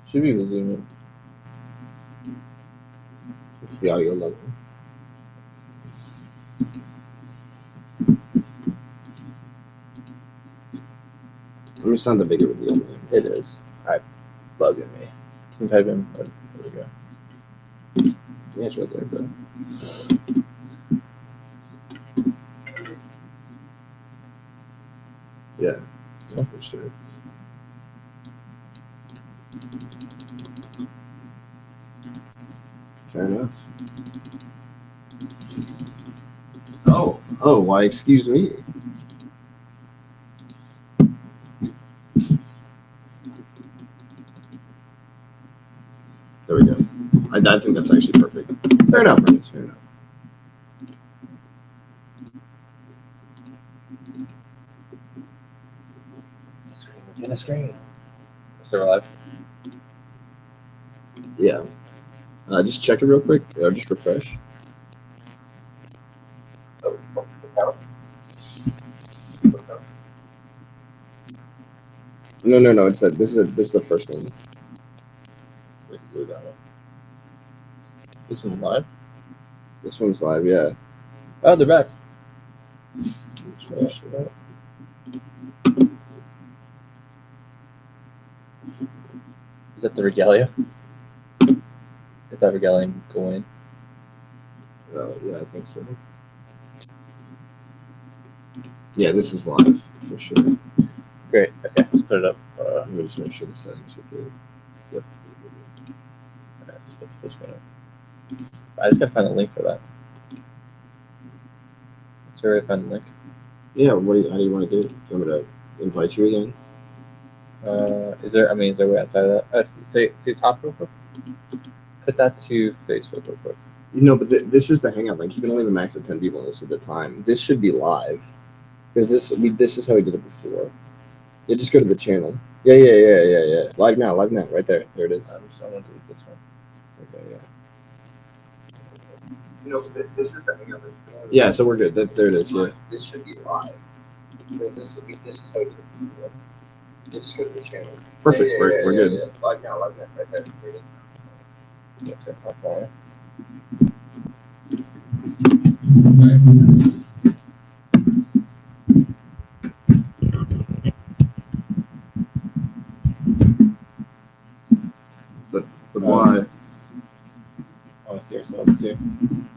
Should be able to zoom in. It's the audio level. I mean, it's not the big of a deal, man. It is. Bugging me. Can you type in? Oh, there we go. Yeah, it's right there, bro. Yeah, that's for sure. Fair enough. Oh, why, excuse me. There we go. I think that's actually perfect. Fair enough, friends. Fair enough. It's a screen within a screen. So we're live? Yeah. Just check it real quick. Just refresh. No. It's this is the first one. We can do that one. This one live? This one's live, yeah. Oh, they're back. Is that the regalia? Is that regalia going? Yeah, I think so. Yeah, this is live for sure. Great. Okay, let's put it up. Let me just make sure the settings are good. Yep. Alright, let's put this one up. I just gotta find the link for that. Let's see where I find the link. Yeah, how do you want to do it? Do you want me to invite you again? Is there a way outside of that? Say top real quick. Put that to Facebook real quick. No, but this is the Hangout link. You can only have a max of 10 people on this at the time. This should be live. Because this is how we did it before. Yeah, just go to the channel. Yeah. Live now, right there. There it is. I want to do this one. Okay, yeah. This is the Hangout link. Yeah, so we're good. There it is. Yeah. This should be live. Because this is how we did it before. Yeah, just go to the channel. Perfect. We're good. Yeah. Live now, right there. There it is. Yeah, so how far? But why? I want to see ourselves too.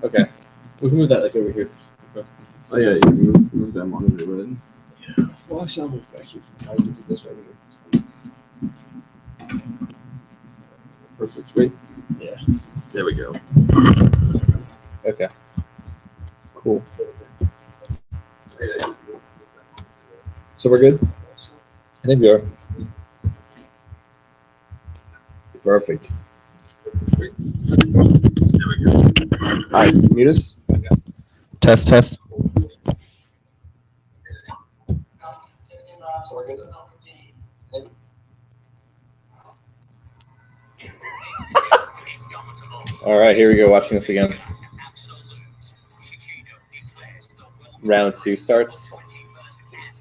Okay, we can move that like over here. Oh yeah, you move that monitor, right? Yeah. Well, actually, I'll move back here. I'll do this right here. Perfect. Right? Yeah. There we go. Okay. Cool. So we're good? I think we are. Perfect. There we go. All right, mute us. Test. So we're good. All right, here we go. Watching this again. Round 2 starts.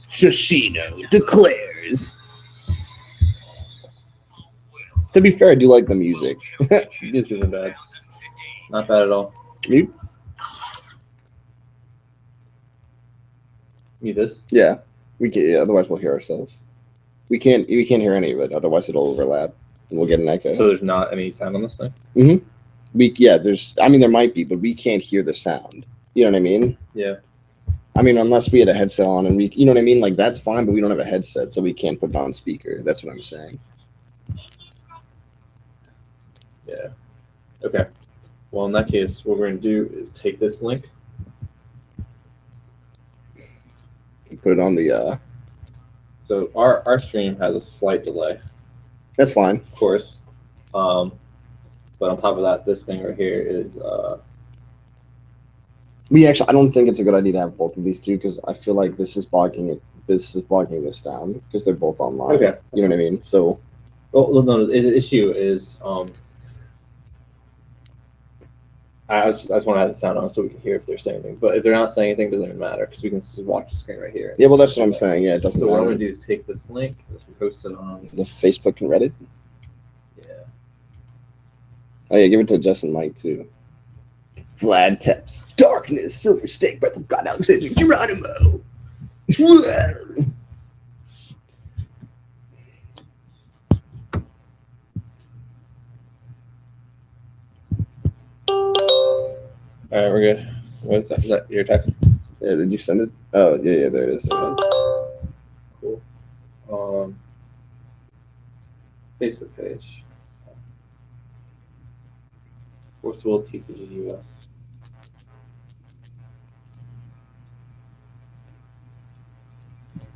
Shishino declares. To be fair, I do like the music. Music isn't bad. Not bad at all. Mute? Mute this? Yeah. We can, yeah, otherwise we'll hear ourselves. We can't hear any of it, otherwise it'll overlap and we'll get an echo. So there's not any sound on this thing? Mm-hmm. There might be, but we can't hear the sound. You know what I mean? Yeah. I mean, unless we had a headset on and you know what I mean? Like, that's fine, but we don't have a headset, so we can't put it on speaker. That's what I'm saying. Yeah. Okay. Well, in that case, what we're going to do is take this link. Put it on the... So our stream has a slight delay. That's fine. Of course. But on top of that, this thing right here is... I don't think it's a good idea to have both of these two because I feel like this is bogging it. This is bogging this down because they're both online. Okay. You know what I mean? So. Well, no, the issue is I just want to have the sound on so we can hear if they're saying anything. But if they're not saying anything, it doesn't even matter because we can just watch the screen right here. Yeah, well, that's what I'm saying. Yeah, it doesn't So matter. what I'm going to do is take this link, this we post it on the Facebook and Reddit. Yeah. Oh yeah, give it to Justin Mike too. Vlad Tepes, Darkness, Silver Stake, Breath of God, Alexander Geronimo. All right, we're good. What is that? Is that your text? Yeah, did you send it? Oh, yeah, there it is. Cool. Facebook page. Forcible TCG US.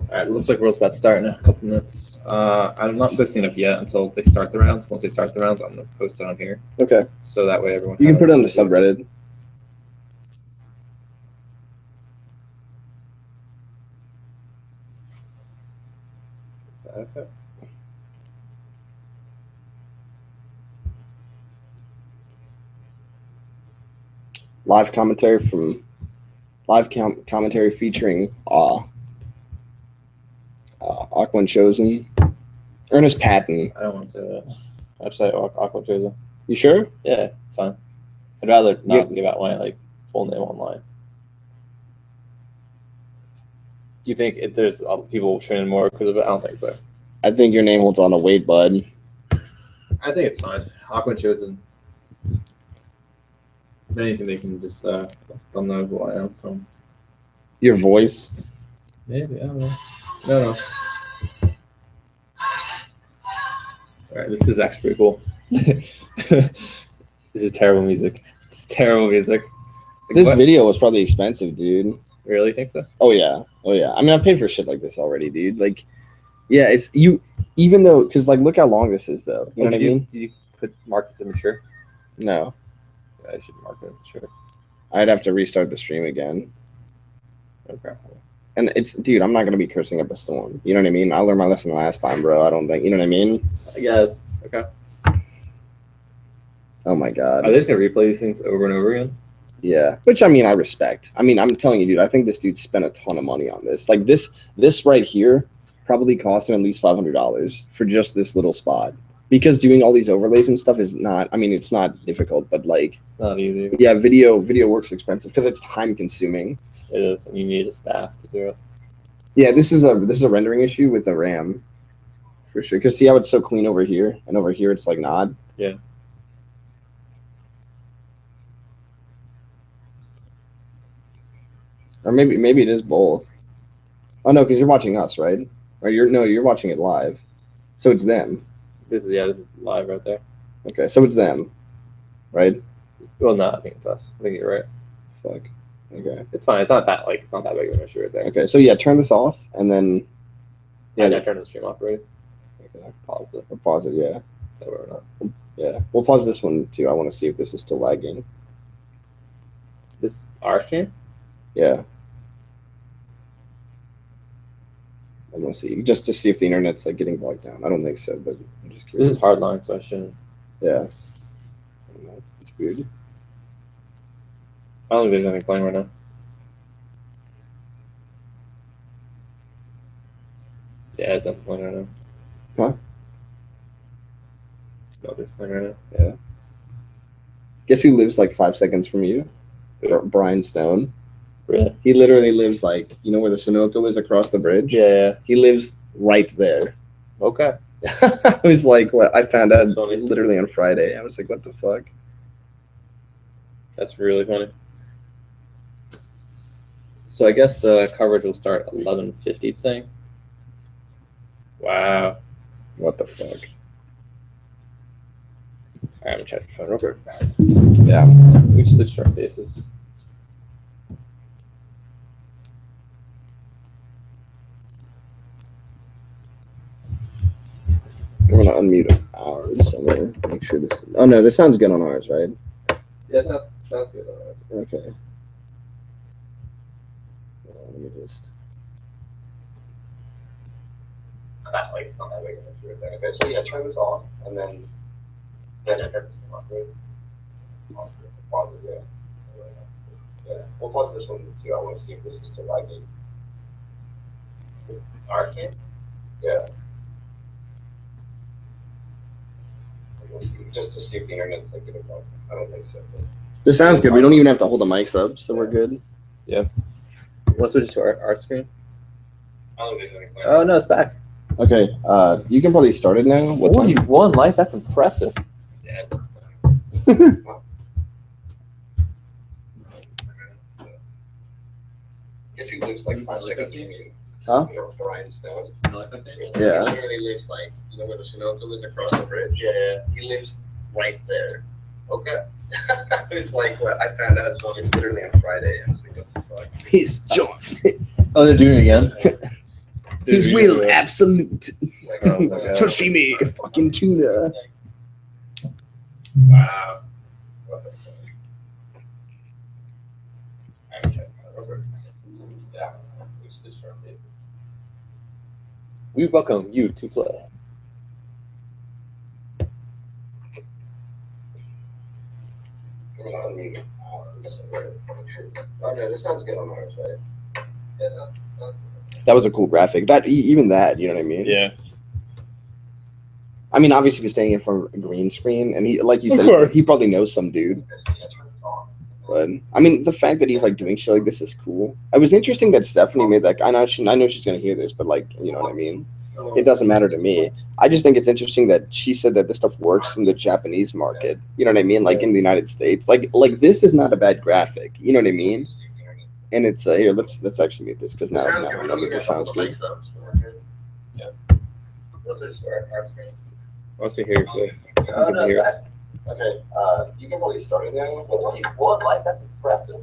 All right, looks like World's about to start in a couple minutes. I'm not posting it up yet until they start the rounds. Once they start the rounds, I'm going to post it on here. Okay. So that way everyone. You can put it on the subreddit. Is that okay? Live commentary featuring Aquan Chosen, Ernest Patton. I don't want to say that. I'll just say Aqua Chosen. You sure? Yeah, it's fine. I'd rather not give out my full name online. Do you think there's people training more because of it? I don't think so. I think your name holds on to weight, bud. I think it's fine. Aqua Chosen. Anything they can just don't know who I am from. Your voice? Maybe, I don't know. No. Alright, this is actually pretty cool. This is terrible music. It's terrible music. This video was probably expensive, dude. Really think so? Oh yeah. I mean, I paid for shit like this already, dude. Like, yeah, it's you. Even though, because look how long this is, though. You know what I mean? Did you mark this as mature? No. Yeah, I should mark it as mature. I'd have to restart the stream again. Okay. And dude, I'm not gonna be cursing up a storm. You know what I mean? I learned my lesson last time, bro. I don't think, you know what I mean? I guess. Okay. Oh my god. Are they just gonna replay these things over and over again? Yeah. Which I mean, I respect. I mean, I'm telling you, dude. I think this dude spent a ton of money on this. Like this right here probably cost him at least $500 for just this little spot. Because doing all these overlays and stuff is not. I mean, it's not difficult, but it's not easy. Yeah, video work's expensive because it's time consuming. It is, and you need a staff to do it. Yeah, this is a rendering issue with the RAM, for sure. Because see how it's so clean over here, and over here it's not. Yeah. Or maybe it is both. Oh no, because you're watching us, right? Or you're watching it live, so it's them. This is live right there. Okay, so it's them, right? Well, no, I think it's us. I think you're right. Fuck. Okay. It's fine. It's not that big of an issue right there. Okay, so yeah, turn this off and then. Yeah, I turned the stream off already. Okay. Pause it. Or pause it, yeah. No, we're not. Yeah, we'll pause this one too. I want to see if this is still lagging. This our stream? Yeah. I want to see just to see if the internet's getting bogged down. I don't think so, but I'm just curious. This is hardline, so I shouldn't. Yeah. I don't know. It's weird. I don't think there's anything playing right now. Yeah, it's definitely playing right now. Huh? No, it's playing right now. Yeah. Guess who lives 5 seconds from you? Brian Stone. Really? He literally lives where the Sunoco is across the bridge? Yeah. He lives right there. Okay. I was like, what? I found out That's funny. literally on Friday. I was like, what the fuck? That's really funny. So I guess the coverage will start at 11:50, it's saying. Wow. What the fuck? All right, I'm gonna check your phone real quick. Yeah. We just switched our faces. I'm gonna unmute ours somewhere. Make sure this. Oh no, this sounds good on ours, right? Yeah, sounds good. All right. Okay. Let me just. Not like not that big of a thing. Okay, so yeah, turn this off, and then everything on good. Pause it, yeah. Yeah, we'll pause this one too. I want to see if this is still lagging. This our cam? Yeah. We'll see, just to see if the internet's like good enough. I don't think so. But This sounds good. We don't even have to hold the mics up, so we're good. Let's switch to our screen. I don't think there's anything. Oh no, it's back. Okay, you can probably start it now. What time? 41 life. That's impressive. Yeah. Guess he lives like 5 seconds from you. Huh? You know, Brian Stone. Yeah. He literally lives like, you know where the Sunoco is across the bridge? Yeah. He lives right there. Okay. It's like what I found out as well. It's literally on Friday. I was like, what the fuck? He's John. Oh, they're doing it again. His will absolute. Like, Oh my God. Sashimi, fucking tuna. wow. What the fuck? I'm checking that over. Yeah. It's just short faces. We welcome you to play. Oh no, this sounds good on ours, right? Yeah, That was a cool graphic. Even that, you know what I mean? Yeah. I mean, obviously, he's staying in front of a green screen, and he, like you Of said, course. he probably knows some dude. But I mean, the fact that he's like doing shit like this is cool. It was interesting that Stephanie made that. I know she's gonna hear this, but like, you know what I mean. It doesn't matter to me. I just think it's interesting that she said that this stuff works in the Japanese market. You know what I mean? Like in the United States, like this is not a bad graphic. You know what I mean? And it's here. Let's actually mute this because now it sounds good. Yeah. Those are just our screen. Let's see here. Oh, no, Hear us. okay, you can probably start it now. But 21 life, that's impressive.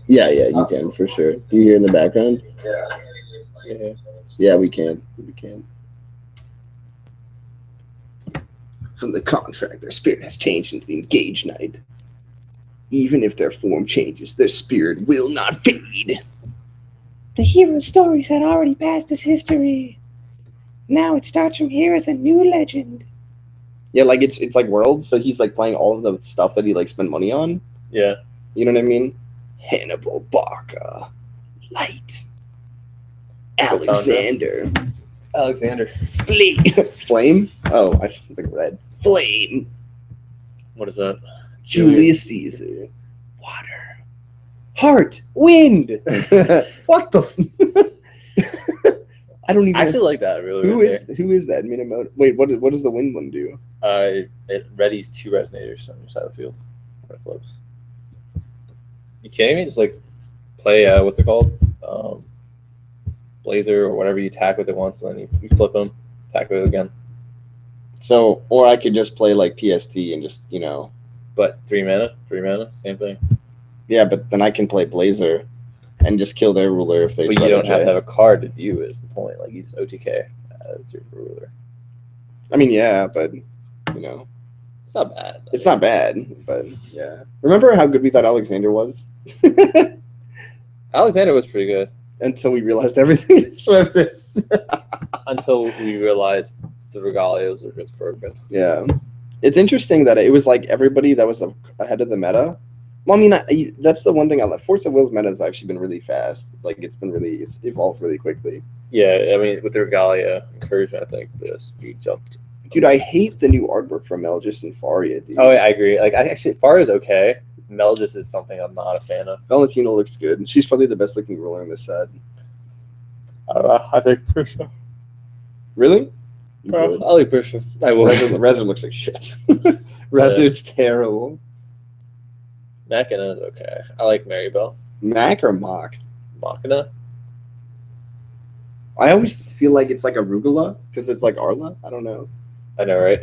Yeah, you can for sure. You hear in the background? Yeah. Yeah, we can. We can. From the contract, their spirit has changed into the engaged knight. Even if their form changes, their spirit will not fade. The hero's stories had already passed as history. Now it starts from here as a new legend. Yeah, like it's like Worlds, so he's like playing all of the stuff that he like spent money on. Yeah. You know what I mean? Hannibal Barca, Light, Alexander, Flame. Oh, I was like red. Flame. What is that? Julius Caesar, water, heart, wind. What the? I don't even. I actually like that really. Who is that Minamoto? Wait, what does the wind one do? It readies 2 resonators on your side of the field when it flips. You kidding me? Just like play what's it called? Blazer or whatever you attack with it once, and then you flip them, attack with it again. So, or I could just play like PST and just But 3 mana, same thing. Yeah, but then I can play Blazer and just kill their ruler if they. But you don't have to have a card to do is the point. Like you just OTK as your ruler. I mean, yeah, but It's not bad. it's not bad. But yeah, remember how good we thought Alexander was Alexander was pretty good until we realized everything in Swift is. until we realized the regalias were just broken. Yeah, it's interesting that it was like everybody that was ahead of the meta. Well, I mean, that's the one thing I love. Force of Will's meta has actually been really fast. Like it's evolved really quickly. Yeah, I mean with the regalia incursion, I think the speed jumped. Dude, I hate the new artwork from Melgis and Faria, dude. Oh, yeah, I agree. Like Far is okay. Melgis is something I'm not a fan of. Valentina looks good. She's probably the best looking ruler in this set. I think Prisha. Really? I like Prisha. I will. Rezzer looks like shit. Rezzer's terrible. Machina is okay. I like Maribel. Mac or Mock? Machina? I always feel like it's like arugula because it's like Arla. I don't know. I know, right?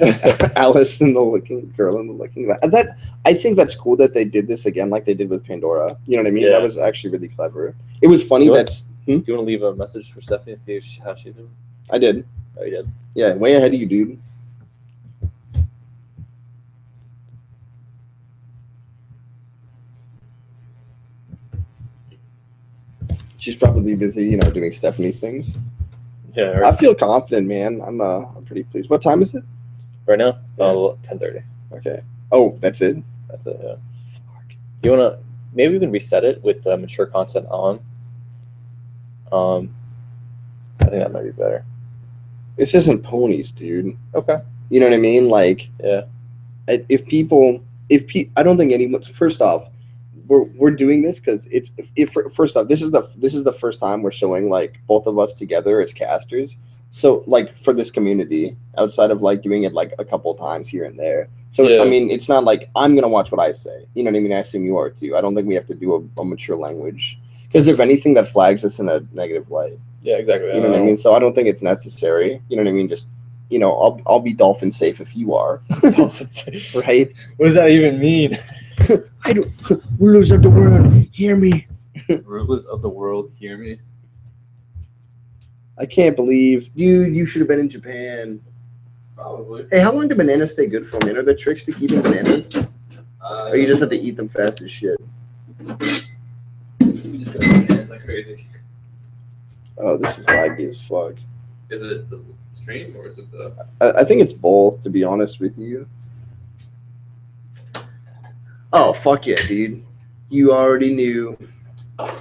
Alice and the Licking Girl and the Licking. I think that's cool that they did this again, like they did with Pandora. You know what I mean? Yeah. That was actually really clever. It was funny. You know That's Do you want to leave a message for Stephanie and see how she's doing? I did. Oh, you did? Yeah, way ahead of you, dude. She's probably busy, you know, doing Stephanie things. Yeah. I feel confident, man. I'm pretty pleased. What time is it? Right now, Yeah. 10:30. Okay. Oh, that's it. That's it. Yeah. Do you wanna? Maybe we can reset it with mature content on. I think that might be better. This isn't ponies, dude. Okay. You know what I mean? Like, Yeah. I don't think anyone. First off, we're doing this because first off, this is the first time we're showing like both of us together as casters. So like for this community, outside of like doing it like a couple times here and there. So Yeah. I mean, it's not like I'm gonna watch what I say. You know what I mean? I assume you are too. I don't think we have to do a mature language because if anything, that flags us in a negative light. Yeah. Exactly. You know what I mean? So I don't think it's necessary. You know what I mean? Just I'll be dolphin safe if you are. Right? What does that even mean? I don't. Rulers of the world, hear me. Rulers of the world, hear me. I can't believe, dude. You should have been in Japan. Probably. Hey, how long do bananas stay good for, man? Are there tricks to keeping bananas? Or you just have to eat them fast as shit? We just go bananas like crazy. Oh, this is laggy as fuck. Is it the stream or is it the? I think it's both, to be honest with you. Oh, fuck yeah, dude. You already knew. Friday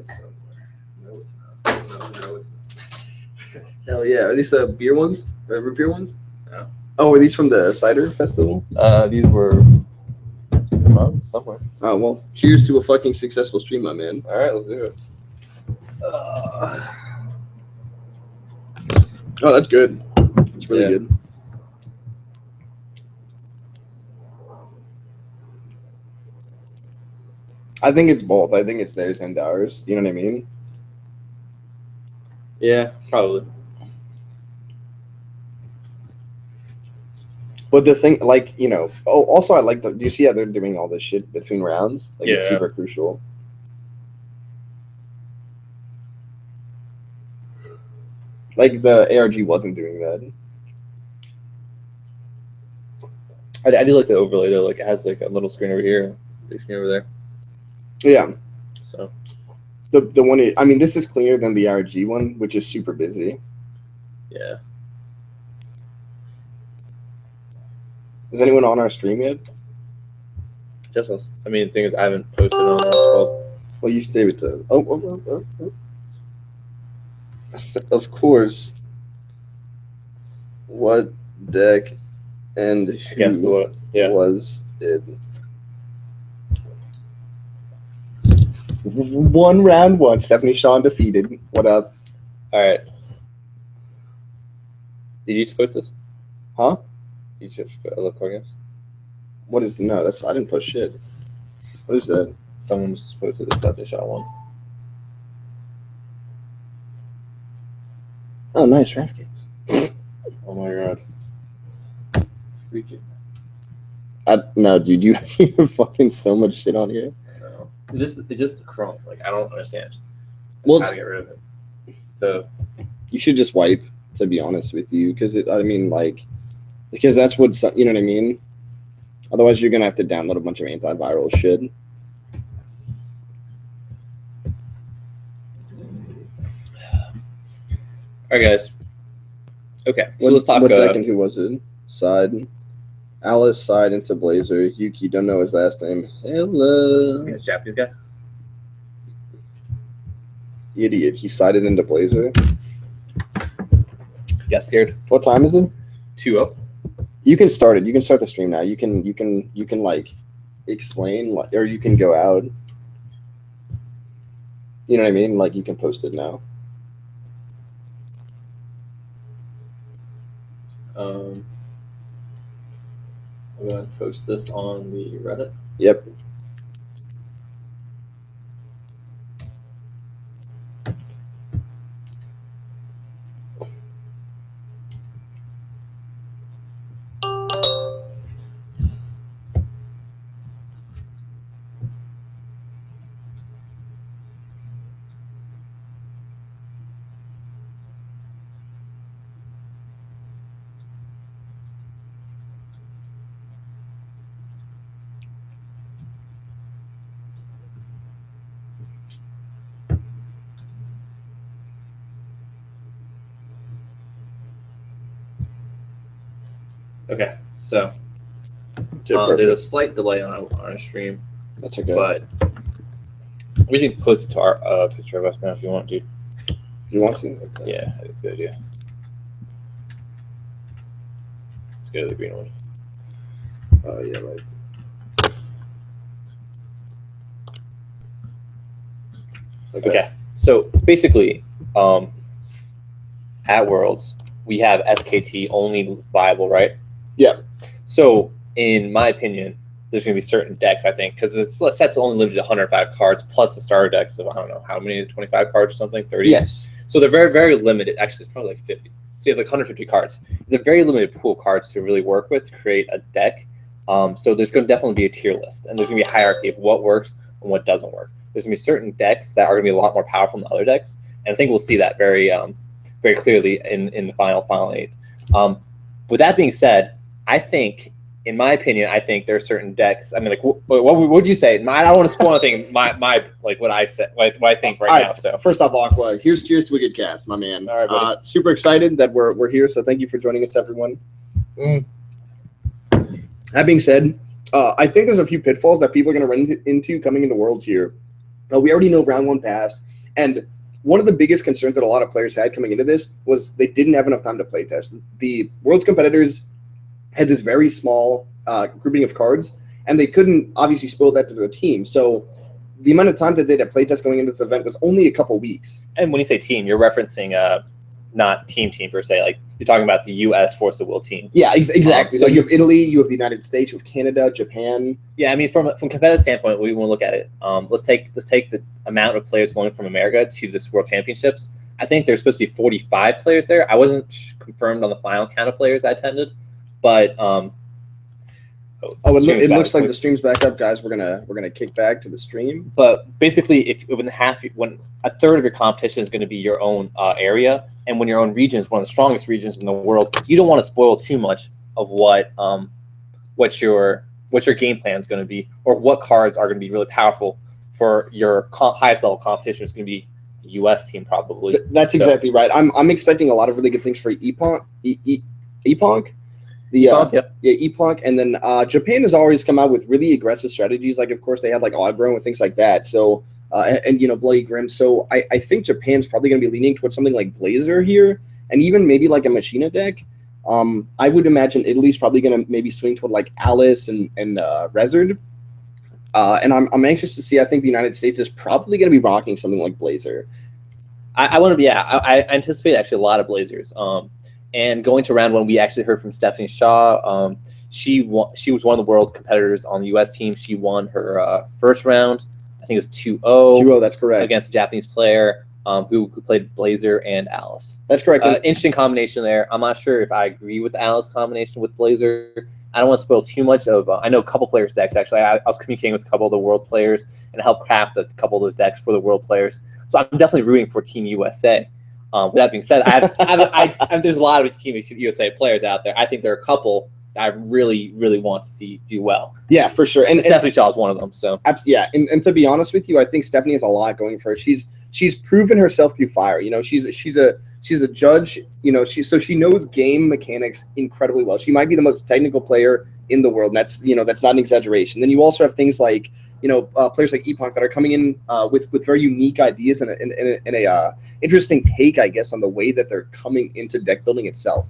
somewhere. No, it's not. No, it's not. Hell yeah. Are these the beer ones? Root beer ones? No. Oh, were these from the cider festival? These were somewhere. Oh, well, cheers to a fucking successful stream, my man. All right, let's do it. Oh, that's good. It's really Yeah. good. I think it's both. I think it's theirs and ours. You know what I mean? Yeah, probably. But the thing, like, oh, also I like do you see how they're doing all this shit between rounds? Like, it's Yeah. super crucial. Like, the ARG wasn't doing that. I do like the overlay though. Like it has like a little screen over here, big screen over there. Yeah. So The one, I mean, this is cleaner than the ARG one, which is super busy. yeah. Is anyone on our stream yet? Just us. I mean, the thing is, I haven't posted on this called. Well, you save it to. Oh. Of course. What deck and Against who what? Yeah. was it? Round one. Stephanie Shaw defeated. What up? All right. Did you just post this? Huh? Did you just put car games? What is no? That's I didn't post shit. What is that? Someone just posted this Definitely Shot one. Oh, nice draft games. Oh my god. Freaking. No, dude, you have fucking so much shit on here. I know. It's just Chrome. Like I don't understand. Well, How to get rid of it. So you should just wipe. To be honest with you, because that's what you know what I mean. Otherwise, you're gonna have to download a bunch of antiviral shit. all right, guys. Okay, so let's talk. What deck and who was it? Side. Alice side into Blazer. Yuki, don't know his last name. Hello. This Japanese guy. Idiot. He sided into Blazer. Got scared. What time is it? 2 up. You can start it. You can start the stream now. You can like explain, or you can go out. You know what I mean? Like you can post it now. I'm gonna post this on the Reddit. Yep. Okay, so Okay, there's a perfect. slight delay on our stream, That's okay. but we can post it to our picture of us now if you want to. If you want to. Okay. Yeah, it's a good idea. Let's go to the green one. Oh yeah, right. Okay, so basically, at Worlds, we have SKT only viable, right? Yeah. So, in my opinion, there's going to be certain decks, I think, because the set's only limited to 105 cards plus the starter decks of, I don't know, how many, 25 cards or something, 30? Yes. So they're very, very limited. Actually, it's probably like 50. So you have like 150 cards. It's a very limited pool of cards to really work with to create a deck. So there's going to definitely be a tier list, and there's going to be a hierarchy of what works and what doesn't work. There's going to be certain decks that are going to be a lot more powerful than other decks, and I think we'll see that very, very clearly in the final eight. With that being said, I think, in my opinion, I think there are certain decks. I mean, like, what would you say? I don't want to spoil anything. My like what I said, what I think right now. So first off, Aqua, cheers to a good cast, my man. All right, buddy. Super excited that we're here. So thank you for joining us, everyone. That being said, I think there's a few pitfalls that people are going to run into coming into Worlds here. We already know round one passed, and one of the biggest concerns that a lot of players had coming into this was they didn't have enough time to play test. The Worlds competitors had this very small grouping of cards, and they couldn't obviously spoil that to the team. So the amount of time that they had playtest going into this event was only a couple weeks. And when you say team, you're referencing not team per se. Like you're talking about the U.S. Force of Will team. Yeah, exactly. So you have Italy, you have the United States, you have Canada, Japan. Yeah, I mean, from competitive standpoint, we want to look at it. Let's take the amount of players going from America to this World Championships. I think there's supposed to be 45 players there. I wasn't confirmed on the final count of players that attended, but it looks like the stream's back up, guys. We're gonna kick back to the stream. But basically, when a third of your competition is going to be your own area, and when your own region is one of the strongest regions in the world, you don't want to spoil too much of what your game plan is going to be, or what cards are going to be really powerful for your highest level competition. Is going to be the U.S. team probably. That's exactly right. I'm expecting a lot of really good things for Eponk. Eponk, and then Japan has always come out with really aggressive strategies. Like, of course, they had like Aggro and things like that. So, and Bloody Grim. So I think Japan's probably going to be leaning towards something like Blazer here, and even maybe like a Machina deck. I would imagine Italy's probably going to maybe swing toward like Alice and Rezard. And I'm anxious to see. I think the United States is probably going to be rocking something like Blazer. I want to be. I anticipate actually a lot of Blazers. And going to round one, we actually heard from Stephanie Shaw. She was one of the world competitors on the U.S. team. She won her first round. I think it was 2-0. 2-0, that's correct. Against a Japanese player who played Blazer and Alice. That's correct. Interesting combination there. I'm not sure if I agree with the Alice combination with Blazer. I don't want to spoil too much of. I know a couple players' decks, actually. I was communicating with a couple of the world players and helped craft a couple of those decks for the world players. So I'm definitely rooting for Team USA. With that being said, there's a lot of Team USA players out there. I think there are a couple that I really, really want to see do well. Yeah, for sure. And Stephanie Shaw is one of them. So yeah, and to be honest with you, I think Stephanie has a lot going for her. She's proven herself through fire. She's a judge. She knows game mechanics incredibly well. She might be the most technical player in the world. And that's not an exaggeration. Then you also have things like players like Eponk that are coming in with very unique ideas and a interesting take, I guess, on the way that they're coming into deck building itself.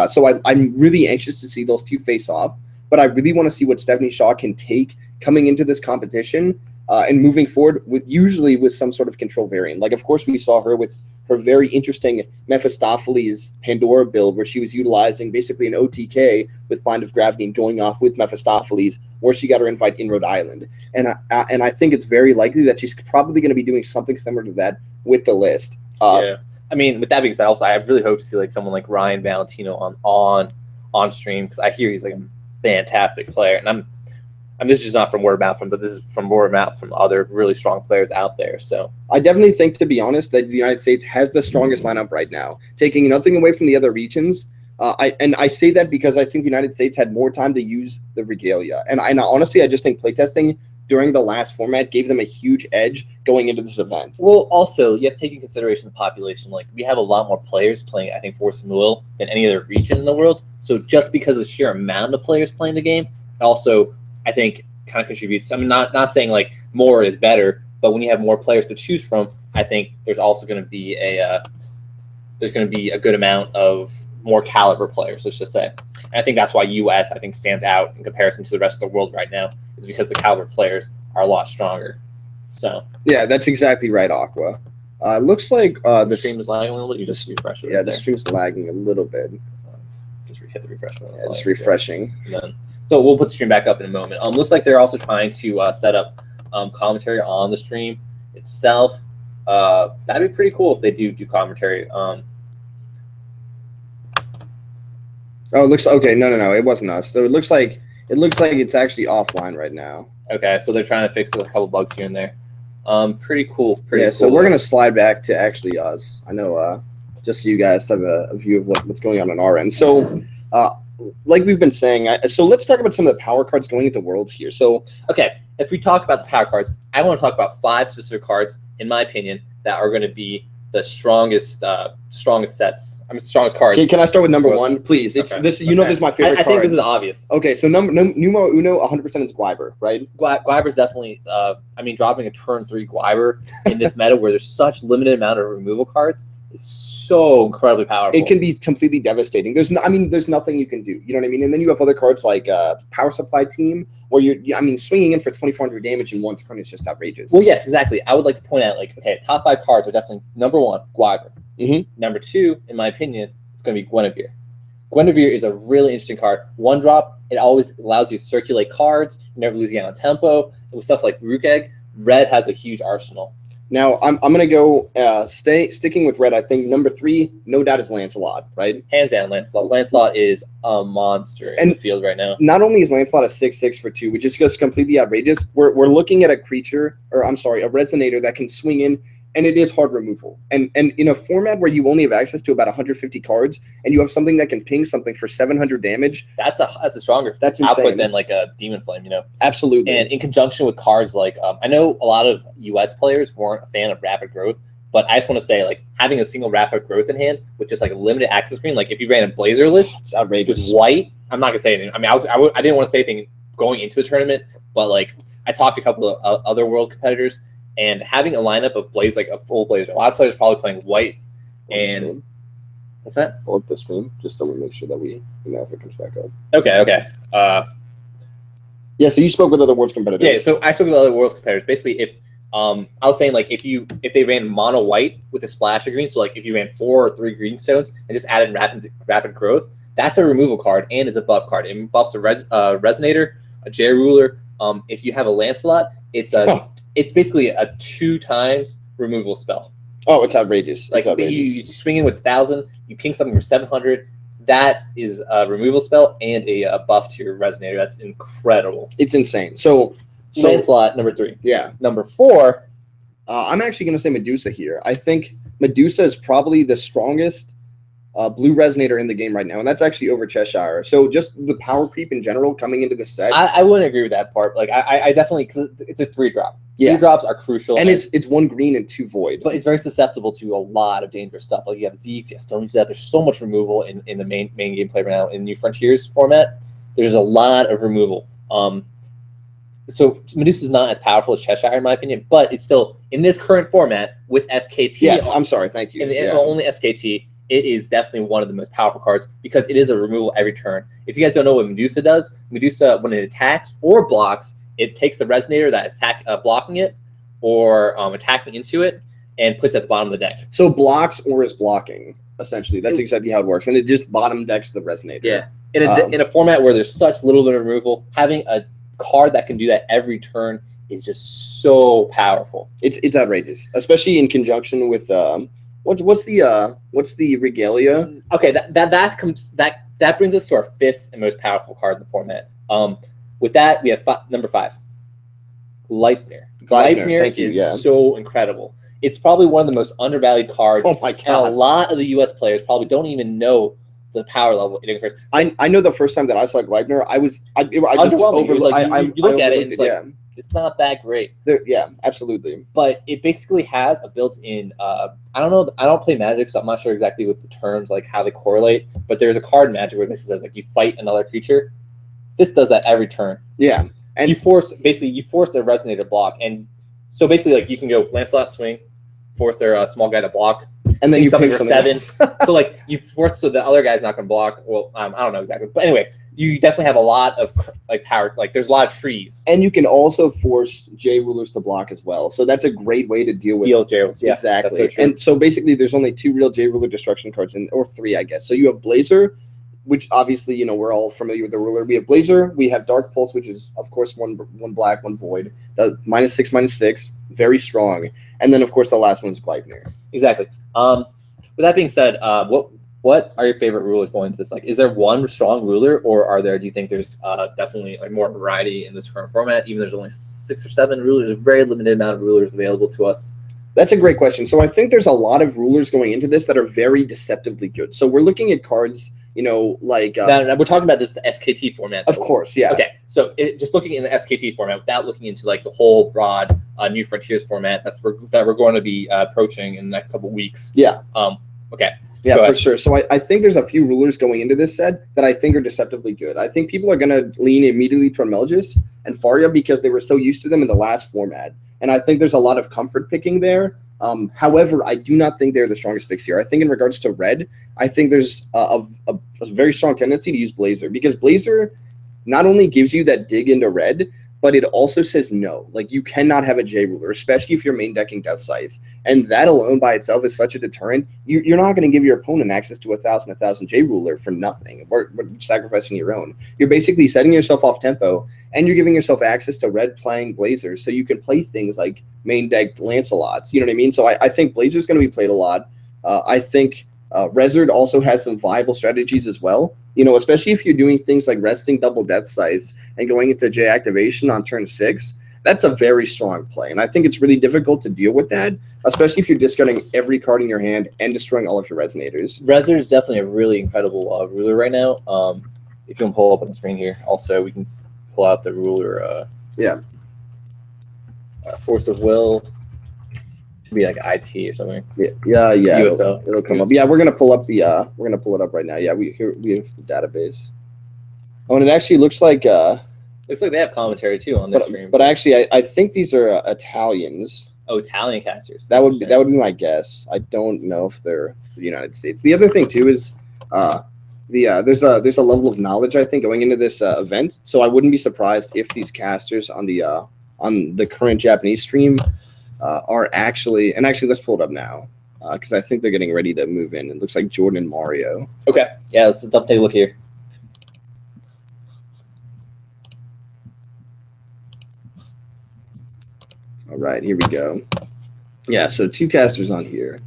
So I'm really anxious to see those two face off, but I really want to see what Stephanie Shaw can take coming into this competition and moving forward usually with some sort of control variant. Like, of course, we saw her with her very interesting Mephistopheles Pandora build where she was utilizing basically an OTK with Bind of Gravity and going off with Mephistopheles where she got her invite in Rhode Island. And I think it's very likely that she's probably going to be doing something similar to that with the list. Yeah. I mean, with that being said, also I really hope to see like someone like Ryan Valentino on stream, because I hear he's like a fantastic player, and this is just not from word of mouth, but this is from word of mouth from other really strong players out there. So I definitely think, to be honest, that the United States has the strongest lineup right now, taking nothing away from the other regions. I say that because I think the United States had more time to use the regalia, and honestly, I just think playtesting during the last format gave them a huge edge going into this event. Well, also, you have to take into consideration the population. Like, we have a lot more players playing, I think, Force and Will than any other region in the world. So just because of the sheer amount of players playing the game, also, I think, kind of contributes. I mean, not saying, like, more is better, but when you have more players to choose from, I think there's also going to be a good amount of more caliber players, let's just say. And I think that's why US, I think, stands out in comparison to the rest of the world right now, is because the caliber players are a lot stronger. So yeah, that's exactly right, Aqua. Looks like the stream is lagging a little bit. You just refresh it. Yeah, the stream's lagging a little bit. Just hit the refresh button. Yeah, just refreshing. So we'll put the stream back up in a moment. Looks like they're also trying to set up commentary on the stream itself. That'd be pretty cool if they do commentary. Oh, it looks okay. No, it wasn't us. So it looks like it's actually offline right now. Okay, so they're trying to fix a couple bugs here and there. Pretty cool. Cool. So we're gonna slide back to actually us. I know, just so you guys have a view of what's going on our end. So, like we've been saying, so let's talk about some of the power cards going into Worlds here. So, okay, if we talk about the power cards, I want to talk about 5 specific cards, in my opinion, that are going to be the strongest sets. I mean, strongest cards. Can I start with number 1, please? It's this. You know, this is my favorite. I card. think this is obvious. Okay, so numero uno, 100% is Gwyber, right? Gwyber's definitely. I mean, dropping a turn 3 Gwyber in this meta where there's such limited amount of removal cards is so incredibly powerful. It can be completely devastating. There's nothing you can do. You know what I mean? And then you have other cards like Power Supply Team, where swinging in for 2,400 damage in 1 turn is just outrageous. Well, yes, exactly. I would like to point out, like, okay, top 5 cards are definitely number 1, Gwyber. Number 2, in my opinion, it's going to be Guinevere. Guinevere is a really interesting card. 1-drop, it always allows you to circulate cards. You're never losing out on tempo. With stuff like Rook Egg, red has a huge arsenal. Now, I'm going to go sticking with red. I think number 3, no doubt, is Lancelot, right? Hands down, Lancelot. Lancelot is a monster in the field right now. Not only is Lancelot a 6/6 for 2, which is just completely outrageous, we're looking at a resonator that can swing in, and it is hard removal. And in a format where you only have access to about 150 cards, and you have something that can ping something for 700 damage, that's a stronger output than like a Demon Flame, you know? Absolutely. And in conjunction with cards like, I know a lot of US players weren't a fan of Rapid Growth, but I just want to say, like, having a single Rapid Growth in hand with just like a limited access screen, like if you ran a Blazer list, it's outrageous. With white, I'm not gonna say anything. I mean, I didn't want to say anything going into the tournament, but like I talked to a couple of other World competitors. And having a lineup of Blaze, like a full Blazer, a lot of players probably playing white. And what's that? Pull up the stream just so we make sure that we know if it comes back up. Okay. Yeah. So you spoke with other Worlds competitors. Yeah. So I spoke with other Worlds competitors. Basically, if I was saying, like, if they ran mono white with a splash of green, so like if you ran 4 or 3 green stones and just added rapid growth, that's a removal card and is a buff card. It buffs a Resonator, a J Ruler. If you have a Lancelot, it's basically a 2 times removal spell. Oh, it's outrageous. Like, you swing in with 1,000, you ping something for 700. That is a removal spell and a buff to your Resonator. That's incredible. It's insane. So Lancelot, number 3. Yeah. Number 4. I'm actually going to say Medusa here. I think Medusa is probably the strongest blue Resonator in the game right now, and that's actually over Cheshire. So just the power creep in general coming into the set. I wouldn't agree with that part. Like, I definitely, because it's a 3-drop. Yeah. 3-drops are crucial. And it's 1 green and 2 void. But it's very susceptible to a lot of dangerous stuff. Like, you have Zeeks, you have Stone Death. There's so much removal in the main gameplay right now. In New Frontiers format, there's a lot of removal. So Medusa is not as powerful as Cheshire, in my opinion, but it's still, in this current format, with SKT. Yes, I'm sorry, thank you. Only SKT, it is definitely one of the most powerful cards because it is a removal every turn. If you guys don't know what Medusa does, Medusa, when it attacks or blocks, it takes the Resonator that is blocking it or attacking into it and puts it at the bottom of the deck. So blocks or is blocking, essentially. That's exactly how it works. And it just bottom decks the Resonator. Yeah. In a format where there's such little bit of removal, having a card that can do that every turn is just so powerful. It's outrageous, especially in conjunction with what's the Regalia? Okay, that brings us to our 5th and most powerful card in the format. With that, we have number 5, Gleipnir. Gleipnir is so incredible. It's probably one of the most undervalued cards. Oh my god! And a lot of the U.S. players probably don't even know the power level it increases. I know the first time that I saw Gleipnir, I just underwhelming. You look at it, and it's like, It's not that great. Yeah, absolutely. But it basically has a built-in. I don't know. I don't play Magic, so I'm not sure exactly what the terms like how they correlate. But there's a card in Magic where this says like you fight another creature. This does that every turn. Yeah, And you force the resonator block, and so basically like you can go Lancelot swing, force their small guy to block, and then you something pick for something 7. So like you force so the other guy's not going to block. Well, I don't know exactly, but anyway, you definitely have a lot of like power. Like there's a lot of trees. And you can also force J rulers to block as well. So that's a great way to deal with J rulers. Yeah, exactly. That's so true. And so basically, there's only 2 real J ruler destruction cards, or 3, I guess. So you have Blazer, which obviously we're all familiar with the ruler. We have Blazer. We have Dark Pulse, which is of course one black, 1 void. The -6/-6, very strong. And then of course the last one's Gleipnir. Exactly. With that being said, what are your favorite rulers going into this? Like, is there one strong ruler, or do you think there's definitely like more variety in this current format? Even there's only 6 or 7 rulers, a very limited amount of rulers available to us. That's a great question. So I think there's a lot of rulers going into this that are very deceptively good. So we're looking at cards, like now, we're talking about this the SKT format. Of course, yeah. Okay, so just looking in the SKT format without looking into like the whole broad New Frontiers format that we're going to be approaching in the next couple of weeks. Yeah. Okay. Yeah, for sure. So I think there's a few rulers going into this set that I think are deceptively good. I think people are going to lean immediately toward Melgis and Faria because they were so used to them in the last format. And I think there's a lot of comfort picking there. However, I do not think they're the strongest picks here. I think in regards to red, I think there's a very strong tendency to use Blazer because Blazer not only gives you that dig into red, but it also says no. Like, you cannot have a J ruler, especially if you're main decking Death Scythe. And that alone by itself is such a deterrent. You're not going to give your opponent access to 1,000 J ruler for nothing, or sacrificing your own. You're basically setting yourself off tempo, and you're giving yourself access to red playing Blazer, so you can play things like main deck Lancelots. You know what I mean? So I think Blazer's going to be played a lot. I think Rezard also has some viable strategies as well. Especially if you're doing things like resting double Death Scythe and going into J activation on turn 6, that's a very strong play. And I think it's really difficult to deal with that, especially if you're discarding every card in your hand and destroying all of your resonators. Rezard is definitely a really incredible ruler right now. If you can pull up on the screen here, also we can pull out the ruler. Force of Will. Should be like IT or something. Yeah. USO. It'll come up. Yeah, we're gonna pull up the. We're gonna pull it up right now. Yeah, we have the database. Oh, and it actually looks like. Looks like they have commentary too on their stream. But actually, I think these are Italians. Oh, Italian casters. That would be my guess. I don't know if they're the United States. The other thing too is, there's a level of knowledge I think going into this event. So I wouldn't be surprised if these casters on the current Japanese stream are actually let's pull it up now because I think they're getting ready to move in. It looks like Jordan and Mario. Okay, yeah, let's take a look here. All right, here we go. Yeah, so 2 casters on here.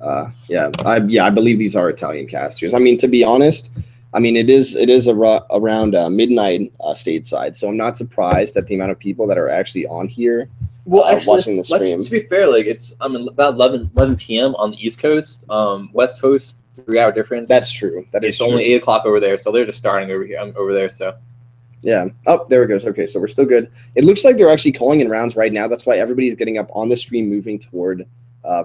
I believe these are Italian casters. I mean, to be honest, it is around midnight stateside, so I'm not surprised at the amount of people that are actually on here. Well, actually, watching the stream. To be fair, like it's about 11 p.m. on the East Coast, West Coast, 3-hour difference. That's true. It's only 8 o'clock over there, so they're just starting over here. I'm over there, so. Yeah. Oh, there it goes. Okay, so we're still good. It looks like they're actually calling in rounds right now. That's why everybody's getting up on the stream, moving toward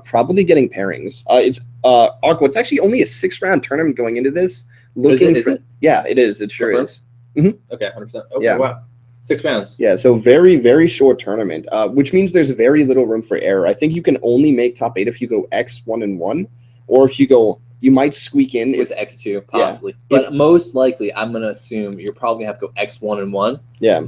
probably getting pairings. It's Aqua. It's actually only a 6-round tournament going into this. Is it? Yeah, it is. It sure is. Okay, 100%. Okay, yeah. Wow. 6 rounds. Yeah, so very, very short tournament, which means there's very little room for error. I think you can only make top 8 if you go X 1-1, or if you might squeak in with X2 possibly. Yeah. But most likely, I'm gonna assume you're probably gonna have to go X 1-1. Yeah.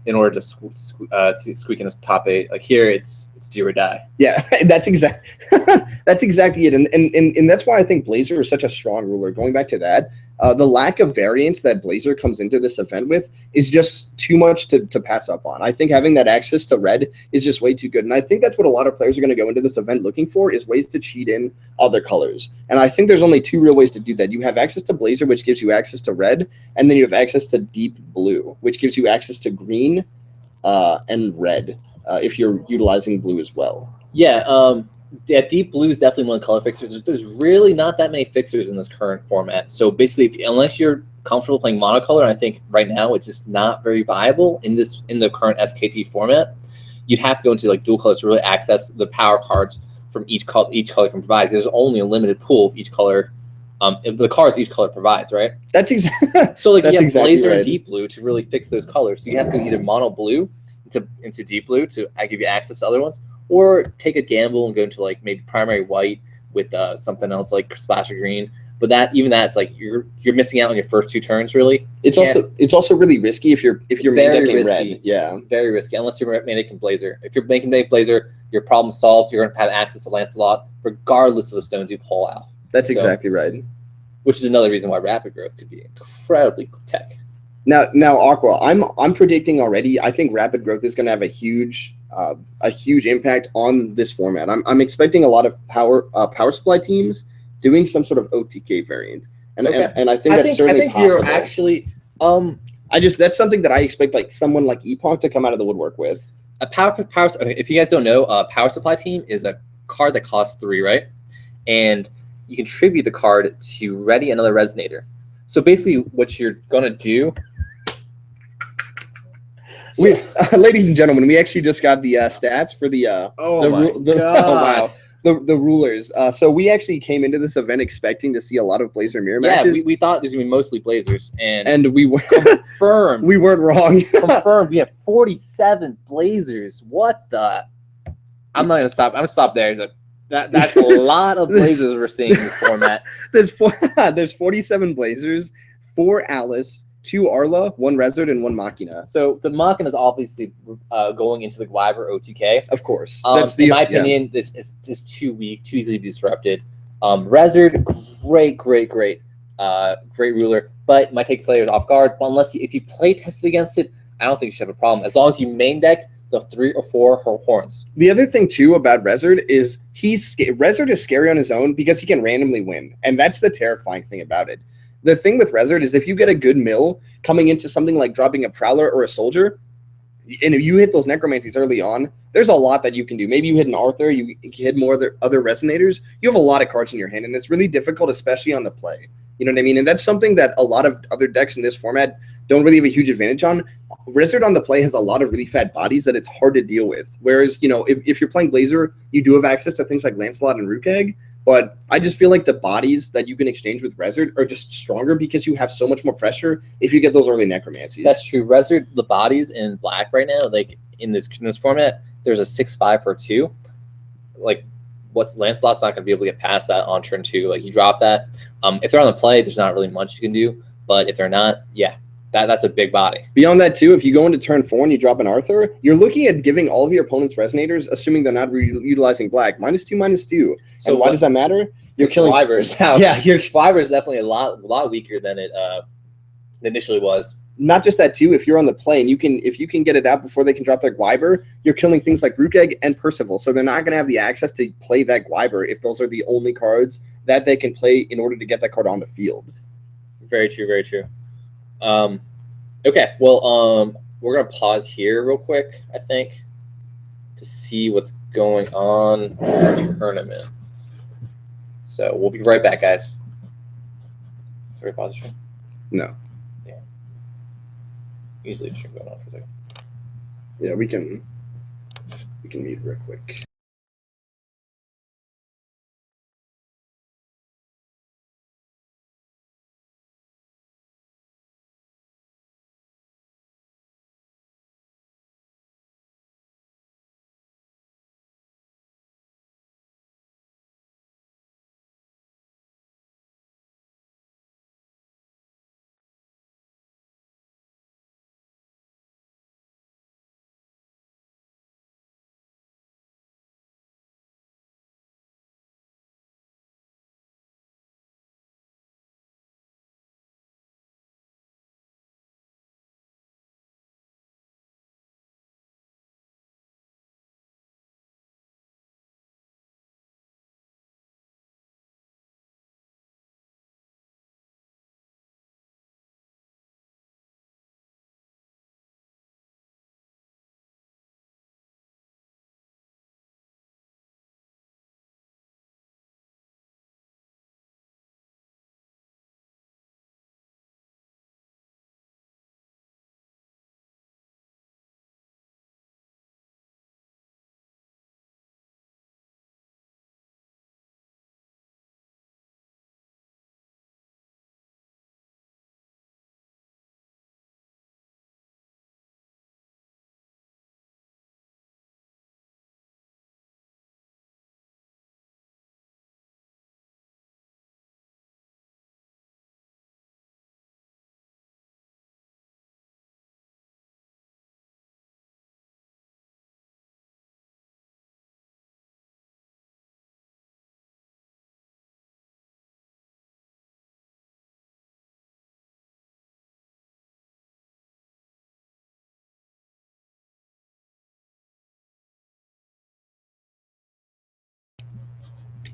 In order to squeak in a top 8. Like here, it's do or die. Yeah, that's exactly it, and that's why I think Blazer is such a strong ruler. Going back to that, the lack of variance that Blazer comes into this event with is just too much to pass up on. I think having that access to red is just way too good, and I think that's what a lot of players are going to go into this event looking for, is ways to cheat in other colors. And I think there's only 2 real ways to do that. You have access to Blazer, which gives you access to red, and then you have access to deep blue, which gives you access to green and red if you're utilizing blue as well. Yeah, Yeah, deep blue is definitely one of the color fixers. There's really not that many fixers in this current format. So basically, unless you're comfortable playing monocolor, and I think right now it's just not very viable in the current SKT format. You'd have to go into like dual colors to really access the power cards from each color can provide. Because there's only a limited pool of each color. The cards each color provides, right? That's exactly. So like That's you have exactly blazer right. and deep blue to really fix those colors. So you have to go either mono blue into deep blue to give you access to other ones, or take a gamble and go into like maybe primary white with something else like splash of green. But that's like you're missing out on your first 2 turns really. It's also really risky if you're main decking red. Yeah, very risky unless you're main decking blazer. If you're making blazer, your problem solved. You're going to have access to Lancelot regardless of the stones you pull out. That's exactly right. Which is another reason why rapid growth could be incredibly tech. Now, Aqua, I'm predicting already. I think rapid growth is going to have a huge impact on this format. I'm expecting a lot of power supply teams doing some sort of OTK variant, and I think that's certainly possible. You're actually that's something that I expect like someone like Epoch to come out of the woodwork with. A power. Okay, if you guys don't know, power supply team is a card that costs 3, right? And you contribute the card to ready another resonator. So basically, what you're gonna do. Ladies and gentlemen, we actually just got the stats for the God. wow, the rulers. So we actually came into this event expecting to see a lot of Blazer mirror matches. Yeah, we thought there's gonna be mostly Blazers, and we were confirmed. We weren't wrong. Confirmed. We have 47 Blazers. What the? I'm not gonna stop. I'm gonna stop there. That's a lot of Blazers we're seeing in this format. There's 47 Blazers, 4 Alice, 2 Arla, 1 Resort, and 1 Machina. So the Machina is obviously going into the Gwyver OTK. Of course. In my opinion, this is too weak, too easily to be disrupted. Resort, great ruler, but might take players off guard. But if you play tested against it, I don't think you should have a problem. As long as you main deck the 3 or 4 horns. The other thing too about Resort is Resort is scary on his own because he can randomly win, and that's the terrifying thing about it. The thing with Resort is if you get a good mill coming into something like dropping a Prowler or a Soldier, and if you hit those Necromancies early on, there's a lot that you can do. Maybe you hit an Arthur, you hit more other Resonators. You have a lot of cards in your hand, and it's really difficult, especially on the play. You know what I mean? And that's something that a lot of other decks in this format don't really have a huge advantage on. Resort on the play has a lot of really fat bodies that it's hard to deal with. Whereas, if you're playing Blazer, you do have access to things like Lancelot and Rukeg. But I just feel like the bodies that you can exchange with Resort are just stronger because you have so much more pressure if you get those early Necromancies. That's true. Resort, the bodies in black right now, like in this format, there's a 6/5 for 2. Like, Lancelot's not going to be able to get past that on turn 2. Like, you drop that. If they're on the play, there's not really much you can do. But if they're not, yeah, that's a big body. Beyond that, too, if you go into turn 4 and you drop an Arthur, you're looking at giving all of your opponent's Resonators, assuming they're not utilizing black, -2/-2. So and why does that matter? You're killing Wyvers. Yeah, your Wyver is definitely a lot weaker than it initially was. Not just that too. If you're on the play and if you can get it out before they can drop their Gwyber, you're killing things like Rukeg and Percival. So they're not going to have the access to play that Gwyber if those are the only cards that they can play in order to get that card on the field. Very true. Very true. Okay. Well, we're gonna pause here real quick, I think, to see what's going on in the tournament. So we'll be right back, guys. Sorry, pause the stream. No. Usually the stream going on for a second. Yeah, we can mute real quick.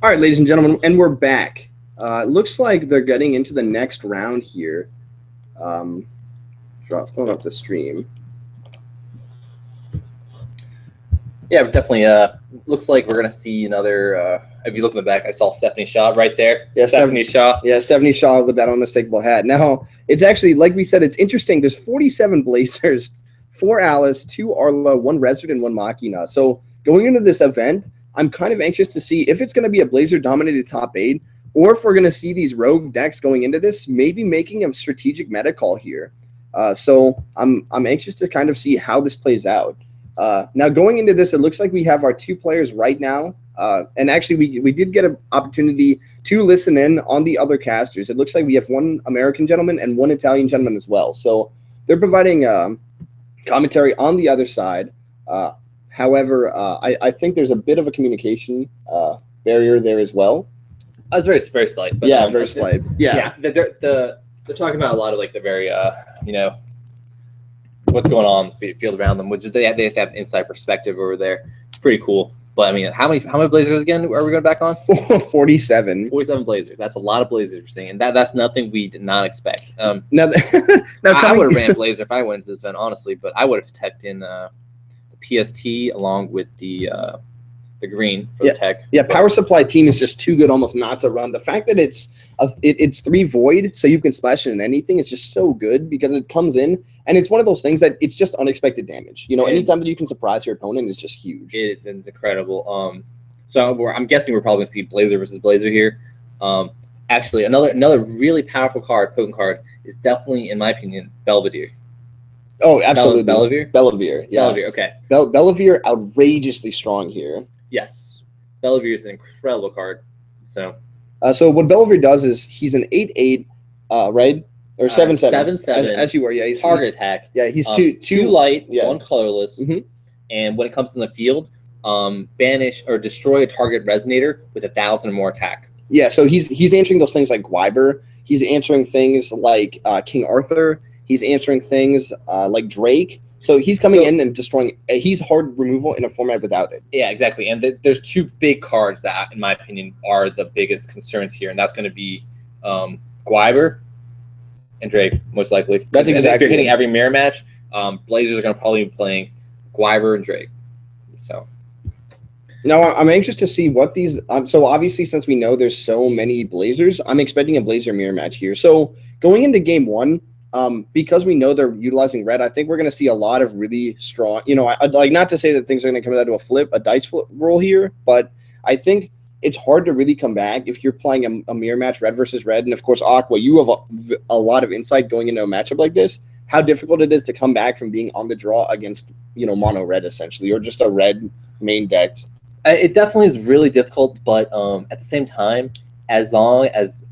All right, ladies and gentlemen, and we're back. It looks like they're getting into the next round here. Throwing up the stream. Yeah, definitely. Looks like we're gonna see another. If you look in the back, I saw Stephanie Shaw right there. Yeah, Stephanie Shaw. Yeah, Stephanie Shaw with that unmistakable hat. Now, it's actually, like we said, it's interesting. There's 47 Blazers, 4 Alice, 2 Arla, 1 Resard, and 1 Machina. So going into this event, I'm kind of anxious to see if it's going to be a Blazer-dominated top 8, or if we're going to see these rogue decks going into this, maybe making a strategic meta call here. So I'm anxious to kind of see how this plays out. Now, going into this, it looks like we have our 2 players right now. And actually, we did get an opportunity to listen in on the other casters. It looks like we have 1 American gentleman and 1 Italian gentleman as well. So they're providing commentary on the other side. However, I think there's a bit of a communication barrier there as well. It's very, very slight. But, Yeah, very slight. Yeah. They're talking about a lot of like the very, what's going on in the field around them, which they have to have inside perspective over there. It's pretty cool. But I mean, how many Blazers again are we going back on? 47. 47 Blazers. That's a lot of Blazers we're seeing, and that's nothing we did not expect. Now I would have ran Blazer if I went to this event, honestly, but I would have teched in the PST along with the green for the tech. Yeah, Power Supply team is just too good almost not to run. The fact that it's 3 void, so you can splash it in anything, is just so good because it comes in, and it's one of those things that it's just unexpected damage. Anytime that you can surprise your opponent is just huge. It's incredible. So I'm guessing we're probably going to see Blazer versus Blazer here. Actually, another really powerful card, potent card, is definitely, in my opinion, Belvedere. Oh, absolutely. Belvedere? Yeah. Belvedere, okay. Belvedere outrageously strong here. Yes. Belvedere is an incredible card. So what Belvedere does is he's an 8/8, right? Or 7/7. 7/7. As you were, yeah. He's target attack. Yeah, he's two light, yeah. 1 colorless. Mhm. And when it comes in the field, banish or destroy a target resonator with 1,000 or more attack. Yeah, so he's answering those things like Gwyber. He's answering things like King Arthur. He's answering things like Drake. So he's coming in and destroying. He's hard removal in a format without it. Yeah, exactly. And there's 2 big cards that, in my opinion, are the biggest concerns here, and that's going to be Gwyber and Drake, most likely. That's exactly. If you're hitting every mirror match, Blazers are going to probably be playing Gwyber and Drake. So. Now, I'm anxious to see what these so obviously, since we know there's so many Blazers, I'm expecting a Blazer mirror match here. So going into game 1, because we know they're utilizing red, I think we're going to see a lot of really strong, I'd like not to say that things are going to come down to a dice flip roll here, but I think it's hard to really come back if you're playing a mirror match, red versus red. And of course, Aqua, you have a lot of insight going into a matchup like this, how difficult it is to come back from being on the draw against, mono red essentially, or just a red main deck. It definitely is really difficult, but at the same time, as long as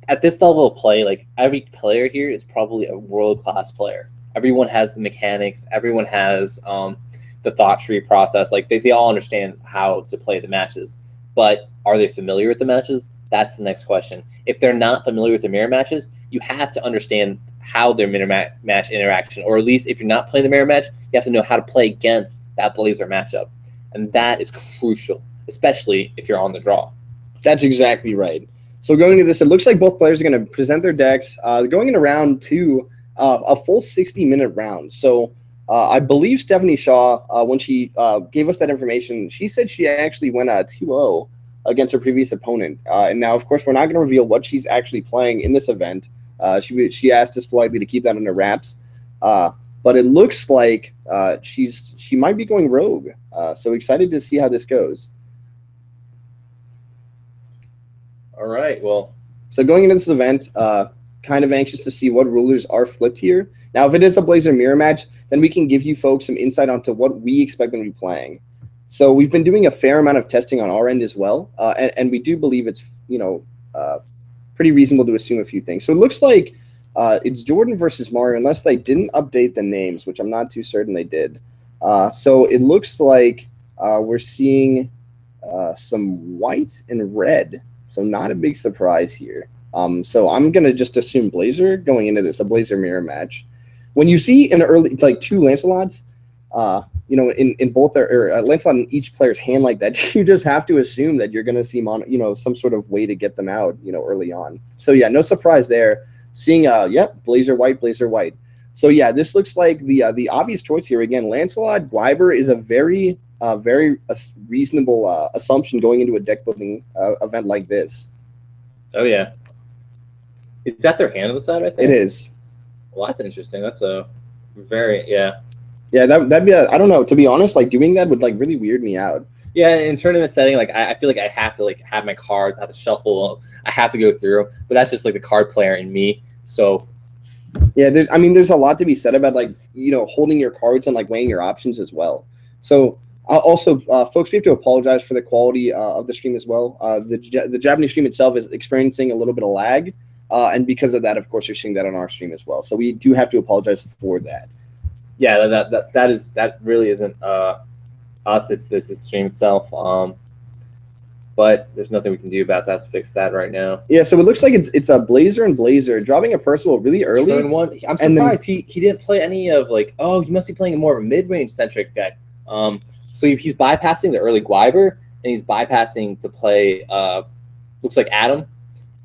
at this level of play, like every player here is probably a world-class player. Everyone has the mechanics. Everyone has the thought tree process. Like they all understand how to play the matches. But are they familiar with the matches? That's the next question. If they're not familiar with the mirror matches, you have to understand how their mirror match interaction, or at least if you're not playing the mirror match, you have to know how to play against that Blazer matchup. And that is crucial, especially if you're on the draw. That's exactly right. So going into this, it looks like both players are going to present their decks. Going into round 2, a full 60-minute round. So I believe Stephanie Shaw, when she gave us that information, she said she actually went 2-0 against her previous opponent. And now, of course, we're not going to reveal what she's actually playing in this event. She asked us politely to keep that under wraps. But it looks like she might be going rogue. So excited to see how this goes. All right, well. So going into this event, kind of anxious to see what rulers are flipped here. Now, if it is a Blazer mirror match, then we can give you folks some insight onto what we expect them to be playing. So we've been doing a fair amount of testing on our end as well, and we do believe it's pretty reasonable to assume a few things. So it looks like it's Jordan versus Mario, unless they didn't update the names, which I'm not too certain they did. So it looks like we're seeing some white and red. So not a big surprise here. So I'm going to just assume Blazer going into this, a Blazer mirror match. When you see an early, like 2 Lancelots, you know, in both or Lancelot in each player's hand like that, you just have to assume that you're going to see you know, some sort of way to get them out, you know, early on. So yeah, no surprise there. Seeing Blazer White. So yeah, this looks like the obvious choice here. Again, Lancelot Gwyber is a very reasonable assumption going into a deck building event like this. Oh yeah, is that their hand on the side? I think It is. Well, that's interesting. That's a very yeah. That'd be I don't know. To be honest, like doing that would like really weird me out. Yeah, in tournament setting, like I feel like I have to like have my cards, I have to shuffle, I have to go through. But that's just like the card player in me. So yeah, there's a lot to be said about like, you know, holding your cards and like weighing your options as well. So also, folks, we have to apologize for the quality of the stream as well. The Japanese stream itself is experiencing a little bit of lag, and because of that, of course, you're seeing that on our stream as well. So we do have to apologize for that. Yeah, that really isn't us. It's the stream itself. But there's nothing we can do about that to fix that right now. Yeah, so it looks like it's a Blazer and Blazer dropping a Percival really early. Turn one. I'm surprised he didn't play any of like. Oh, he must be playing a more of a mid-range centric deck. So he's bypassing the early Gwyber and he's bypassing to play. Looks like Adam's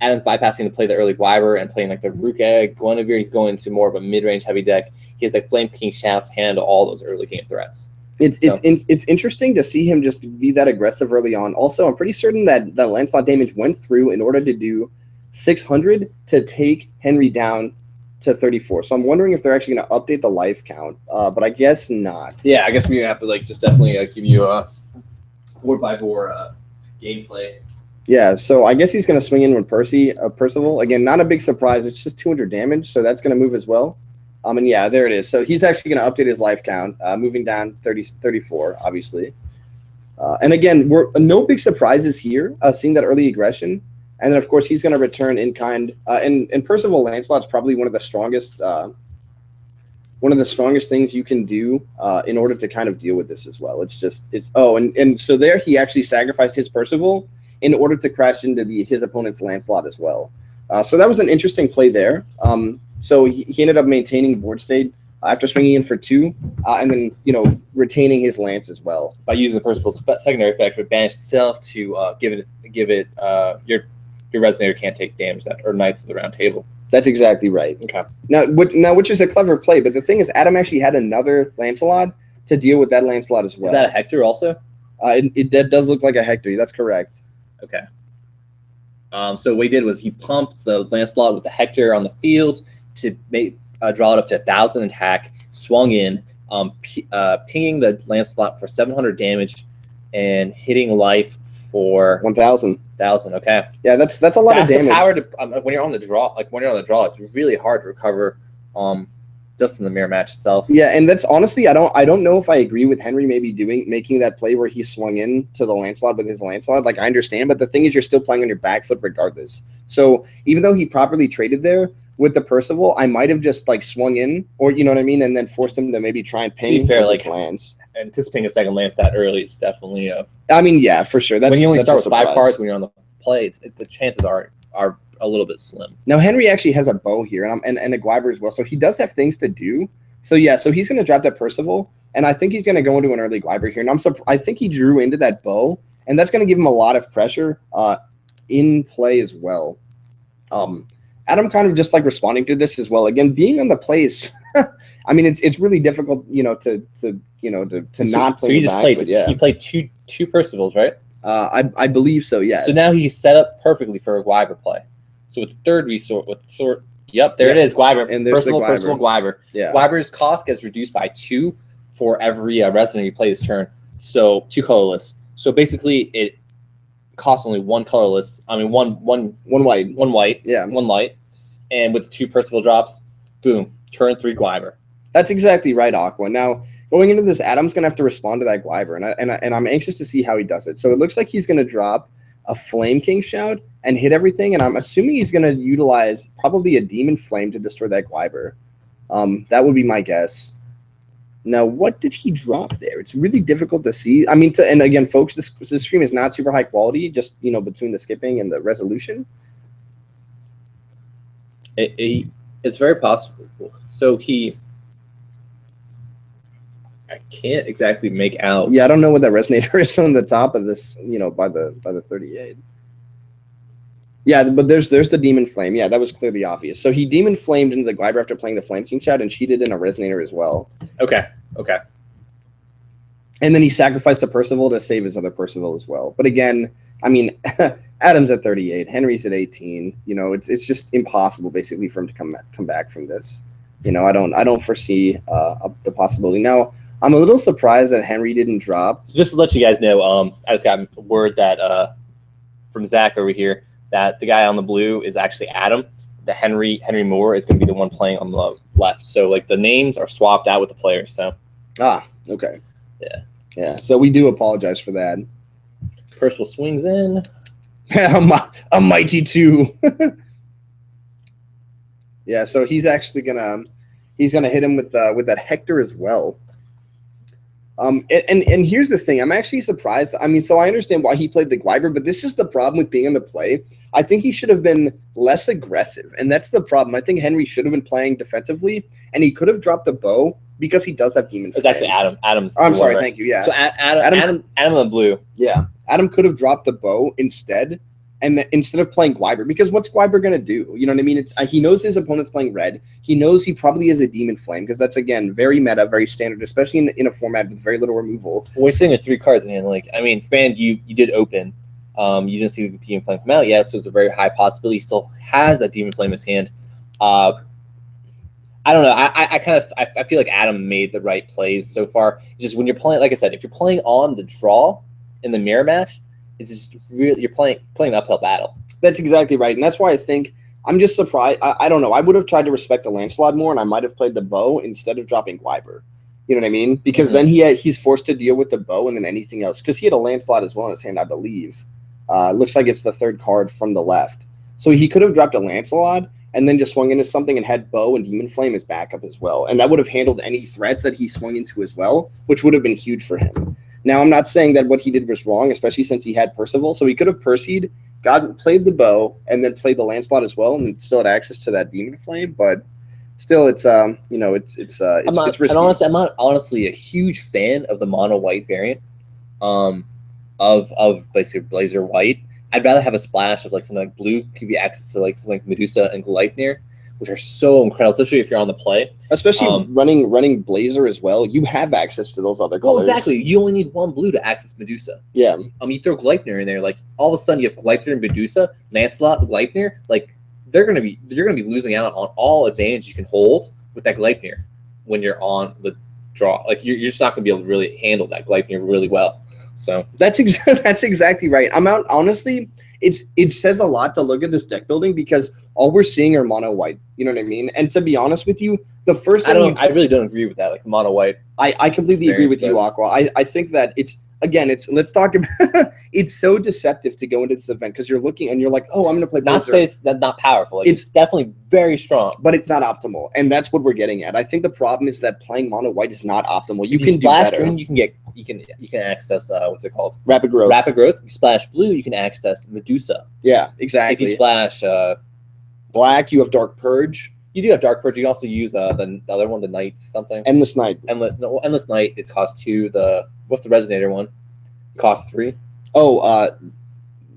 bypassing to play the early Gwyber and playing like the Rook Egg, Guinevere. He's going to more of a mid-range heavy deck. He has like Flame King Shout to handle all those early game threats. It's interesting to see him just be that aggressive early on. Also, I'm pretty certain that the Lancelot damage went through in order to do 600 to take Henry down to 34. So I'm wondering if they're actually going to update the life count, but I guess not. Yeah, I guess we're gonna have to like just definitely give you a board by board gameplay. Yeah, so I guess he's going to swing in with Percival. Again, not a big surprise. It's just 200 damage, so that's going to move as well. And yeah, there it is. So he's actually going to update his life count, moving down 34, obviously. And again, we're no big surprises here, seeing that early aggression. And then, of course, he's going to return in kind. And Percival Lancelot's probably one of the strongest things you can do in order to kind of deal with this as well. And so there he actually sacrificed his Percival in order to crash into his opponent's Lancelot as well. So that was an interesting play there. So he ended up maintaining board state after swinging in for 2, and then, you know, retaining his lance as well. By using the Percival's secondary effect, it banished itself to give it your Resonator can't take damage or Knights of the Round Table. That's exactly right. Okay. Now, which is a clever play, but the thing is, Adam actually had another Lancelot to deal with that Lancelot as well. Is that a Hector also? That does look like a Hector. That's correct. Okay. So what he did was he pumped the Lancelot with the Hector on the field to draw it up to 1,000 attack, swung in, pinging the Lancelot for 700 damage, and hitting life for 1,000. 1,000. Okay. Yeah, that's a lot of damage. The power to when you're on the draw. Like when you're on the draw, it's really hard to recover. Just in the mirror match itself. Yeah, and that's honestly, I don't know if I agree with Henry maybe making that play where he swung in to the Lancelot with his Lancelot. Like, I understand, but the thing is, you're still playing on your back foot regardless. So even though he properly traded there with the Percival, I might have just like swung in, or you know what I mean, and then forced him to maybe try and ping. To be fair, like his lance. Anticipating a second lance that early is definitely I mean, yeah, for sure. That's when you only start with 5 surprise. cards when you're on the play. The chances are a little bit slim. Now Henry actually has a bow here, and a Gwyber as well, so he does have things to do. So yeah, so he's going to drop that Percival, and I think he's going to go into an early Gwyber here. And I think he drew into that bow, and that's going to give him a lot of pressure in play as well. Adam kind of just like responding to this as well. Again, being on the play is, I mean, it's really difficult, you know, to not play. So you just played. Yeah. You played two Percivals, right? I believe so. Yes. So now he's set up perfectly for a Gwyber play. So with the third resort, Yep, there it is, Gwyber. And there's Percival Gwyber. Yeah. Gwyber's cost gets reduced by 2 for every resident you play this turn. So 2 colorless. So basically, it costs only 1 colorless. I mean, one white. 1 white. Yeah. 1 light. And with the 2 Percival drops, boom, turn 3 Gwyber. That's exactly right, Aqua. Now, going into this, Adam's going to have to respond to that Gwyber, and I'm anxious to see how he does it. So it looks like he's going to drop a Flame King Shout and hit everything, and I'm assuming he's going to utilize probably a Demon Flame to destroy that Gwyber. That would be my guess. Now, what did he drop there? It's really difficult to see. I mean, and again, folks, this stream is not super high quality, just, you know, between the skipping and the resolution. It's very possible. So I can't exactly make out. Yeah, I don't know what that resonator is on the top of this, by the 38. Yeah, but there's the Demon Flame. Yeah, that was clearly obvious. So he Demon Flamed into the Glider after playing the Flame King shot and cheated in a resonator as well. Okay. And then he sacrificed a Percival to save his other Percival as well. But again, I mean, Adam's at 38, Henry's at 18. It's just impossible basically for him to come back from this. I don't foresee the possibility. Now, I'm a little surprised that Henry didn't drop. So just to let you guys know, I just got word that from Zach over here that the guy on the blue is actually Adam. The Henry Moore is going to be the one playing on the left. So like the names are swapped out with the players. So okay. Yeah. So we do apologize for that. Percival swings in. A mighty 2. Yeah. So he's actually gonna hit him with that Hector as well. And here's the thing. I'm actually surprised. I mean, so I understand why he played the Glider, but this is the problem with being in the play. I think he should have been less aggressive, and that's the problem. I think Henry should have been playing defensively, and he could have dropped the bow because he does have Demon Flame. It's actually Adam. Adam's. Oh, I'm sorry. right? Thank you. Yeah. So Adam on the blue. Yeah. Adam could have dropped the bow instead. And instead of playing Gwyber, because what's Gwyber going to do? You know what I mean? He knows his opponent's playing red. He knows he probably has a Demon Flame, because that's, again, very meta, very standard, especially in a format with very little removal. Well, we're sitting with 3 cards in hand. Like, I mean, Fan, you did open. You didn't see the Demon Flame come out yet, so it's a very high possibility he still has that Demon Flame in his hand. I don't know. I feel like Adam made the right plays so far. It's just when you're playing, like I said, if you're playing on the draw in the mirror match, it's just really you're playing an uphill battle. That's exactly right, and that's why I think I'm just surprised. I don't know. I would have tried to respect the Lancelot more, and I might have played the bow instead of dropping Gwyber. You know what I mean? Because then he's forced to deal with the bow and then anything else. Because he had a Lancelot as well in his hand, I believe. Looks like it's the 3rd card from the left. So he could have dropped a Lancelot and then just swung into something and had bow and Demon Flame as backup as well. And that would have handled any threats that he swung into as well, which would have been huge for him. Now, I'm not saying that what he did was wrong, especially since he had Percival. So he could have Percy'd, played the bow, and then played the Lancelot as well, and still had access to that Demon Flame. But still, it's risky. I'm not honestly a huge fan of the mono white variant, of basically Blazer White. I'd rather have a splash of like something like blue, give you access to like something like Medusa and Gleipnir, which are so incredible, especially if you're on the play. Especially running Blazer as well, you have access to those other colors. Well, exactly. You only need 1 blue to access Medusa. Yeah. You throw Gleipnir in there, like all of a sudden you have Gleipnir and Medusa, Lancelot, Gleipnir. Like you're gonna be losing out on all advantage you can hold with that Gleipnir when you're on the draw. Like you're just not gonna be able to really handle that Gleipnir really well. So that's exactly right. I'm out. Honestly, it says a lot to look at this deck building because all we're seeing are mono white. You know what I mean? And to be honest with you, the first thing I really don't agree with that. Like mono white. I completely agree with you, Aqua. I think that let's talk about it's so deceptive to go into this event because you're looking and you're like, oh, I'm going to play Blizzard. Not to say it's not powerful. Like, it's definitely very strong. But it's not optimal. And that's what we're getting at. I think the problem is that playing mono white is not optimal. You can do better. Green, you can access what's it called? Rapid growth. You splash blue, you can access Medusa. Yeah, exactly. If you splash black, you have Dark Purge. You do have Dark Purge. You can also use the other one, the Knight something. Endless Knight. Endless Knight. It's cost 2. What's the Resonator one? Cost 3. Oh,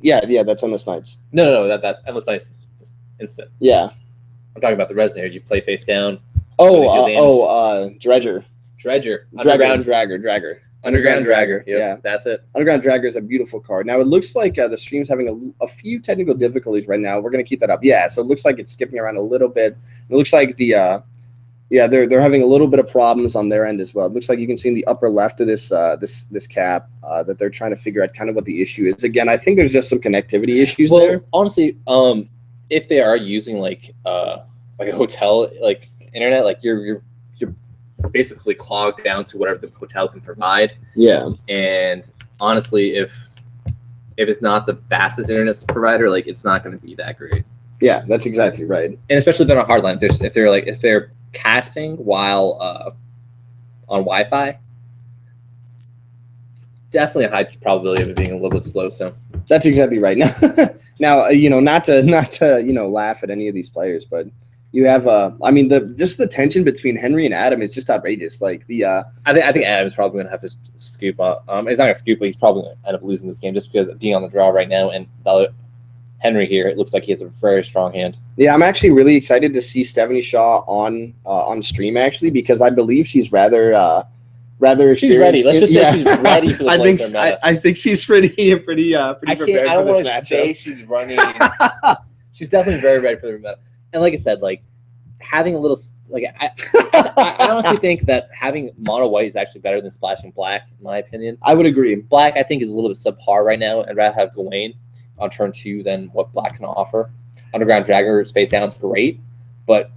yeah, that's Endless Knights. No, that's Endless Knights is instant. Yeah. I'm talking about the Resonator. You play face down. Dredger. Underground Dragger. Underground Dragger. Yep, yeah, that's it. Underground Dragger is a beautiful card. Now, it looks like the stream's having a few technical difficulties right now. We're going to keep that up. Yeah, so it looks like it's skipping around a little bit. It looks like they're having a little bit of problems on their end as well. It looks like you can see in the upper left of this cap that they're trying to figure out kind of what the issue is. Again, I think there's just some connectivity issues there. Honestly, if they are using like a hotel like internet, like you're basically clogged down to whatever the hotel can provide. Yeah. And honestly, if it's not the fastest internet provider, like it's not going to be that great. Yeah, that's exactly right. And especially if they're on hardline, if they're casting while on Wi-Fi, it's definitely a high probability of it being a little bit slow. So that's exactly right. Now, not to laugh at any of these players, but You have I mean the tension between Henry and Adam is just outrageous. Like I think Adam's probably gonna have to scoop up. He's not gonna scoop, but he's probably gonna end up losing this game just because of being on the draw right now. And the other, Henry here, it looks like he has a very strong hand. Yeah, I'm actually really excited to see Stephanie Shaw on stream actually because I believe she's rather She's ready. Let's just say she's ready for the I Blazer meta. I think she's pretty prepared I for don't this want to matchup. say she's running. She's definitely very ready for the meta. And like I said, like having a little like I honestly think that having mono white is actually better than splashing black, in my opinion. I would agree. Black, I think, is a little bit subpar right now. I'd rather have Gawain on turn 2 than what black can offer. Underground Dragger's face down is great, but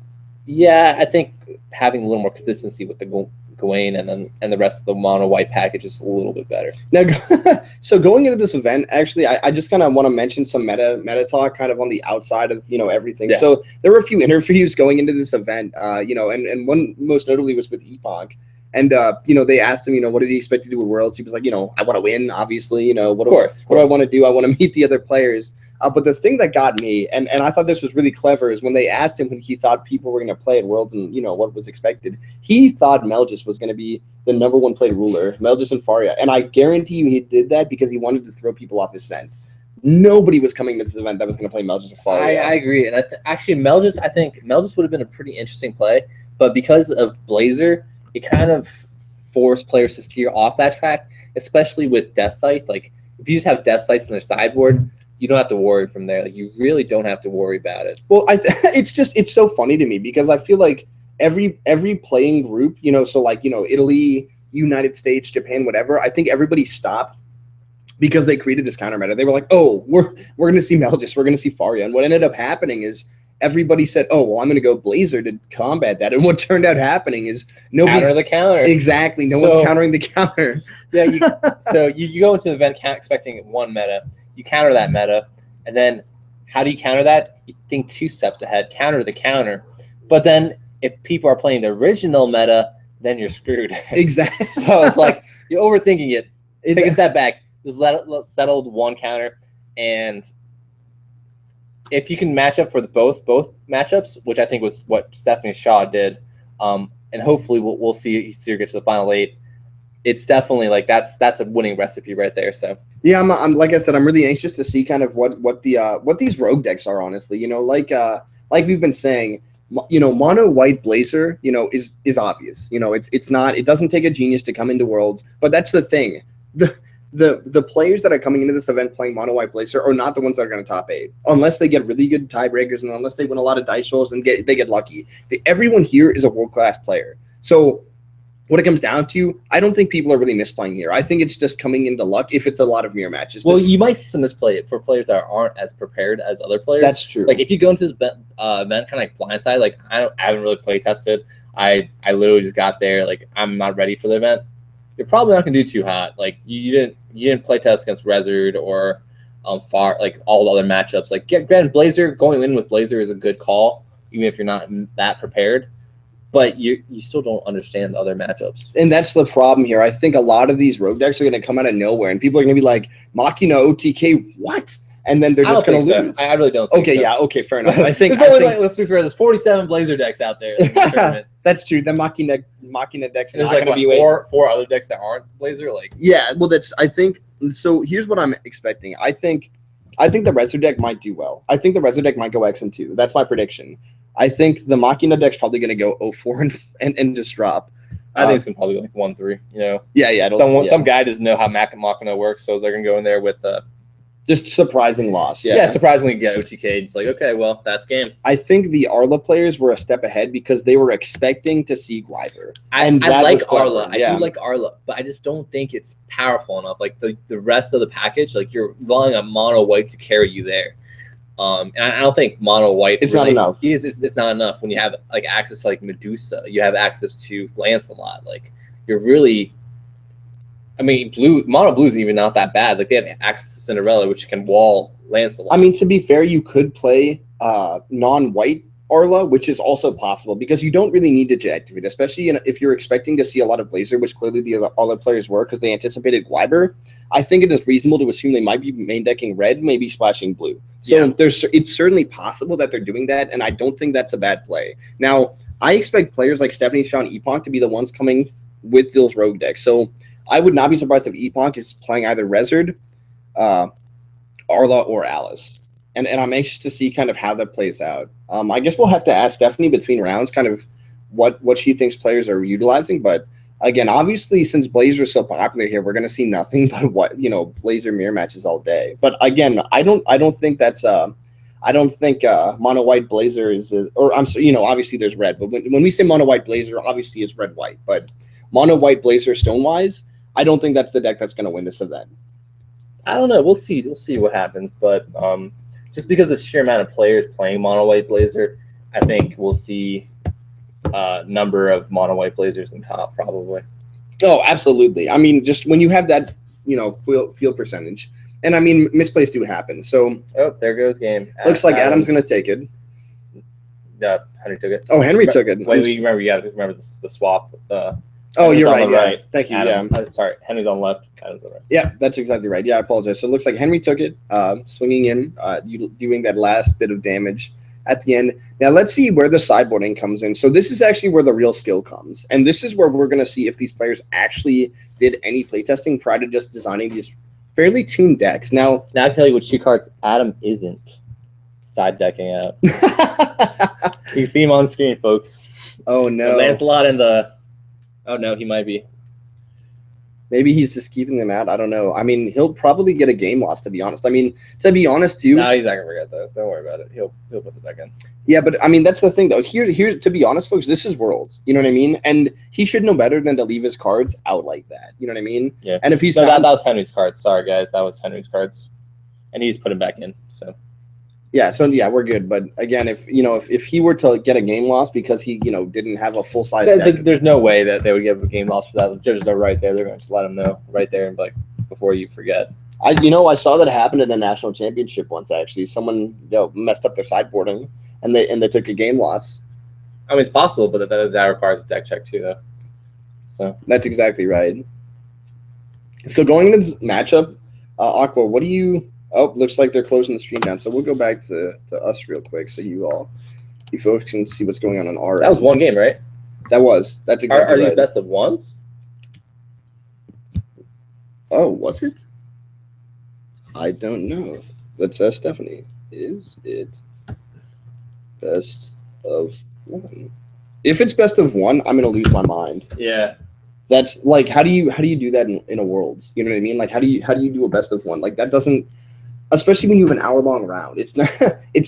yeah, I think having a little more consistency with the Gawain and the rest of the mono white package is a little bit better. Now, so going into this event, actually, I just kind of want to mention some meta talk kind of on the outside of everything. Yeah. So there were a few interviews going into this event, and one most notably was with Epoch. And they asked him, what did he expect to do with Worlds? He was like, I want to win, obviously. What do I want to do? I want to meet the other players. But the thing that got me, and I thought this was really clever, is when they asked him when he thought people were going to play at Worlds and what was expected, he thought Melgis was going to be the number 1 played ruler, Melgis and Faria, and I guarantee you he did that because he wanted to throw people off his scent. Nobody was coming to this event that was going to play Melgis and Faria. I agree, and actually Melgis, I think Melgis would have been a pretty interesting play, but because of Blazer, it kind of forced players to steer off that track, especially with Death Sight. Like if you just have Death Sights in their sideboard, you don't have to worry from there. Like you really don't have to worry about it. Well, it's so funny to me because I feel like every playing group, so like Italy, United States, Japan, whatever. I think everybody stopped because they created this counter meta. They were like, oh, we're going to see Melgis, we're going to see Faria, and what ended up happening is everybody said, oh, well, I'm going to go Blazer to combat that. And what turned out happening is nobody counter the counter. Exactly. No one's countering the counter. Yeah. So you go into the event expecting one meta. You counter that meta, and then how do you counter that? You think 2 steps ahead, counter the counter. But then if people are playing the original meta, then you're screwed. Exactly. So it's like you're overthinking it. Take a step back. Just let settled one counter, and if you can match up for both matchups, which I think was what Stephanie Shaw did, and hopefully we'll see her get to the final 8. It's definitely like that's a winning recipe right there. So yeah, I'm like I said, I'm really anxious to see kind of what these rogue decks are. Honestly, like we've been saying, mono white Blazer, is obvious. It doesn't take a genius to come into Worlds, but that's the thing. The players that are coming into this event playing mono white Blazer are not the ones that are going to top 8, unless they get really good tiebreakers and unless they win a lot of dice rolls and they get lucky. Everyone here is a world-class player. So what it comes down to, I don't think people are really misplaying here. I think it's just coming into luck if it's a lot of mirror matches. Well, you might see some misplay for players that aren't as prepared as other players. That's true. Like if you go into this event kind of like blindside, like I haven't really play tested. I literally just got there. Like I'm not ready for the event. You're probably not gonna do too hot. Like you didn't play test against Rezzard or Far, like all the other matchups. Like granted, Blazer, going in with Blazer is a good call, even if you're not that prepared. But you still don't understand the other matchups. And that's the problem here. I think a lot of these rogue decks are going to come out of nowhere, and people are going to be like, Machina, OTK, what? And then they're just going to lose. I really don't think so. Yeah, okay, fair enough. I think, let's be fair, there's 47 Blazer decks out there. That's true. The Machina decks. There's like four other decks that aren't Blazer. Like yeah, well, I think. So here's what I'm expecting. I think the Rezzard deck might do well. I think the Rezzard deck might go X and 2. That's my prediction. I think the Machina deck's probably going to go 0-4 and just drop. I think it's going to probably go like 1-3. Yeah. Some guy doesn't know how Machina works, so they're going to go in there with just surprising loss. Yeah, surprisingly get OTK. It's like, okay, well, that's game. I think the Arla players were a step ahead because they were expecting to see Greiber. I like Arla. I do like Arla, but I just don't think it's powerful enough. Like the rest of the package, like you're relying on mono white to carry you there. And I don't think mono white. It's not enough. It's not enough when you have like access to like Medusa. You have access to Lancelot. Like you're really. I mean, mono blue is even not that bad. Like they have access to Cinderella, which can wall Lancelot. I mean, to be fair, you could play non-white Arla, which is also possible because you don't really need to deactivate, especially if you're expecting to see a lot of Blazer, which clearly the other players were because they anticipated Gwyber. I think it is reasonable to assume they might be main decking red, maybe splashing blue. So it's certainly possible that they're doing that, and I don't think that's a bad play. Now, I expect players like Stephanie, Sean, Epoch to be the ones coming with those rogue decks. So I would not be surprised if Epoch is playing either Rezard, Arla, or Alice. And I'm anxious to see kind of how that plays out. I guess we'll have to ask Stephanie between rounds kind of what she thinks players are utilizing. But again, obviously, since Blazer is so popular here, we're going to see nothing but Blazer mirror matches all day. But again, I don't think that's I don't think mono white Blazer is, or I'm sorry, obviously there's red. But when we say mono white Blazer, obviously it's red white. But mono white Blazer Stonewise, I don't think that's the deck that's going to win this event. I don't know. We'll see. We'll see what happens. But just because of the sheer amount of players playing mono white Blazer, I think we'll see a number of mono white Blazers in top probably. Oh, absolutely. I mean, just when you have that, field percentage, and I mean, misplays do happen. So, there goes game. Looks like Adam's going to take it. Henry took it. Oh, Henry took it. Wait, you got to remember the swap. Oh, you're right. Yeah. Right. Thank you. Adam, Yeah. Sorry, Henry's on left. Adam's on right. Yeah, that's exactly right. Yeah, I apologize. So it looks like Henry took it, swinging in, doing that last bit of damage at the end. Now let's see where the sideboarding comes in. So this is actually where the real skill comes, and this is where we're going to see if these players actually did any playtesting prior to just designing these fairly tuned decks. Now I tell you what 2 cards Adam isn't side decking out. You can see him on screen, folks. Oh no, Lancelot and the. Oh no, he might be. Maybe he's just keeping them out. I don't know. I mean, he'll probably get a game loss, to be honest. I mean, to be honest, too. No, he's not gonna forget those. Don't worry about it. He'll put the deck in. Yeah, but I mean, that's the thing, though. Here's to be honest, folks. This is Worlds. You know what I mean? And he should know better than to leave his cards out like that. You know what I mean? Yeah. And if he's that was Henry's cards. Sorry, guys, that was Henry's cards, and he's put him back in. So. Yeah, so yeah, we're good. But again, if he were to get a game loss because he didn't have a full size deck, there's no way that they would give a game loss for that. The judges are right there. They're going to let him know right there and be like, before you forget. I saw that happen in a national championship once. Actually, someone messed up their sideboarding and they took a game loss. I mean, it's possible, but that requires a deck check too, though. So that's exactly right. So going into this matchup, Aqua, what do you? Oh, looks like they're closing the stream down. So we'll go back to us real quick so you folks can see what's going on our That was one game, right? That's exactly right. Are these best of ones? Oh, was it? I don't know. Let's ask Stephanie. Is it best of one? If it's best of one, I'm going to lose my mind. Yeah. That's like, how do you do that in a Worlds? You know what I mean? Like, how do you do a best of one? Like, that doesn't. Especially when you have an hour-long round, it's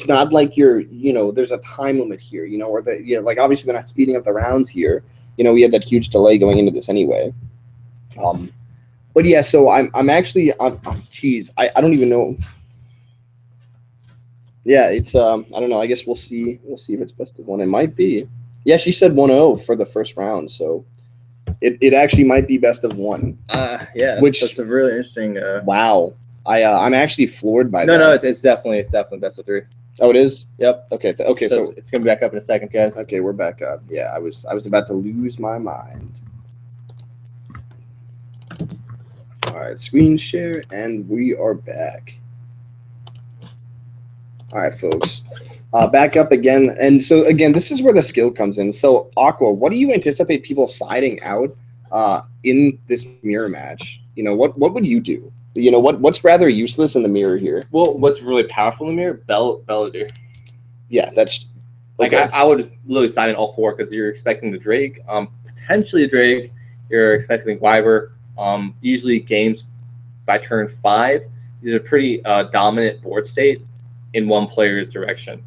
not like there's a time limit here, or like obviously they're not speeding up the rounds here. We had that huge delay going into this anyway. But yeah, so I'm geez, I don't even know. Yeah, it's I don't know. I guess we'll see if it's best of one. It might be. Yeah, she said 1-0 for the first round, so it actually might be best of one. Yeah, that's a really interesting. Wow. I'm actually floored by that. No, it's definitely best of 3. Oh, it is? Yep. Okay. So it's gonna be back up in a second, guys. Okay, we're back up. Yeah, I was about to lose my mind. All right, screen share, and we are back. All right, folks. Back up again. And so again, this is where the skill comes in. So Aqua, what do you anticipate people siding out in this mirror match? What would you do? What's rather useless in the mirror here? Well, what's really powerful in the mirror? Belladere. Yeah, that's okay. Like I would literally sign in all 4 because you're expecting the Drake, potentially a Drake. You're expecting Gwyber. Usually games by turn 5. These are pretty dominant board state in one player's direction.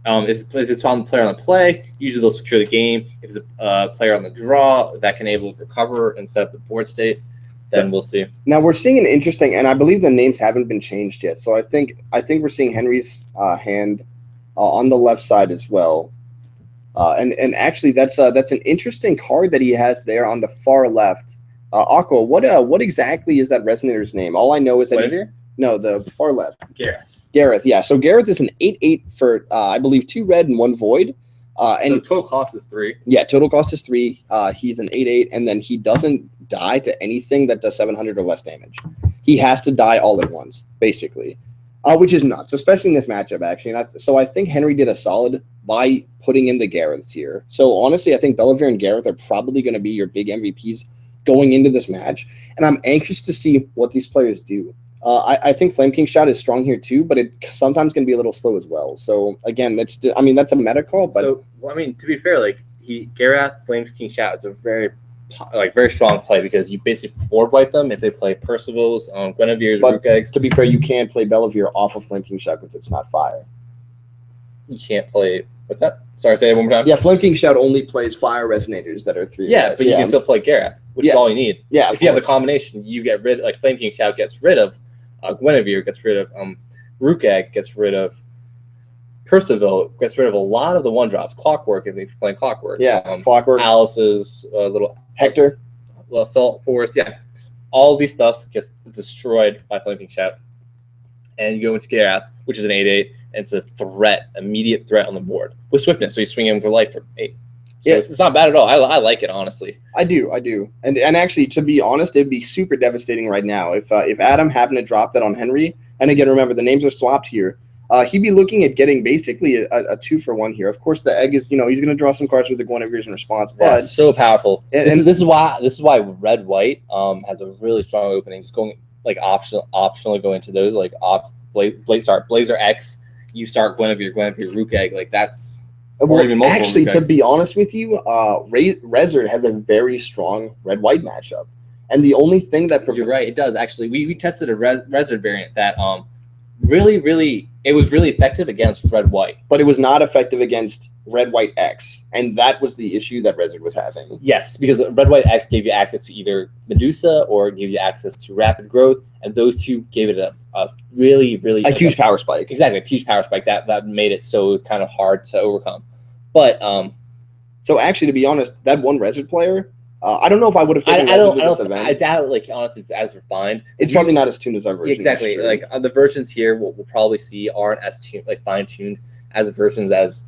If it's on the player on the play, usually they'll secure the game. If it's a player on the draw that can able to recover and set up the board state, then we'll see. Now we're seeing an interesting, and I believe the names haven't been changed yet. So I think we're seeing Henry's hand on the left side as well, and actually that's an interesting card that he has there on the far left. Aqua, what exactly is that Resonator's name? All I know is that here? No, the far left. Gareth. Gareth, yeah. So Gareth is an 8/8 for I believe 2 red and 1 void. And so the total cost is 3. yeah, total cost is 3. He's an 8/8, and then he doesn't die to anything that does 700 or less damage. He has to die all at once, basically, which is nuts, especially in this matchup, actually. And so I think Henry did a solid by putting in the Gareths here. So honestly, I think Bellavere and Gareth are probably going to be your big MVPs going into this match, and I'm anxious to see what these players do. I think Flame King Shout is strong here too, but it sometimes can be a little slow as well. So again, that's a meta call. But so well, I mean, to be fair, like Gareth Flame King Shout is a very strong play because you basically board wipe them if they play Percival's, Guinevere's, But Rook Eggs. to be fair, you can't play Bellavere off of Flame King Shout because it's not fire. You can't play. What's that? Sorry, say it one more time. Yeah, Flame King Shout only plays fire resonators that are 3. Yeah, but you can still play Gareth, which is all you need. Yeah, if you have the combination, you get rid. Like Flame King Shout gets rid of Guinevere, gets rid of Rook Egg, gets rid of Percival, gets rid of a lot of the 1-drops. Clockwork, if you're playing Clockwork. Yeah, Clockwork. Alice's little Hector. Assault Force. Yeah, all these stuff gets destroyed by Flame King Shout. And you go into Gareth, which is an 8/8, and it's a threat, immediate threat on the board with swiftness. So you swing him for life for 8. So yeah, it's not bad at all. I like it, honestly. I do. And actually, to be honest, it'd be super devastating right now if Adam happened to drop that on Henry. And again, remember the names are swapped here. He'd be looking at getting basically a 2-for-1 here. Of course, the egg is he's going to draw some cards with the Guinevere's in response. But it's so powerful. And this is why red white has a really strong opening. Just going like optionally going to those like Blazer X. You start Guinevere Rook Egg, like that's. Well, actually, to be honest with you, Rezard has a very strong red-white matchup, and the only thing that you're right, it does actually. We tested a Rezard variant that really it was really effective against red-white, but it was not effective against red-white X, and that was the issue that Rezard was having. Yes, because red-white X gave you access to either Medusa or gave you access to Rapid Growth, and those two gave it a really huge power spike. Exactly, a huge power spike that made it so it was kind of hard to overcome. But so actually, to be honest, that one Rezard player, I don't know if I would have taken Rezard to this event. I doubt, like, honestly, it's as refined. It's probably not as tuned as our version. Exactly. Like, the versions here we'll probably see aren't as tuned, like fine-tuned as versions as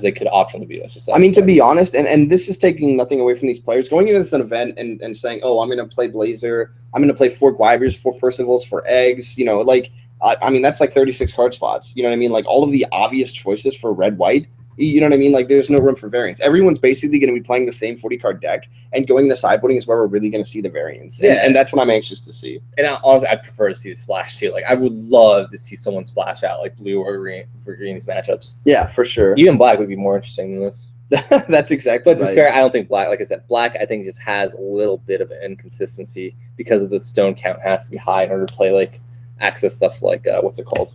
they could optionally be. Let's just say. I mean, to be honest, and this is taking nothing away from these players, going into this event and saying, oh, I'm going to play Blazer, I'm going to play 4 Guivers, 4 Percivals, 4 Eggs, like, I mean, that's like 36 card slots. You know what I mean? Like, all of the obvious choices for red-white. You know what I mean? Like, there's no room for variance. Everyone's basically going to be playing the same 40-card deck, and going to sideboarding is where we're really going to see the variance. And that's what I'm anxious to see. And honestly, I'd prefer to see the splash, too. Like, I would love to see someone splash out, like, blue or green for these matchups. Yeah, for sure. Even black would be more interesting than this. That's exactly right. But to be fair, I don't think black, like I said, black, I think, just has a little bit of an inconsistency because of the stone count has to be high in order to play, like, access stuff like, what's it called?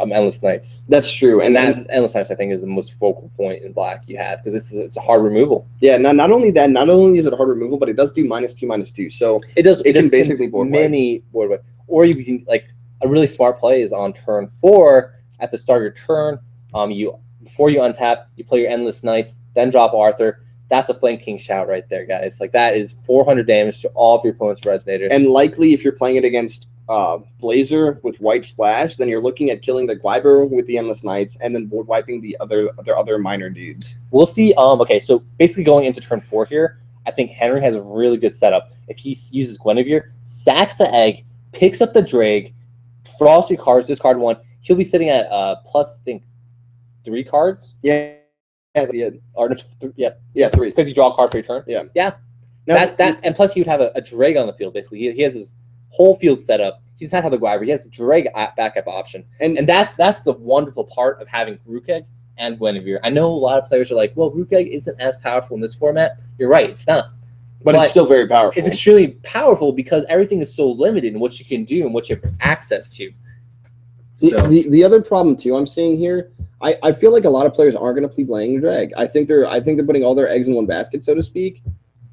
Endless Nights. That's true, and that Endless Nights I think is the most focal point in black you have because it's a hard removal. Yeah, not only that, not only is it a hard removal, but it does do -2/-2, so it can basically board wipe. Or you can, like, a really smart play is on turn 4 at the start of your turn. Before you untap, you play your Endless Nights, then drop Arthur. That's a Flame King Shout right there, guys. Like, that is 400 damage to all of your opponent's resonators. And likely, if you're playing it against Blazer with White Splash, then you're looking at killing the Guiber with the Endless Nights and then board wiping the other minor dudes. We'll see. Okay, so basically going into turn 4 here, I think Henry has a really good setup. If he uses Guinevere, sacks the egg, picks up the Drake, draws 3 cards, discard 1, he'll be sitting at plus, I think, 3 cards. Yeah. Or 3. 3. Because you draw a card for your turn. Yeah. Yeah. Now, and plus he would have a Drake on the field, basically. He has his whole field set up. He does not have the Guiver. He has the Drake backup option. And that's the wonderful part of having Rook Egg and Guinevere. I know a lot of players are like, well, Rook Egg isn't as powerful in this format. You're right, it's not. But it's still very powerful. It's extremely powerful because everything is so limited in what you can do and what you have access to. The other problem too I'm seeing here, I feel like a lot of players aren't going to play playing drag. I think they're putting all their eggs in one basket, so to speak.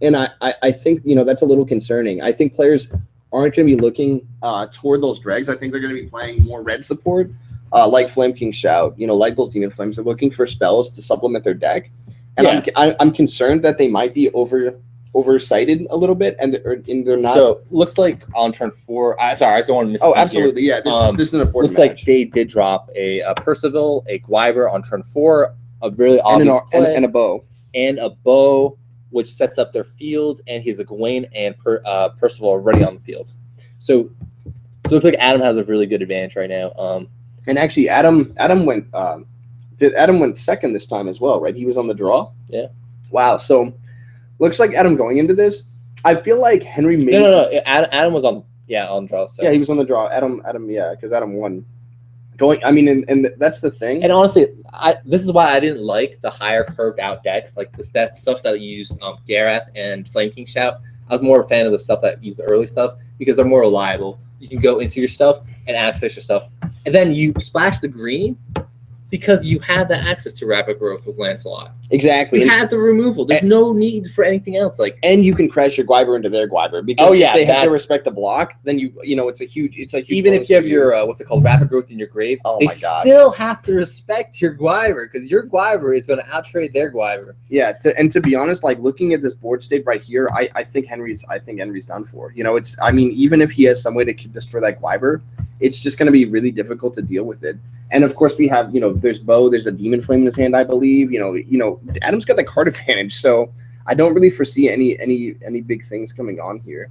And I think that's a little concerning. I think players aren't going to be looking toward those dregs. I think they're going to be playing more red support, like Flame King Shout, like those Demon Flames. They're looking for spells to supplement their deck. And I'm concerned that they might be oversighted a little bit, and they're not. So looks like on turn 4. Sorry, I just don't want to miss. Oh, absolutely, yeah. This is an important. Looks like they did drop a Percival, a Gwyber on turn 4, a really obvious play, and a bow, which sets up their field, and he's a Gawain and Percival already on the field. So it looks like Adam has a really good advantage right now. And actually, Adam went second this time as well, right? He was on the draw. Yeah. Wow. So looks like Adam going into this. I feel like Henry made. No. Adam was on draw. So. Yeah, he was on the draw. Adam, yeah, because Adam won. And that's the thing. And honestly, this is why I didn't like the higher curved out decks, like the stuff that used Gareth and Flame King Shout. I was more a fan of the stuff that used the early stuff because they're more reliable. You can go into your stuff and access your stuff, and then you splash the green because you have that access to rapid growth with Lancelot. Exactly. You have the removal. There's no need for anything else. And you can crash your Gwyber into their Gwyber because if they have to respect the block, then it's a huge. Even if you have your what's it called, rapid growth in your grave, they still have to respect your Gwyber because your Gwyber is going to outtrade their Gwyber. Yeah. To be honest, like looking at this board state right here, I think Henry's done for. Even if he has some way to destroy that Gwyber, it's just going to be really difficult to deal with it. And of course, we have there's Bo, there's a Demon Flame in his hand, I believe. Adam's got the card advantage, so I don't really foresee any big things coming on here.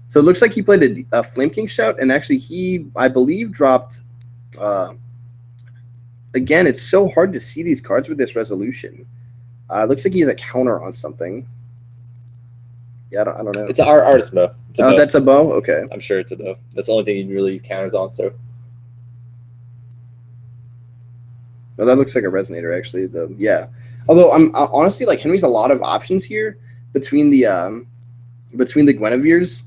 So it looks like he played a Flame King Shout, and actually he, I believe, dropped. Again, it's so hard to see these cards with this resolution. Looks like he has a counter on something. Yeah, I don't know. It's an artist bow. That's a bow. Okay, I'm sure it's a bow. That's the only thing he really counters on. So. No, that looks like a resonator, actually. Although I'm honestly like Henry's a lot of options here between the Guinevere's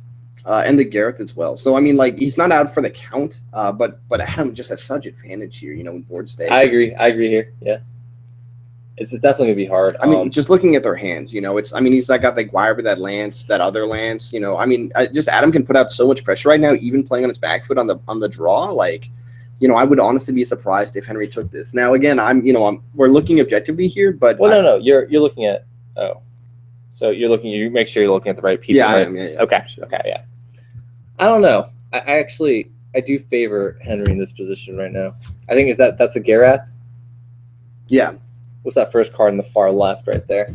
and the Gareth as well. So he's not out for the count, but Adam just has such advantage here, in board state. I agree here. Yeah, it's definitely gonna be hard. Just looking at their hands, he's got the Gwyber, that Lance, that other Lance. Just Adam can put out so much pressure right now, even playing on his back foot on the draw, I would honestly be surprised if Henry took this. Now, again, we're looking objectively here, but no, you're looking at so you make sure you're looking at the right people. Yeah, right? I am. Yeah. Okay, yeah. I don't know. I do favor Henry in this position right now. I think that's a Gareth. Yeah. What's that first card in the far left right there?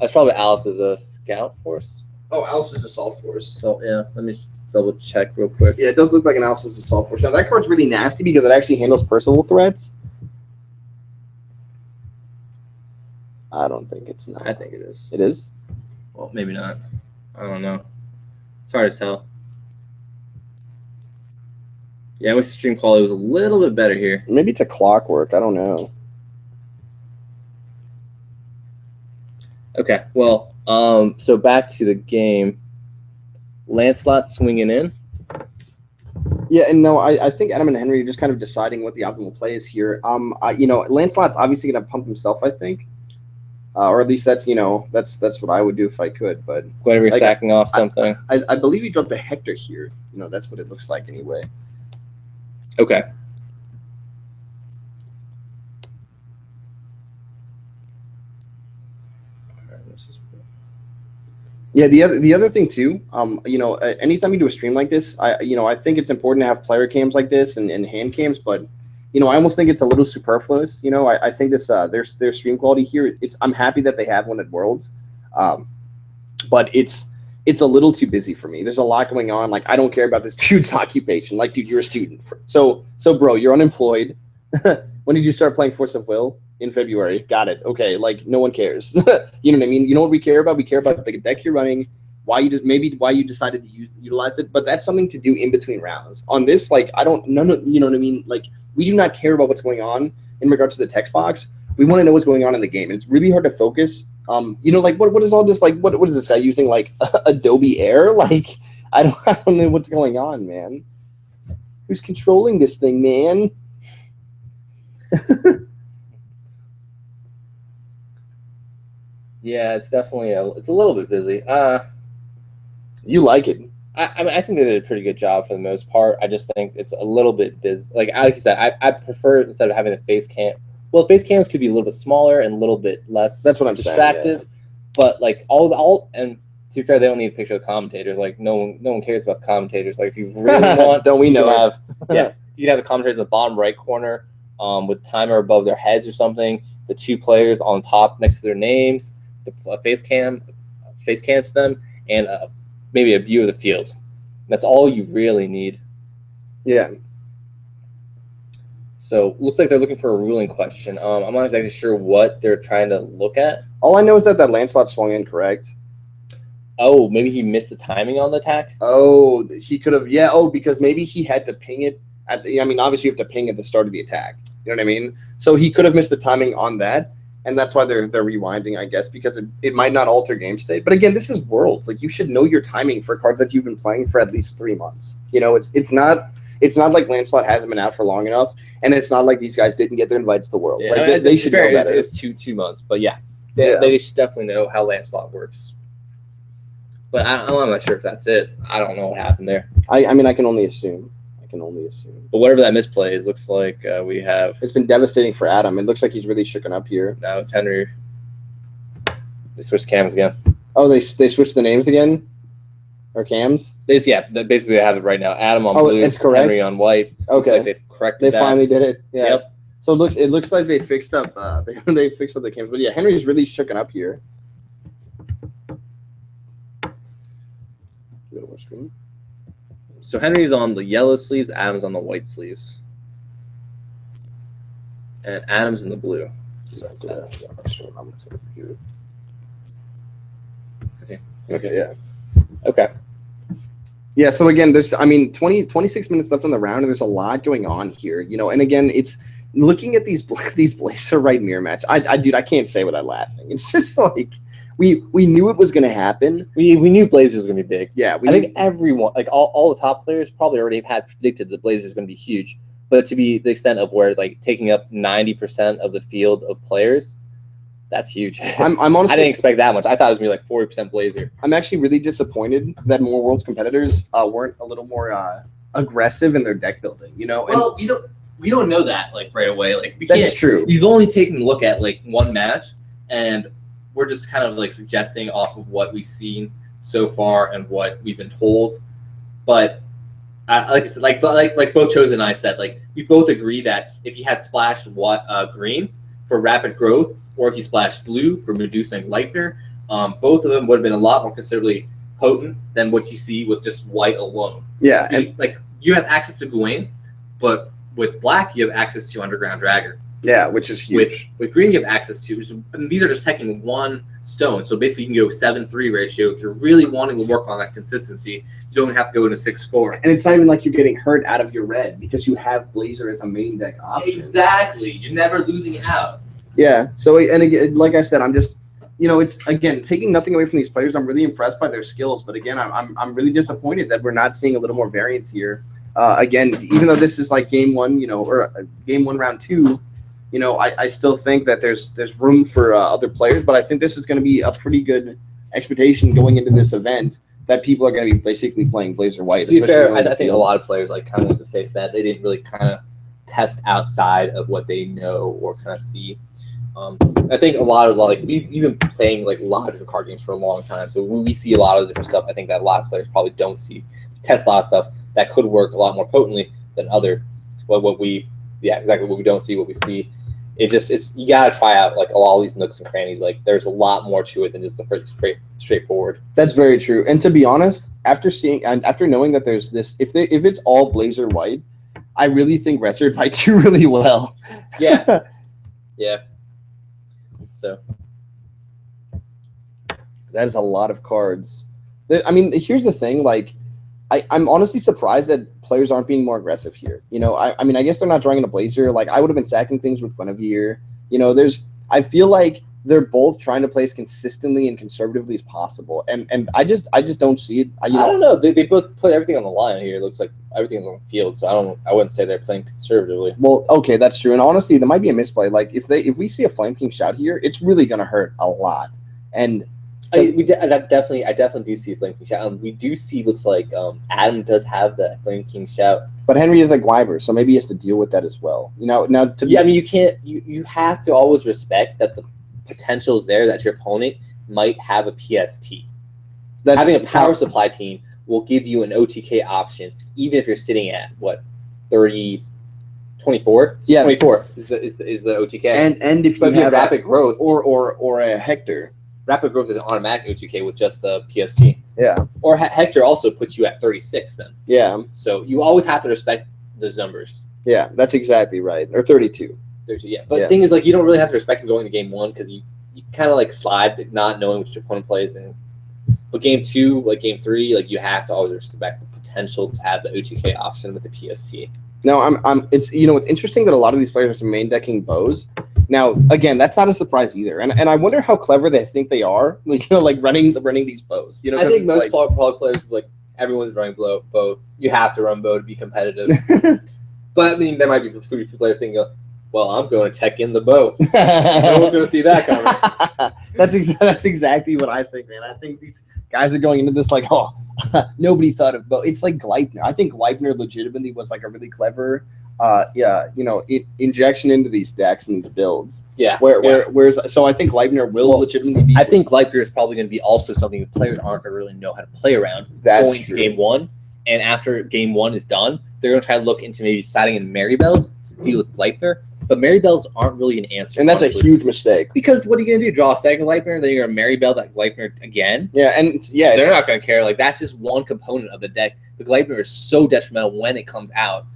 That's probably Alice's Scout Force. Oh, Alice's Assault Force. So yeah, let me double check real quick. Yeah, it does look like an Alice's Assault Force. Now that card's really nasty because it actually handles Percival threats. I don't think it's not. I think it is. It is? Well, maybe not. I don't know. It's hard to tell. Yeah, I wish the stream quality was a little bit better here. Maybe it's a clockwork. I don't know. Okay, well, so back to the game. Lancelot swinging in. Yeah, and no, I think Adam and Henry are just kind of deciding what the optimal play is here. Lancelot's obviously going to pump himself, I think. Or at least that's what I would do if I could. But whenever you're sacking off something. I believe he dropped a Hector here. That's what it looks like anyway. Okay. Yeah, the other thing too, anytime you do a stream like this, I think it's important to have player cams like this and hand cams, but I almost think it's a little superfluous. I think this their stream quality here. I'm happy that they have one at Worlds, but it's a little too busy for me. There's a lot going on. I don't care about this dude's occupation. Dude, you're a student. So bro, you're unemployed. When did you start playing Force of Will? In February. Got it. Okay. No one cares. You know what I mean? You know what we care about? We care about the deck you're running, why you decided to utilize it. But that's something to do in between rounds. On this, you know what I mean? We do not care about what's going on in regards to the text box. We want to know what's going on in the game. And it's really hard to focus. What is all this? What is this guy using? Adobe Air? I don't know what's going on, man. Who's controlling this thing, man? Yeah, it's definitely it's a little bit busy. You like it? I think they did a pretty good job for the most part. I just think it's a little bit busy. Like you said, I prefer instead of having the face cam. Well, face cams could be a little bit smaller and a little bit less. That's what I'm distractive. saying. But like all and to be fair, they don't need a picture of the commentators. Like no one cares about the commentators. Like if you really want, Don't we know you it? can have you can have the commentators in the bottom right corner, with the timer above their heads or something. The two players on top next to their names, the face cam to them, and maybe a view of the field. That's all you really need. Yeah. So looks like they're looking for a ruling question. I'm not exactly sure what they're trying to look at. All I know is that Lancelot swung in correct. Oh, maybe he missed the timing on the attack. Oh, he could have. Yeah. Oh, because maybe he had to ping it at the. I mean, obviously you have to ping at the start of the attack. You know what I mean? So he could have missed the timing on that, and that's why they're rewinding, I guess, because it might not alter game state. But again, this is Worlds. Like you should know your timing for cards that you've been playing for at least 3 months. You know, it's not like Lancelot hasn't been out for long enough, and it's not like these guys didn't get their invites to Worlds. Yeah, like they should know better. It's 2 months, but yeah, they should definitely know how Lancelot works. But I'm not sure if that's it. I don't know what happened there. I mean, I can only assume. But whatever that misplay is, looks like we have. It's been devastating for Adam. It looks like he's really shooken up here. Now it's Henry. They switched cams again. Oh, they switched the names again, or cams? Basically they have it right now. Adam on blue, it's correct. Henry on white. Okay, looks like they've corrected They finally did it. Yeah. Yep. So it looks like they fixed up. They fixed up the cams. But yeah, Henry's really shooken up here. A little more screen. So Henry's on the yellow sleeves, Adam's on the white sleeves. And Adam's in the blue. Okay, yeah. Okay. Yeah, so again, there's 26 minutes left on the round, and there's a lot going on here, you know. And again, it's looking at these Blazer right mirror match. I can't say without laughing. It's just like we knew it was going to happen. We knew Blazers was going to be big. Yeah, I think everyone, like all the top players, probably already had predicted the Blazers was going to be huge. But to be the extent of where like taking up 90% of the field of players, that's huge. I'm honestly, I didn't expect that much. I thought it was going to be like 40% Blazer. I'm actually really disappointed that more Worlds competitors weren't a little more aggressive in their deck building. You know, well, we don't know that like right away. Like that's true. We've only taken a look at like one match, and we're just kind of like suggesting off of what we've seen so far and what we've been told. But like I said, like both Chosen and I said, like we both agree that if you had splashed green for rapid growth, or if you splashed blue for reducing lightner, both of them would have been a lot more considerably potent than what you see with just white alone. Yeah, and like you have access to Gawain, but with black you have access to Underground Dragger. Yeah, which is huge. With green, you have access to. And these are just taking one stone, so basically you can go 7-3 ratio. If you're really wanting to work on that consistency, you don't have to go into 6-4. And it's not even like you're getting hurt out of your red because you have Blazer as a main deck option. Exactly, you're never losing out. Yeah. So and again, like I said, I'm just, you know, it's again taking nothing away from these players. I'm really impressed by their skills, but again, I'm really disappointed that we're not seeing a little more variance here. Again, even though this is like game one, you know, or game one round two. You know, I still think that there's room for other players, but I think this is going to be a pretty good expectation going into this event that people are going to be basically playing Blazer White. To be fair, I think a lot of players like kind of went the safe bet. They didn't really kind of test outside of what they know or kind of see. I think a lot of we've been playing like a lot of different card games for a long time, so when we see a lot of different stuff, I think that a lot of players probably don't see. Test a lot of stuff that could work a lot more potently than other. What we don't see, what we see. It's you gotta try out like all these nooks and crannies. Like there's a lot more to it than just the straightforward. That's very true. And to be honest, after knowing that there's this, if it's all Blazer White, I really think Resser might do really well. Yeah, yeah. So that is a lot of cards. I mean, here's the thing. Like, I'm honestly surprised that players aren't being more aggressive here. You know, I mean, I guess they're not drawing in a Blazer. Like, I would have been sacking things with Guinevere. You know, I feel like they're both trying to play as consistently and conservatively as possible. And I just don't see it. I don't know. They both put everything on the line here. It looks like everything's on the field. So I wouldn't say they're playing conservatively. Well, okay, that's true. And honestly, there might be a misplay. Like, if we see a Flame King shout here, it's really going to hurt a lot. And I definitely do see a Flame King shout. We do see, looks like Adam does have the Flame King shout, but Henry is like Wyber, so maybe he has to deal with that as well. You know, now I mean, you can't. You have to always respect that the potential is there that your opponent might have a PST. Having a power supply team will give you an OTK option, even if you're sitting at, 30, 24? Yeah. 24 is the OTK. And if you But have rapid growth, or a Hector. rapid growth is an automatic OTK with just the PST. Yeah. Or Hector also puts you at 36 then. Yeah. So you always have to respect those numbers. Yeah, that's exactly right. Or 32. 32, yeah. But the thing is, like, you don't really have to respect him going to game 1 because you kind of, like, slide not knowing which opponent plays. But game 2, like game 3, like, you have to always respect the potential to have the OTK option with the PST. No, it's it's interesting that a lot of these players are main decking bows. Now, again, that's not a surprise either, and I wonder how clever they think they are, like running these bows. I think most Paul players, like, everyone's running bow. You have to run bow to be competitive. But I mean, there might be three players thinking, well, I'm going to tech in the bow. No one's going to see that coming. That's exactly what I think, man. I think these guys are going into this like, oh, nobody thought of bow. It's like Gleipnir. I think Gleipnir legitimately was like a really clever, injection into these decks and these builds. Yeah. So I think Gleipnir will legitimately be. I think Gleipnir is probably going to be also something the players aren't going to really know how to play around. That's going true. to game 1, and after game 1 is done, they're going to try to look into maybe siding in Maribel's to deal with Gleipnir. But Maribel's aren't really an answer. And that's honestly. a huge mistake. Because what are you going to do? Draw a second Gleipnir, then you're going to Maribel that Gleipnir again? Yeah, they're not going to care. Like, that's just one component of the deck. The Gleipnir is so detrimental when it comes out,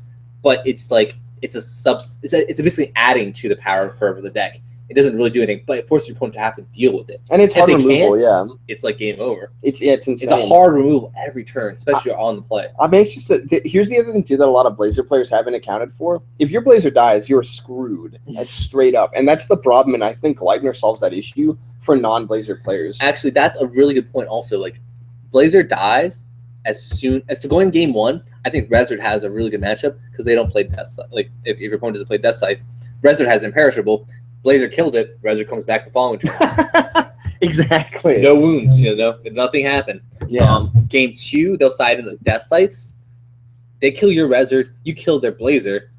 but it's like it's basically adding to the power curve of the deck. It doesn't really do anything, but it forces your opponent to have to deal with it. And it's hard removal, It's like game over. It's insane. It's a hard removal every turn, especially on the play. I'm anxious here's the other thing too that a lot of Blazer players haven't accounted for. If your Blazer dies, you're screwed. That's straight up. And that's the problem, and I think Gleipnir solves that issue for non-Blazer players. Actually, that's a really good point also. Like, Blazer dies as soon as to go in game 1. I think Rezzard has a really good matchup because they don't play Death Scythe. Like, if your opponent doesn't play Death Scythe, Rezzard has Imperishable. Blazer kills it. Rezzard comes back the following turn. Exactly. No wounds, nothing happened. Yeah. Game 2, they'll side in the Death Scythes. They kill your Rezzard. You kill their Blazer.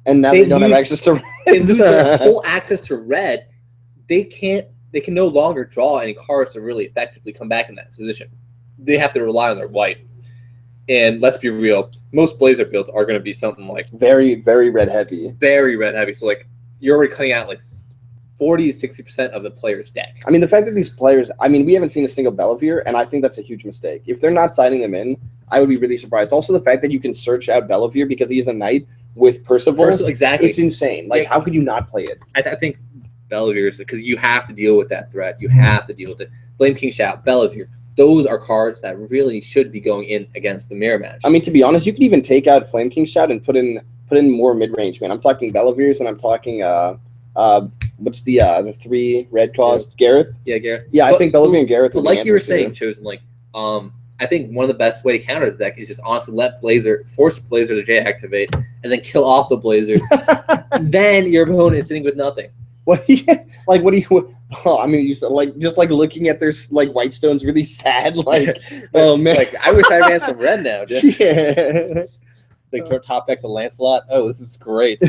And now they don't have access to red. They lose their full access to red. They can no longer draw any cards to really effectively come back in that position. They have to rely on their white. And let's be real, most Blazer builds are going to be something like very, very red heavy. Very red heavy. So, like, you're already cutting out like 40 to 60% of the player's deck. I mean, the fact that these players, we haven't seen a single Bellavir, and I think that's a huge mistake. If they're not signing them in, I would be really surprised. Also, the fact that you can search out Bellavir because he's a knight with Percival. Exactly. It's insane. Like, how could you not play it? I think Bellavir is because you have to deal with that threat. You have to deal with it. Flame King Shout, Bellavir. Those are cards that really should be going in against the mirror match. I mean, to be honest, you could even take out Flame King Shout and put in more mid-range, man. I'm talking Bellavirs, and I'm talking what's the 3 red cost? Gareth? Yeah, Gareth. Yeah, I think Bellavir and Gareth. But like you were saying, Chosen, like, I think one of the best way to counter this deck is just honestly force Blazer to J activate, and then kill off the Blazer. Then your opponent is sitting with nothing. What do you? Oh, I mean, you said just looking at their white stones really sad. Oh man, like I wish I ran some red now. Dude. Yeah. Like top decks of Lancelot. Oh, this is great.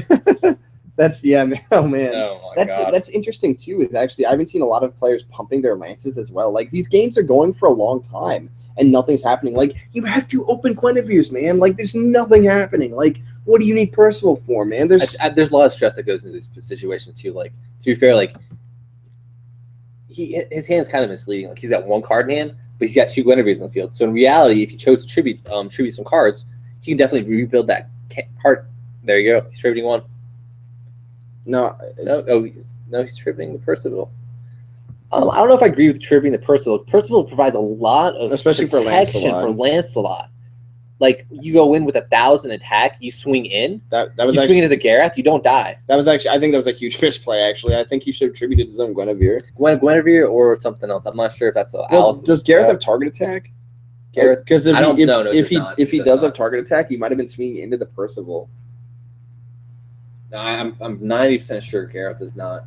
That's man. Oh man. Oh my God. That's interesting too. Is actually I haven't seen a lot of players pumping their lances as well. Like these games are going for a long time and nothing's happening. Like you have to open Guinevere's, man. Like there's nothing happening. Like what do you need Percival for, man? There's a lot of stress that goes into these situations too. Like to be fair, like his hand's kind of misleading. Like he's got one card in hand, but he's got 2 Guinevere's in the field. So in reality, if you chose to tribute some cards, he can definitely rebuild that card. There you go. He's tributing 1. He's tributing the Percival. I don't know if I agree with tributing the Percival. Percival provides a lot of especially protection for Lancelot. Like you go in with 1,000 attack, you swing in. Swing into the Gareth, you don't die. That was actually I think that was a huge misplay. Actually, I think he should have tributed his own Guinevere. Guinevere or something else. I'm not sure if that's Alice. Does Gareth have target attack? Gareth, because if he does not. have target attack, he might have been swinging into the Percival. No, I'm 90% sure Gareth does not,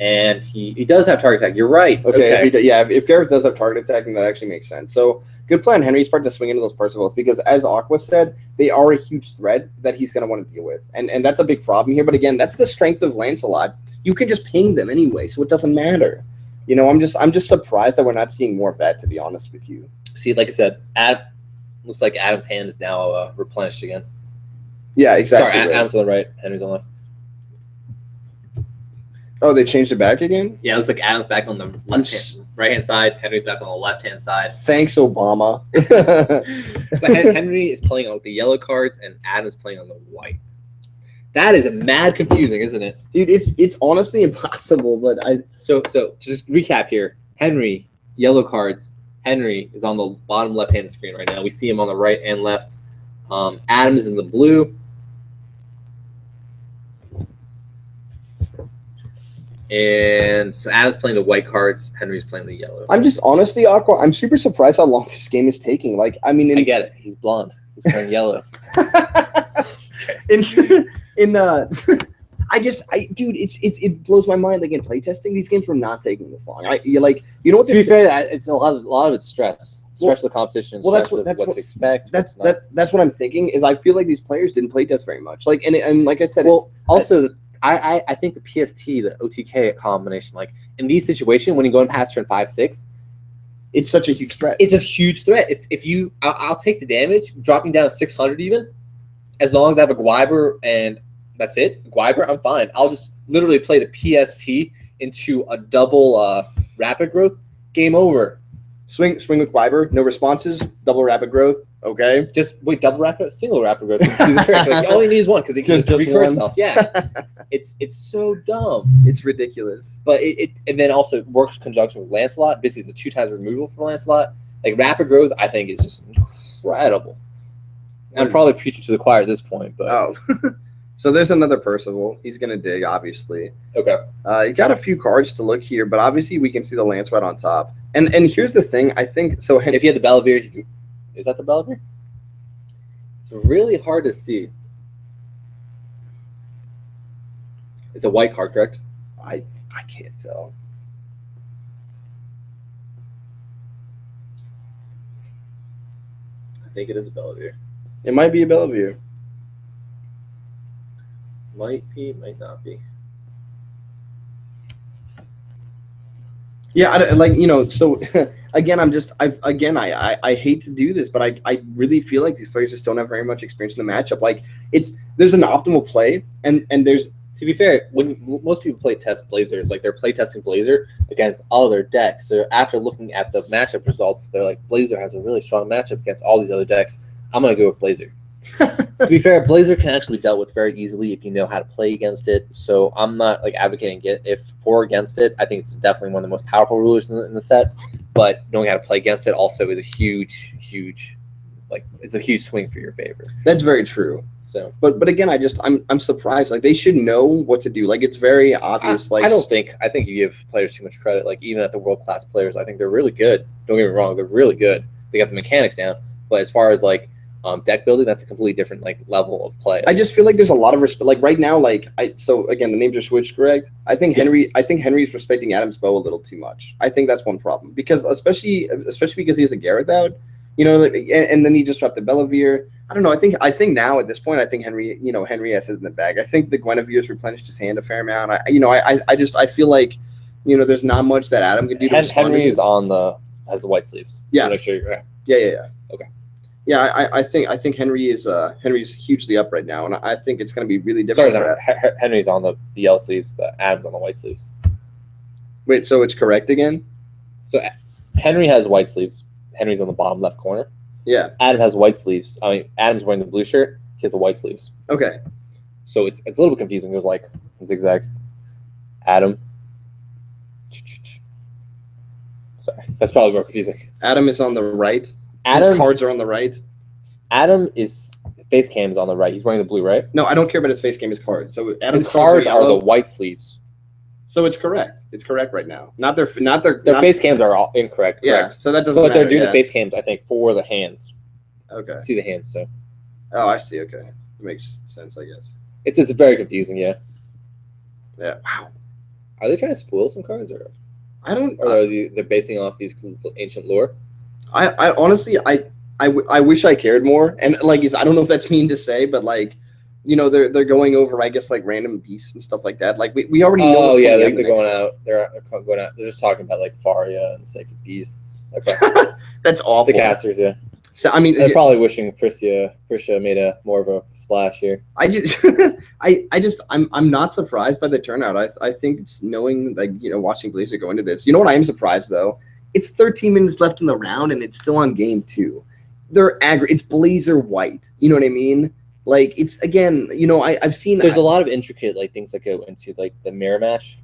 and he does have target attack. You're right. Okay. If Gareth does have target attack, then that actually makes sense. So good plan, Henry's part to swing into those Percivals because, as Aqua said, they are a huge threat that he's going to want to deal with, and that's a big problem here. But again, that's the strength of Lancelot. You can just ping them anyway, so it doesn't matter. You know, I'm just surprised that we're not seeing more of that. To be honest with you. See, like I said, looks like Adam's hand is now replenished again. Yeah, exactly. Sorry, right. Adam's on the right, Henry's on the left. Oh, they changed it back again? Yeah, it looks like Adam's back on the right hand side, Henry's back on the left hand side. Thanks, Obama. But Henry is playing on the yellow cards and Adam's playing on the white. That is mad confusing, isn't it? Dude, it's honestly impossible, but So just recap here. Henry, yellow cards. Henry is on the bottom left hand screen right now. We see him on the right and left. Adam is in the blue. And so Adam's playing the white cards. Henry's playing the yellow. I'm just honestly, Aqua, I'm super surprised how long this game is taking. Like, I mean, I get it. He's blonde. He's playing yellow. Dude, it blows my mind. Like in playtesting, these games were not taking this long. You know what? To be fair, it's a lot of it's stress. Stress of the competition. Well, Stress of what to expect. That's what I'm thinking. Is I feel like these players didn't playtest very much. Like and like I said, well, also I think the PST, the OTK combination, like in these situations when you're going past turn 5-6, it's such a huge threat. It's a huge threat. If you, I'll take the damage, dropping down to 600 even, as long as I have a Gwyber and that's it. Gwyber, I'm fine. I'll just literally play the PST into a double rapid growth. Game over. Swing with Gwyber. No responses. Double rapid growth. Okay. Just wait. Double rapid. Single rapid growth. See the trick. Like, all you need is one because it can just recur itself. Yeah. It's so dumb. It's ridiculous. But it and then also it works in conjunction with Lancelot. Basically, it's a 2x removal for Lancelot. Like rapid growth, I think is just incredible. I'm probably preaching to the choir at this point, but oh. So there's another Percival. He's gonna dig, obviously. Okay. You got a few cards to look here, but obviously we can see the lance right on top. And here's the thing, I think so. If you had the Belvedere, is that the Belvedere? It's really hard to see. It's a white card, correct? I can't tell. I think it is a Belvedere. It might be a Bellevue. Might be, might not be. Yeah, so again, I hate to do this, but I really feel like these players just don't have very much experience in the matchup. Like there's an optimal play, and there's, to be fair, when most people play test Blazers, like they're play testing Blazer against all their decks. So after looking at the matchup results, they're like, Blazer has a really strong matchup against all these other decks. I'm gonna go with Blazer. To be fair, Blazer can actually be dealt with very easily if you know how to play against it. So I'm not like advocating for against it. I think it's definitely one of the most powerful rulers in the set. But knowing how to play against it also is a huge, it's a huge swing for your favor. That's very true. So, but again, I'm surprised. Like they should know what to do. Like it's very obvious. I think you give players too much credit. Like even at the world class players, I think they're really good. Don't get me wrong, they're really good. They got the mechanics down. But as far as like deck building, that's a completely different like level of play. I just feel like there's a lot of respect. Like right now, so again, the names are switched, correct? I think Henry's respecting Adam's bow a little too much. I think that's one problem because especially because he has a Gareth out, and then he just dropped the Bellavere. I don't know. I think now at this point, I think Henry has it in the bag. I think the Guinevere's replenished his hand a fair amount. I feel like there's not much that Adam can do. Henry is has the white sleeves. Yeah. So make sure you're right. Yeah. Okay. Yeah, I think Henry's hugely up right now, and I think it's going to be really difficult. Sorry, Henry's on the yellow sleeves. The Adam's on the white sleeves. Wait, so it's correct again? So Henry has white sleeves. Henry's on the bottom left corner. Yeah. Adam has white sleeves. I mean, Adam's wearing the blue shirt. He has the white sleeves. Okay. So it's a little bit confusing. It was like zigzag. Adam. Sorry, that's probably more confusing. Adam is on the right. His cards are on the right. Adam is face cam's on the right. He's wearing the blue, right? No, I don't care about his face cam. His cards. So Adam's his cards are the white sleeves. So it's correct. It's correct right now. Their face cams are all incorrect. Yeah. Correct. So that doesn't. So what matter, they're doing the face cams, I think, for the hands. Okay. See the hands, so. Oh, I see. Okay, it makes sense, I guess. It's very confusing, yeah. Yeah. Wow. Are they trying to spoil some cards, or? I don't. Or are they're basing off these ancient lore? I honestly, I wish I cared more, and I don't know if that's mean to say, but you know, they're going over, I guess, like random beasts and stuff like that. Like we already know. Oh what's yeah, going they're on going out. They're going out. They're just talking about like Faria and Sacred Beasts. Okay, That's awful. the casters, yeah. So I mean, They're probably wishing Prisha made a more of a splash here. I just I'm not surprised by the turnout. I think it's knowing, like, you know, watching Blazer go into this. You know what I am surprised though? It's 13 minutes left in the round and it's still on game 2. It's Blazer white. You know what I mean? Like, it's, again, you know, I've seen. There's a lot of intricate like things that go into like the mirror match,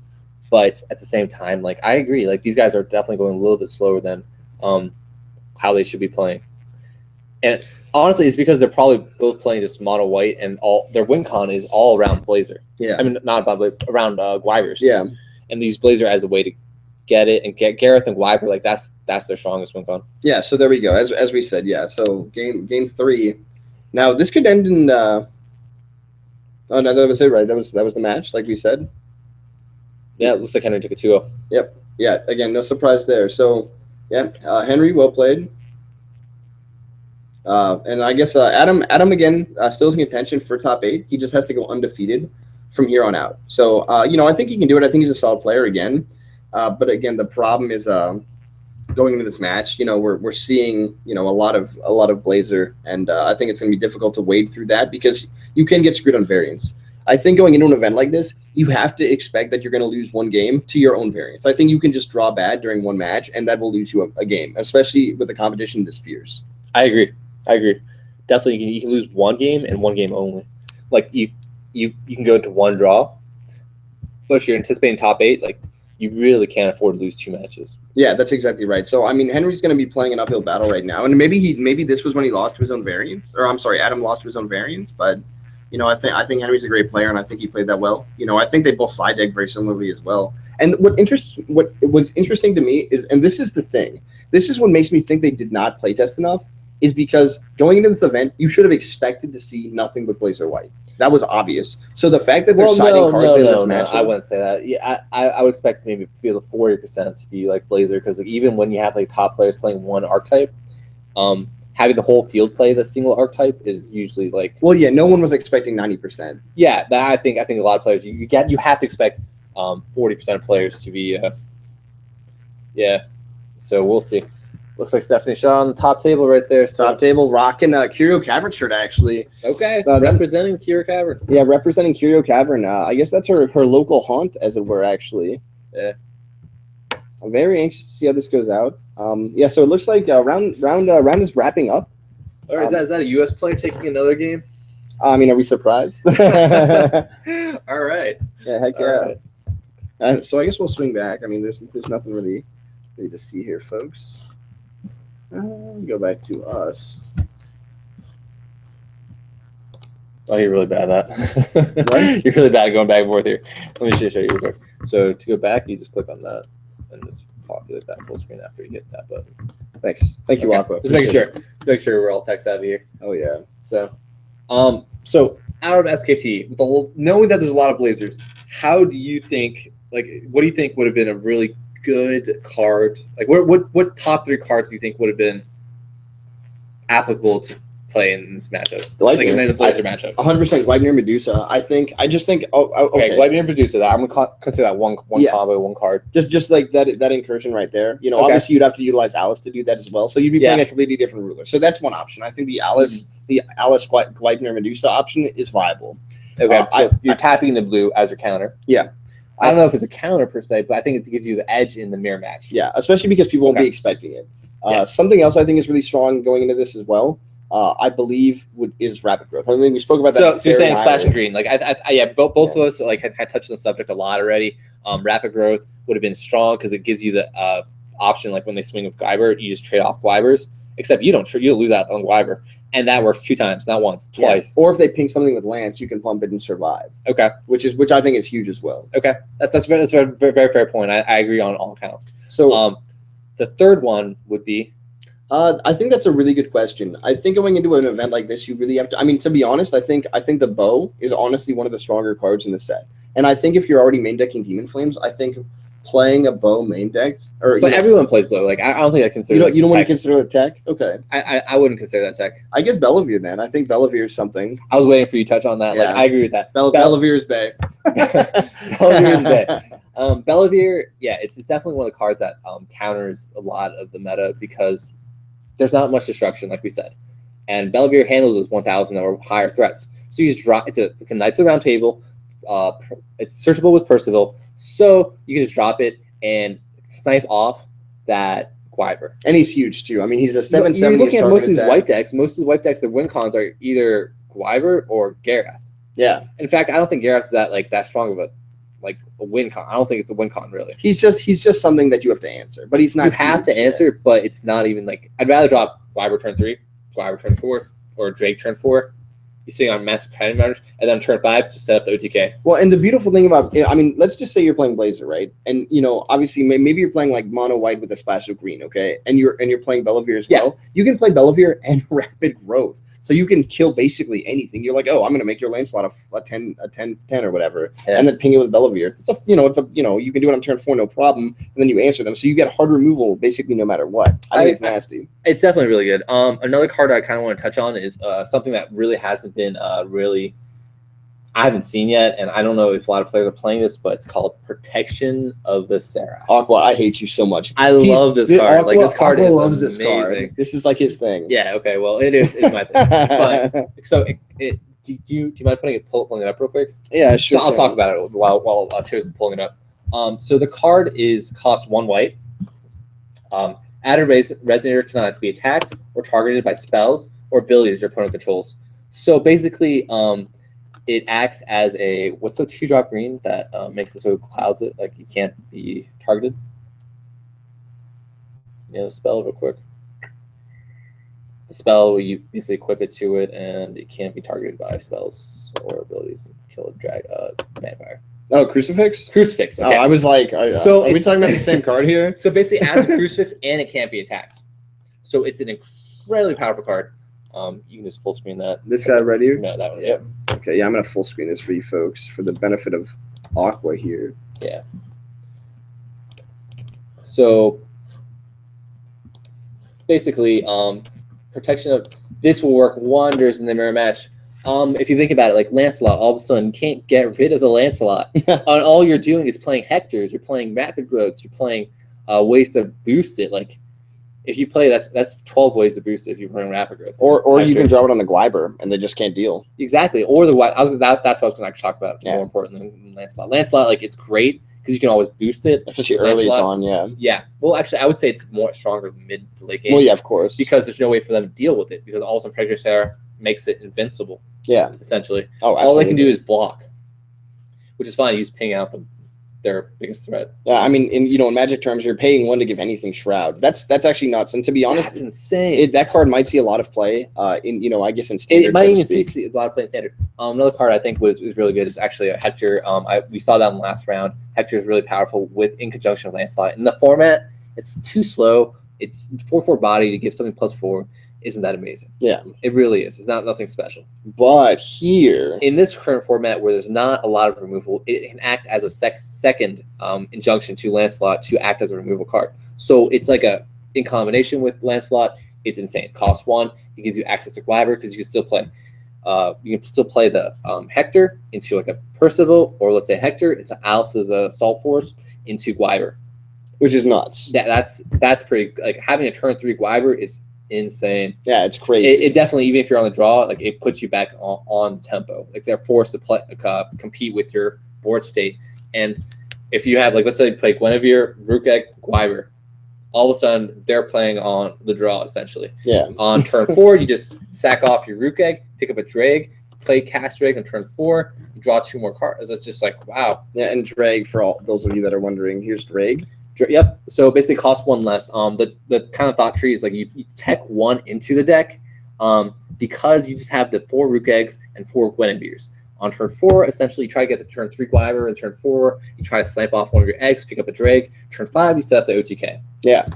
but at the same time, like I agree, like these guys are definitely going a little bit slower than how they should be playing. And honestly, it's because they're probably both playing just mono white, and all their win con is all around Blazer. Yeah. I mean, not about, but around Guivers. Yeah. And these Blazer as a way to get it and get Gareth and Guiver, like that's their strongest win con. Yeah. So there we go. As we said, yeah. So game 3. Now this could end in. Oh no, that was it, right? That was the match, like we said. Yeah, it looks like Henry took a 2-0. Yep. Yeah. Again, no surprise there. So yeah, Henry, well played. And I guess Adam again still is in contention for top 8. He just has to go undefeated from here on out. So you know, I think he can do it. I think he's a solid player again. But again, the problem is going into this match. You know, we're seeing, you know, a lot of Blazer, and I think it's going to be difficult to wade through that because you can get screwed on variance. I think going into an event like this, you have to expect that you're going to lose one game to your own variance. I think you can just draw bad during one match, and that will lose you a game, especially with the competition this fierce. I agree. Definitely, you can lose one game and one game only. Like you can go into one draw, but if you're anticipating top 8, like you really can't afford to lose 2 matches. Yeah, that's exactly right. So I mean, Henry's going to be playing an uphill battle right now, and maybe this was when he lost to his own variance, or I'm sorry, Adam lost to his own variance. But you know, I think Henry's a great player, and I think he played that well. You know, I think they both side deck very similarly as well. And what was interesting to me is, and this is the thing, this is what makes me think they did not play test enough, is because going into this event, you should have expected to see nothing but Blazer white. That was obvious. So the fact that they're siding cards in this match, I wouldn't say that. Yeah, I would expect maybe feel the 40% to be like Blazer, because like, even when you have like top players playing one archetype, having the whole field play the single archetype is usually like. Well, yeah, no one was expecting 90%. Yeah, that I think a lot of players you have to expect 40% of players to be. Yeah, so we'll see. Looks like Stephanie Shaw on the top table right there. So. Top table, rocking a Curio Cavern shirt, actually. Okay, representing Curio Cavern. Yeah, representing Curio Cavern. I guess that's her local haunt, as it were, actually. Yeah. I'm very anxious to see how this goes out. Yeah, so it looks like round is wrapping up. Or is that a U.S. player taking another game? I mean, are we surprised? All right. Yeah, heck yeah. Right. So I guess we'll swing back. I mean, there's nothing really to see here, folks. Go back to us. Oh, you're really bad at that. What? You're really bad at going back and forth here. Let me show you real quick. So to go back, you just click on that, and just populate that full screen after you hit that button. Thanks. Thank you, Aqua. Just making sure. Just make sure we're all tech savvy here. Oh yeah. So out of SKT, knowing that there's a lot of Blazers, how do you think? Like, what do you think would have been a really good card? Like, what top 3 cards do you think would have been applicable to play in this matchup? Like in the Blazer matchup. 100% Gleipnir Medusa. I just think. Okay. Gleipnir Medusa. That I'm gonna consider that one combo, one card. Just like that incursion right there. You know, obviously you'd have to utilize Alice to do that as well. So you'd be playing a completely different ruler. So that's one option. I think the Alice Gleipnir Medusa option is viable. Okay. So you're tapping the blue as your counter. Yeah. I don't know if it's a counter per se, but I think it gives you the edge in the mirror match. Yeah, especially because people won't be expecting it. Something else I think is really strong going into this as well, I believe, is rapid growth. I mean, we spoke about that. So you're saying splash and green. Like, both of us like had touched on the subject a lot already. Rapid growth would have been strong because it gives you the option, like when they swing with Guiver, you just trade off Guivers. Except you don't lose out on Guiver. And that works 2 times, not once, twice. Or if they ping something with Lance, you can pump it and survive. Okay, which I think is huge as well. Okay, that's a very, very fair point. I agree on all counts. So, the third one would be. I think that's a really good question. I think going into an event like this, you really have to. I mean, to be honest, I think the bow is honestly one of the stronger cards in the set. And I think if you're already main decking Demon Flames, I think playing a bow main deck, or But everyone plays blue. Like I don't think I consider. you don't want to tech. consider it tech. Okay, I wouldn't consider that tech. I guess Bellevue then. I think Bellevue is something. I was waiting for you to touch on that. Like Yeah. I agree with that. Bellevue's Bay. Bellevue's Bay. Bellevuer, yeah, it's definitely one of the cards that counters a lot of the meta because there's not much destruction, like we said, and Bellevuer handles those 1,000 or higher threats. So you just drop. It's a Knights of the Round Table. It's searchable with Percival, so you can just drop it and snipe off that Gwyver. And he's huge too. I mean, he's a You're 7/7. looking at most of these white decks. Most of the white decks, their win cons are either Gwyver or Gareth. Yeah. In fact, I don't think Gareth is that strong of a win con. I don't think it's a win con really. He's just something that you have to answer, but he's not. You have to answer, but it's not even like I'd rather drop Gwyver turn 3, Gwyver turn 4, or Drake turn 4. You're sitting on massive cannon matters, and then turn 5 just set up the OTK. Well, and the beautiful thing about, I mean, let's just say you're playing Blazer, right? And obviously, maybe you're playing like mono white with a splash of green, okay? And you're playing Bellevuer as well. You can play Bellevuer and Rapid Growth, so you can kill basically anything. You're like, oh, I'm gonna make your Lancelot a 10 or whatever, and then ping it with Bellevuer. You can do it on turn 4, no problem, and then you answer them, so you get hard removal basically no matter what. I think it's nasty. It's definitely really good. Another card I kind of want to touch on is something that really hasn't been really I haven't seen yet, and I don't know if a lot of players are playing this, but it's called Protection of the Seraph. Aqua, I hate you so much. I love this card. Aqua, this card Aqua is loves amazing. This card. This is like his thing. Yeah. Okay. Well, it's my thing. But so do you mind pulling it up real quick? Yeah, sure. So I'll talk about it while Tears is pulling it up. So the card costs 1 white. Added Resonator cannot be attacked or targeted by spells or abilities your opponent controls. So basically, it acts as a what's the 2-drop green that makes it so it clouds it, like you can't be targeted. The spell real quick. The spell you basically equip it to it, and it can't be targeted by spells or abilities and kill a vampire. Oh, Crucifix? Crucifix. Okay. Oh, I was like, are we talking about the same card here? So basically, it has a Crucifix and it can't be attacked. So it's an incredibly powerful card. You can just full screen that. This guy right here? No, that one. Yeah. Okay, yeah, I'm going to full screen this for you folks for the benefit of Aqua here. Yeah. So basically, protection of this will work wonders in the mirror match. If you think about it, like Lancelot, all of a sudden you can't get rid of the Lancelot. And all you're doing is playing Hectors, you're playing Rapid Growths, you're playing ways to boost it. Like if you play that's 12 ways to boost it if you're playing Rapid Growth. Or you can drop it on the Gwyber and they just can't deal. Exactly. Or that's what I was going to talk about. More important than Lancelot. Lancelot, like it's great because you can always boost it, especially early on. Yeah. Well, actually, I would say it's more stronger mid to late game. Well, yeah, of course, because there's no way for them to deal with it because all of a sudden Predator Seraph makes it invincible. Yeah, essentially. Oh, absolutely. All they can do is block, which is fine. You just ping out their biggest threat. Yeah, I mean, in Magic terms, you're paying 1 to give anything Shroud. That's actually nuts. And to be honest, that's insane. That card might see a lot of play. I guess in standard. It might even see a lot of play in standard. Another card I think is really good is actually a Hector. We saw that in the last round. Hector is really powerful in conjunction with Lancelot. In the format, it's too slow. It's 4/4 body to give something +4. Isn't that amazing? Yeah, it really is. It's nothing special. But here, in this current format where there's not a lot of removal, it can act as a second injunction to Lancelot to act as a removal card. So it's like in combination with Lancelot, it's insane. Cost 1, it gives you access to Gwyver because you can still play. You can still play the Hector into like a Percival, or let's say Hector into Alice's Assault Force into Gwyver, which is nuts. That's pretty. Like having a turn 3 Gwyver is insane. Yeah, it's crazy. It definitely, even if you're on the draw, like it puts you back on the tempo. Like they're forced to compete with your board state. And if you have, like, let's say you play Guinevere, Rookegg, Gwyver, all of a sudden they're playing on the draw essentially. Yeah. On turn 4, you just sack off your Rookegg, pick up a Drag, play cast Drag on turn 4, you draw 2 more cards. That's just like wow. Yeah, and Drag, for all those of you that are wondering, here's Drag. Yep. So basically, cost 1 less. The kind of thought tree is like you tech 1 into the deck, because you just have the 4 Rookeggs and 4 Guineveres. On turn 4, essentially, you try to get the turn 3 Gwyver, and turn 4, you try to snipe off one of your eggs, pick up a Drake. Turn 5, you set up the OTK. Yeah.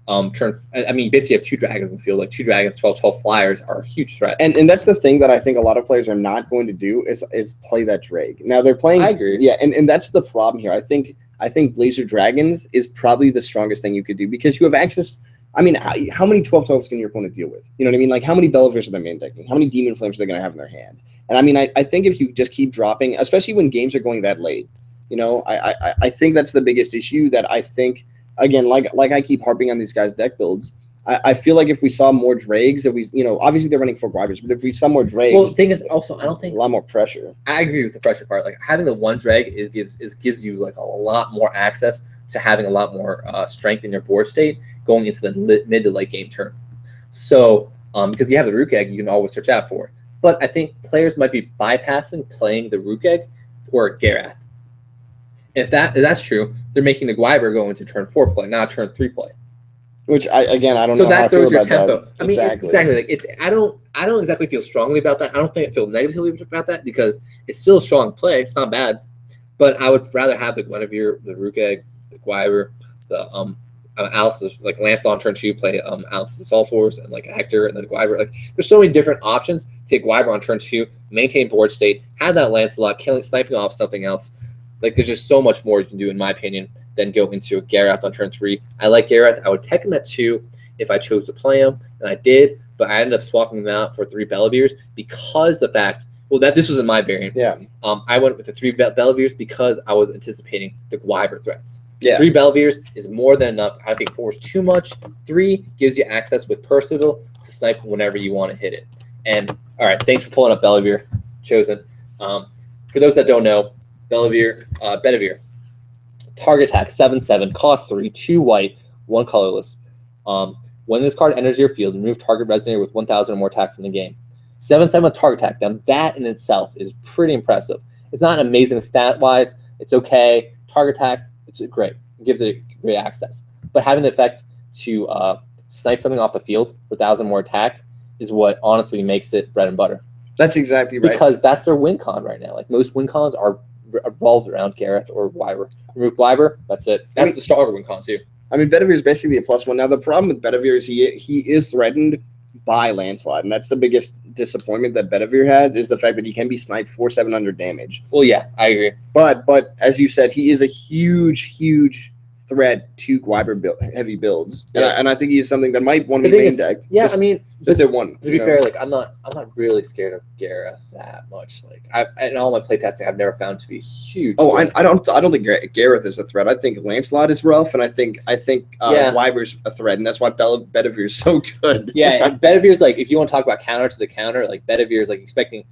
Basically, you have 2 dragons in the field. Like 2 dragons, 12 flyers are a huge threat. And that's the thing that I think a lot of players are not going to do is play that Drake. Now they're playing. I agree. Yeah, and that's the problem here. I think I think Blazer Dragons is probably the strongest thing you could do because you have access. I mean, how many 12/12s can your opponent deal with? You know what I mean? Like, how many Believers are they main decking? How many Demon Flames are they going to have in their hand? And I mean, I think if you just keep dropping, especially when games are going that late, you know, I think that's the biggest issue that I think, again, like I keep harping on these guys' deck builds. I feel like if we saw more Drags, if we, you know, obviously they're running 4 Guivers, but if we saw more Drags, Well, the thing is also, I don't think a lot more pressure. I agree with the pressure part. Like having the one drag gives you like a lot more access to having a lot more strength in your board state going into the mid to late game turn. So because you have the Rook Egg, you can always search out for it. But I think players might be bypassing playing the Rook Egg for Garath. If that's true, they're making the Gwyver go into turn 4 play, not turn 3 play. Which I don't know. So that how throws I feel your about tempo. that. I mean, exactly. Like I don't exactly feel strongly about that. I don't think I feel negatively about that because it's still a strong play. It's not bad, but I would rather have the Guinevere, the Rook Egg, the Gwyver, the Alice's like Lancelot on turn 2 play Alice's Assault Force and like Hector and then Gwyver. Like there's so many different options. Take Gwyver on turn 2, maintain board state, have that Lancelot sniping off something else. Like there's just so much more you can do, in my opinion, than go into a Garath on turn 3. I like Garath. I would take him at 2 if I chose to play him, and I did, but I ended up swapping him out for 3 Believers because the fact, well, that this was in my variant. Yeah. I went with the 3 Believers because I was anticipating the Gwyver threats. Yeah. 3 Believers is more than enough. I think 4 is too much. 3 gives you access with Percival to snipe whenever you want to hit it. And all right, thanks for pulling up Bellivier, Chosen. For those that don't know, Bedivere, target attack 7/7, cost 3, 2 white, 1 colorless. When this card enters your field, remove target resonator with 1,000 or more attack from the game. 7/7 with target attack. Now that in itself is pretty impressive. It's not amazing stat wise. It's okay. Target attack, it's great. It gives it great access. But having the effect to snipe something off the field with 1,000 more attack is what honestly makes it bread and butter. That's exactly right. Because that's their win con right now. Like most win cons are revolved around Gareth or Wyver. Remove Wyver, that's it. That's the stronger win con too. I mean, Bedivere is basically a +1. Now, the problem with Bedivere is he is threatened by Lancelot, and that's the biggest disappointment that Bedivere has is the fact that he can be sniped for 700 damage. Well, yeah, I agree. But as you said, he is a huge threat to Gwyver heavy builds, Yeah. and I think he is something that might want to be main decked. Yeah, just, I mean, just at 1. To be fair, like I'm not really scared of Gareth that much. Like in all my playtesting, I've never found to be huge. Oh, I don't think Gareth is a threat. I think Lancelot is rough, and I think Gwyver's a threat, and that's why Bedivere is so good. Yeah, and Bedivere's like if you want to talk about counter to the counter, like Bedivere's like expecting.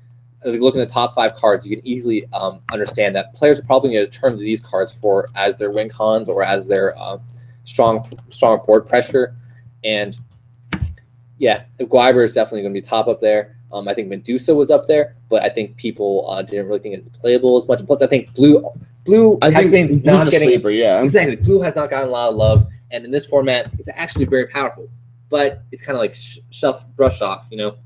Look at the top 5 cards, you can easily understand that players are probably going to turn to these cards for as their win cons or as their strong board pressure. And yeah, Gwyver is definitely going to be top up there. I think Medusa was up there, but I think people didn't really think it's playable as much. Plus, I think Blue has been not getting sleeper. Yeah, exactly. Blue has not gotten a lot of love, and in this format, it's actually very powerful. But it's kind of like brushed off, you know.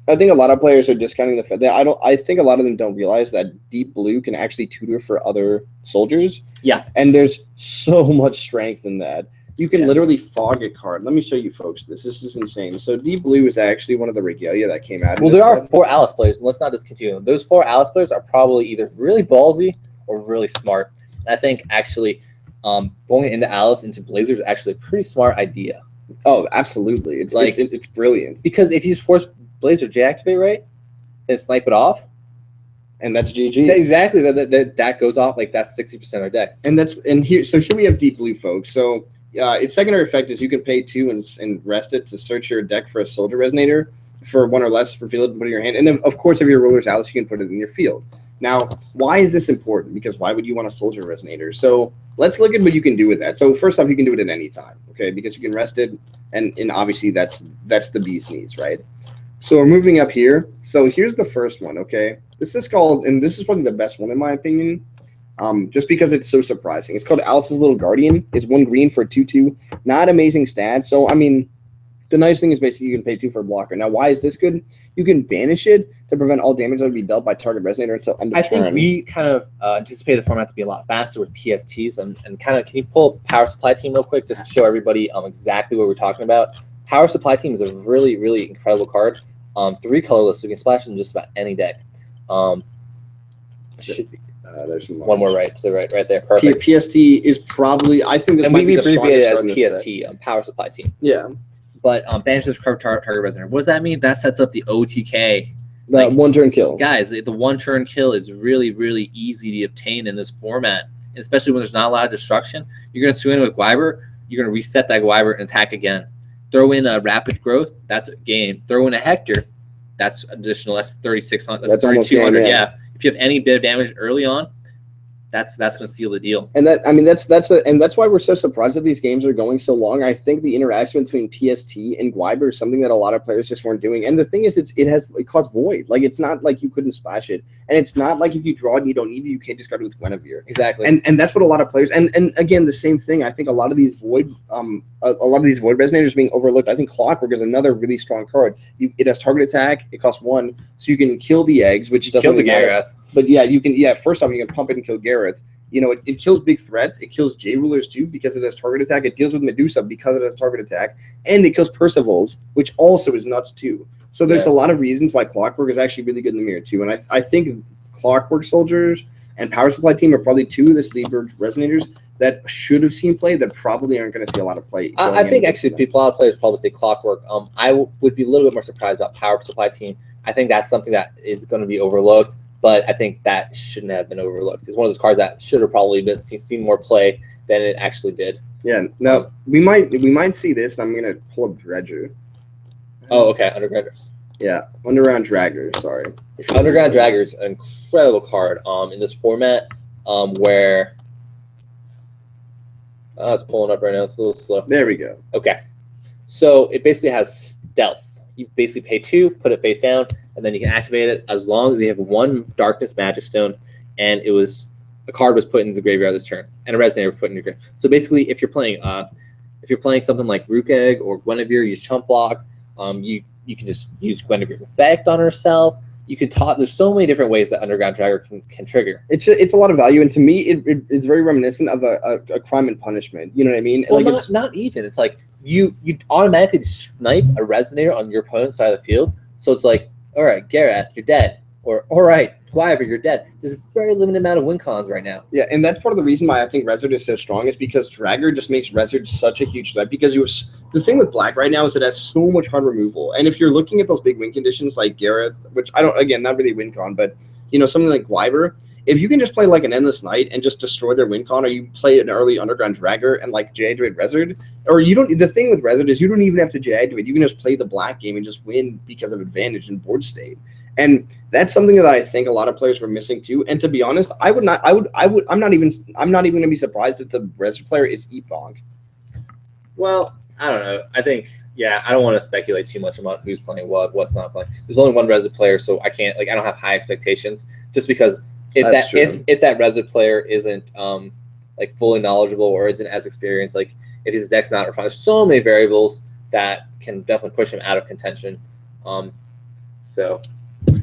I think a lot of players are discounting the fact that I think a lot of them don't realize that Deep Blue can actually tutor for other soldiers. Yeah. And there's so much strength in that. You can literally fog a card. Let me show you folks this. This is insane. So Deep Blue is actually one of the regalia that came out. Well, there are 4 Alice players, and let's not discontinue them. Those 4 Alice players are probably either really ballsy or really smart. And I think actually going into Alice into Blazer is actually a pretty smart idea. Oh, absolutely. It's like it's brilliant. Because if you force Blazer deactivate right, and snipe it off, and that's GG. Exactly. That goes off like that's 60% of our deck. And here we have Deep Blue, folks. So its secondary effect is you can pay 2 and rest it to search your deck for a soldier resonator for 1 or less for field and put it in your hand. And of course, if your ruler's Alice, you can put it in your field. Now, why is this important? Because why would you want a soldier resonator? So let's look at what you can do with that. So first off, you can do it at any time, okay? Because you can rest it, and obviously that's the bee's knees, right? So we're moving up here. So here's the first one, okay? This is called, and this is probably the best one in my opinion, just because it's so surprising. It's called Alice's Little Guardian. It's 1 green for a 2/2. Not amazing stats. So, I mean, the nice thing is basically you can pay 2 for a blocker. Now, why is this good? You can banish it to prevent all damage that would be dealt by target resonator until end of turn. I think we kind of anticipate the format to be a lot faster with PSTs. And kind of, can you pull up Power Supply Team real quick just to show everybody exactly what we're talking about? Power Supply Team is a really, really incredible card. 3 colorless, so you can splash it in just about any deck. Should be. There's One more right to the right there. Perfect. PST is probably, I think this And might we be the abbreviate it strongest as card in this set. PST, Power Supply Team. Yeah. But banish this target resonator. What does that mean? That sets up the OTK. The one-turn kill. Guys, the one-turn kill is really, really easy to obtain in this format, especially when there's not a lot of destruction. You're going to swing in with Gwyber. You're going to reset that Gwyber and attack again. Throw in a Rapid Growth. That's a game. Throw in a Hector. That's additional. That's 3,600. That's 3,200. Yeah. If you have any bit of damage early on, that's going to seal the deal. And that's why we're so surprised that these games are going so long. I think the interaction between PST and Gwyber is something that a lot of players just weren't doing. And the thing is, it costs void. Like, it's not like you couldn't splash it, and it's not like if you draw it and you don't need it, you can't discard it with Guinevere. Exactly. And that's what a lot of players and again the same thing. I think a lot of these void void resonators are being overlooked. I think Clockwork is another really strong card. It has target attack. It costs 1, so you can kill the eggs, which doesn't kill the really matter. Gareth. But yeah, you can. Yeah, first off, you can pump it and kill Gareth. You know, it kills big threats. It kills J-Rulers too because it has target attack. It deals with Medusa because it has target attack. And it kills Percivals, which also is nuts too. So there's a lot of reasons why Clockwork is actually really good in the mirror too. And I think Clockwork Soldiers and Power Supply Team are probably two of the sleeper resonators that should have seen play that probably aren't going to see a lot of play. I think actually a lot of players probably say Clockwork. I would be a little bit more surprised about Power Supply Team. I think that's something that is going to be overlooked. But I think that shouldn't have been overlooked. It's one of those cards that should have probably been seen more play than it actually did. Yeah. Now we might see this, and I'm gonna pull up Dredger. Oh, okay. Underground. Yeah, Underground Dragger. Sorry. Underground Dragger is an incredible card. In this format, where it's pulling up right now. It's a little slow. There we go. Okay. So it basically has stealth. You basically pay 2, put it face down, and then you can activate it as long as you have 1 Darkness Magic Stone, and a card was put into the graveyard this turn, and a Resonator was put in your graveyard. So basically, if you're playing something like Rook Egg or Guinevere, use Chump Block. You can just use Guinevere's effect on herself. You could there's so many different ways that Underground Dragger can trigger. It's a lot of value, and to me, it's very reminiscent of a Crime and Punishment. You know what I mean? Well, like not even. It's like you automatically snipe a Resonator on your opponent's side of the field. So it's like, all right, Gareth, you're dead. Or, all right, Gwyber, you're dead. There's a very limited amount of win cons right now. Yeah, and that's part of the reason why I think Rezzard is so strong is because Dragger just makes Rezzard such a huge threat because the thing with Black right now is it has so much hard removal. And if you're looking at those big win conditions like Gareth, which I don't, again, not really win con, but, you know, something like Gwyber, if you can just play like an Endless Night and just destroy their win con, or you play an early Underground Dragger and like J-activate Rezzard, or you don't, the thing with Rezzard is you don't even have to J-activate. You can just play the Black game and just win because of advantage in board state. And that's something that I think a lot of players were missing too. And to be honest, I'm not even going to be surprised if the Rezzard player is Eponk. Well, I don't know. I think, I don't want to speculate too much about who's playing what's not playing. There's only one Rezzard player, so I can't, I don't have high expectations just because if that Rezzard player isn't fully knowledgeable or isn't as experienced, like if his deck's not refined, there's so many variables that can definitely push him out of contention. So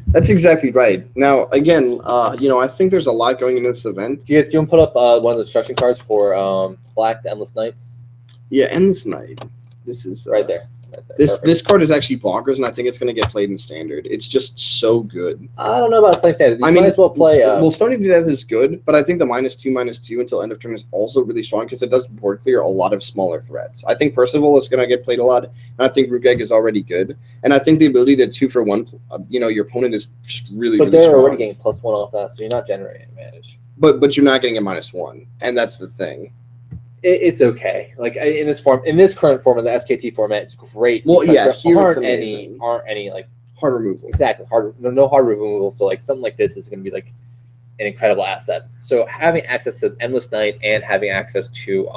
that's exactly right. Now, again, I think there's a lot going into this event. Do you want to put up one of the destruction cards for Black, the Endless Nights? Yeah, Endless Night. This is right there. This card is actually bonkers, and I think it's going to get played in Standard. It's just so good. I don't know about playing Standard. You might as well play. Well, Stony to Death is good, but I think the -2/-2 until end of turn is also really strong because it does board clear a lot of smaller threats. I think Percival is going to get played a lot, and I think Rook Egg is already good. And I think the ability to 2-for-1, your opponent is just really, but really they're strong. already getting +1 off that, so you're not generating advantage. But you're not getting a -1, and that's the thing. It's okay. Like in this current form of the SKT format, it's great. Well, yeah, there aren't any like hard removal. Exactly, no hard removal. So like something like this is going to be like an incredible asset. So having access to Endless Night and having access to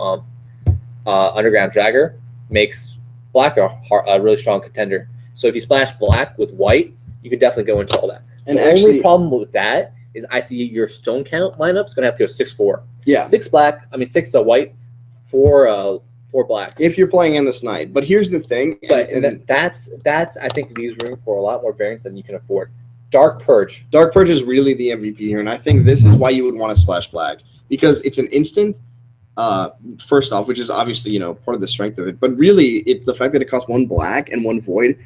Underground Dragger makes Black a really strong contender. So if you splash Black with white, you could definitely go into all that. And the only problem with that is I see your stone count lineup is going to have to go 6-4. Yeah, 6 white. 4 blacks. If you're playing Endless Night. But here's the thing. That's I think leaves room for a lot more variance than you can afford. Dark Purge. Dark Purge is really the MVP here, and I think this is why you would want to splash Black. Because it's an instant, first off, which is obviously, part of the strength of it. But really, it's the fact that it costs 1 black and 1 void.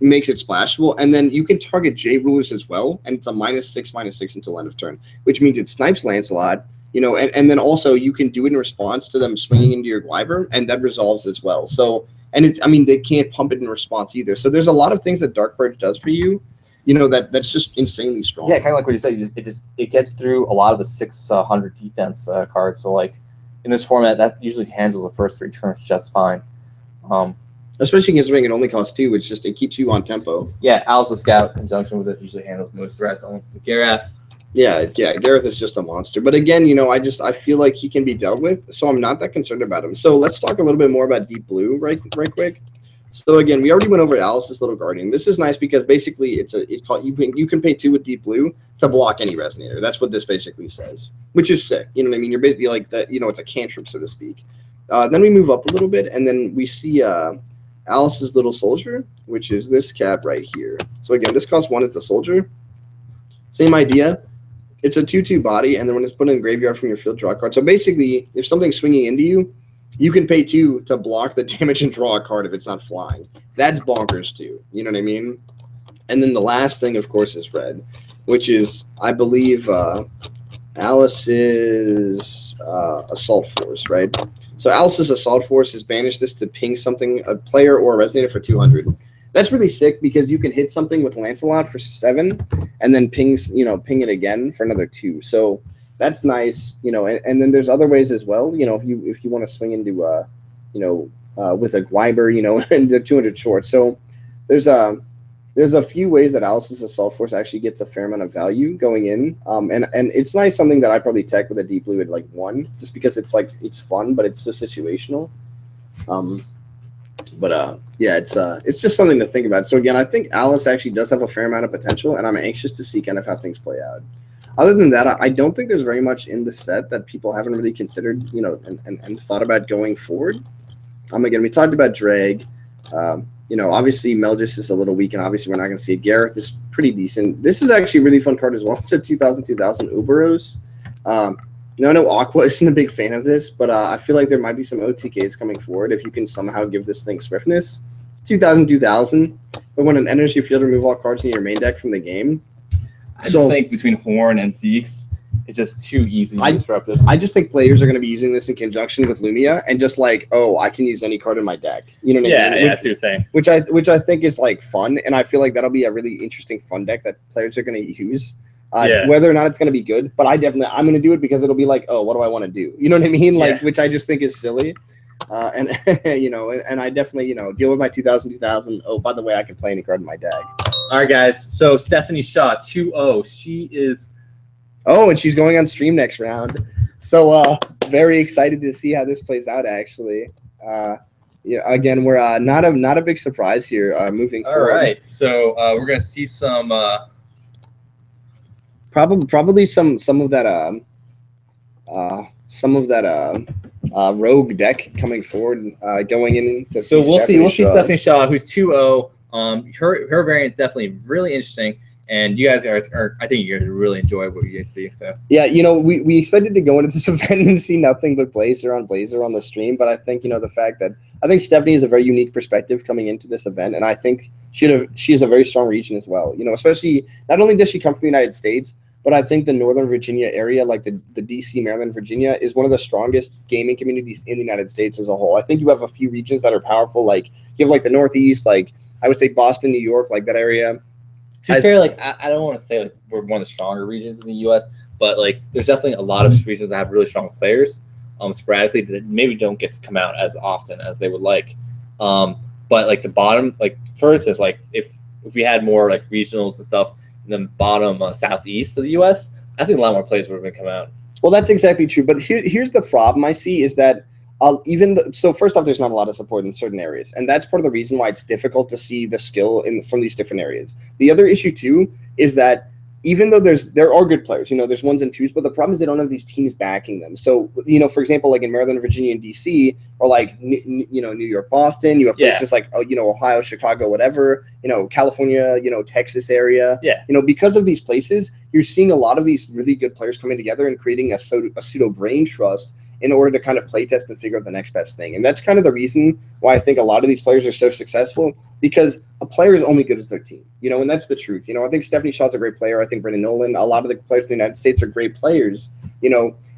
makes it splashable, and then you can target J rulers as well, and it's a -6/-6 until end of turn, which means it snipes Lancelot, and then also you can do it in response to them swinging into your Gwyver, and that resolves as well. So, and they can't pump it in response either. So there's a lot of things that Dark Purge does for you, that's just insanely strong. Yeah, kind of like what you said. It gets through a lot of the 600 defense cards. So like in this format, that usually handles the first 3 turns just fine. Especially considering it only costs 2, which just it keeps you on tempo. Yeah, Alice the Scout, in conjunction with it, usually handles most threats. Unless it's Gareth. Yeah, Gareth is just a monster. But again, I feel like he can be dealt with, so I'm not that concerned about him. So let's talk a little bit more about Deep Blue right quick. So again, we already went over Alice's Little Guardian. This is nice because basically you can pay 2 with Deep Blue to block any Resonator. That's what this basically says, which is sick. You know what I mean? You're basically like that. It's a cantrip, so to speak. Then we move up a little bit, and then we see Alice's Little Soldier, which is this cap right here. So again, this costs 1 as a soldier. Same idea. It's a 2/2 body, and then when it's put in the graveyard from your field, draw a card. So basically, if something's swinging into you, you can pay 2 to block the damage and draw a card if it's not flying. That's bonkers too. You know what I mean? And then the last thing, of course, is red, which is, I believe, Alice's Assault Force, right? So Alice's Assault Force is banish this to ping something, a player or a Resonator for 200. That's really sick because you can hit something with Lancelot for 7 and then ping it again for another 2. So that's nice, and then there's other ways as well. If you want to swing into with a Gwyber, and they're 200 short. So there's a few ways that Alice's Assault Force actually gets a fair amount of value going in. And it's nice, something that I probably tech with a Deep Blue at like 1, just because it's fun, but it's so situational. Yeah, it's just something to think about. So again, I think Alice actually does have a fair amount of potential, and I'm anxious to see kind of how things play out. Other than that, I don't think there's very much in the set that people haven't really considered, and thought about going forward. Again, we talked about Drag. Obviously Melgis is a little weak, and obviously we're not going to see it. Gareth is pretty decent. This is actually a really fun card as well. It's a 2000 Uberos. No, Aqua isn't a big fan of this, but I feel like there might be some OTKs coming forward if you can somehow give this thing swiftness. 2000, but when it enters your field, remove all cards in your main deck from the game. I just think between Horn and Zeke's, it's just too easy and disruptive. I just think players are going to be using this in conjunction with Lumia, and just like, I can use any card in my deck. You know what I mean? Yeah, I see what you're saying. Which I think is like fun, and I feel like that'll be a really interesting fun deck that players are going to use. Whether or not it's going to be good, but I'm going to do it because it'll be like, what do I want to do? You know what I mean? Like, which I just think is silly. And and I definitely deal with my 2000. Oh, by the way, I can play any card in my deck. All right, guys. So Stephanie Shaw, 2-0. She is. Oh, and she's going on stream next round. So very excited to see how this plays out. Actually, again, we're not a big surprise here. Moving forward. All right. So we're gonna see some. Probably some of that rogue deck coming forward, going in. So we'll see Stephanie Shaw, who's 2-0. Her variant is definitely really interesting, and you guys I think you guys really enjoy what you guys see. So yeah, we expected to go into this event and see nothing but Blazer on the stream, but I think the fact that I think Stephanie has a very unique perspective coming into this event, and I think she has a very strong region as well. Especially not only does she come from the United States, but I think the Northern Virginia area, like the DC, Maryland, Virginia, is one of the strongest gaming communities in the United States as a whole. I think you have a few regions that are powerful. Like you have like the Northeast, like I would say Boston, New York, like that area. To be fair, like I don't want to say like we're one of the stronger regions in the U.S., but like there's definitely a lot of regions that have really strong players, sporadically that maybe don't get to come out as often as they would like. But like the bottom, like for instance, like if we had more like regionals and stuff. The bottom southeast of the U.S., I think a lot more players would have come out. Well, that's exactly true. But here's the problem I see is that so first off, there's not a lot of support in certain areas, and that's part of the reason why it's difficult to see the skill from these different areas. The other issue too is that even though there are good players, there's 1s and 2s, but the problem is they don't have these teams backing them. So, for example, like in Maryland, Virginia, and DC, or like, New York, Boston, you have places like, Ohio, Chicago, whatever, California, Texas area. Yeah. Because of these places, you're seeing a lot of these really good players coming together and creating a pseudo brain trust. in order to kind of play test and figure out the next best thing. And that's kind of the reason why I think a lot of these players are so successful, because a player is only good as their team, and that's the truth. I think Stephanie Shaw's a great player. I think Brendan Nolan, a lot of the players in the United States are great players,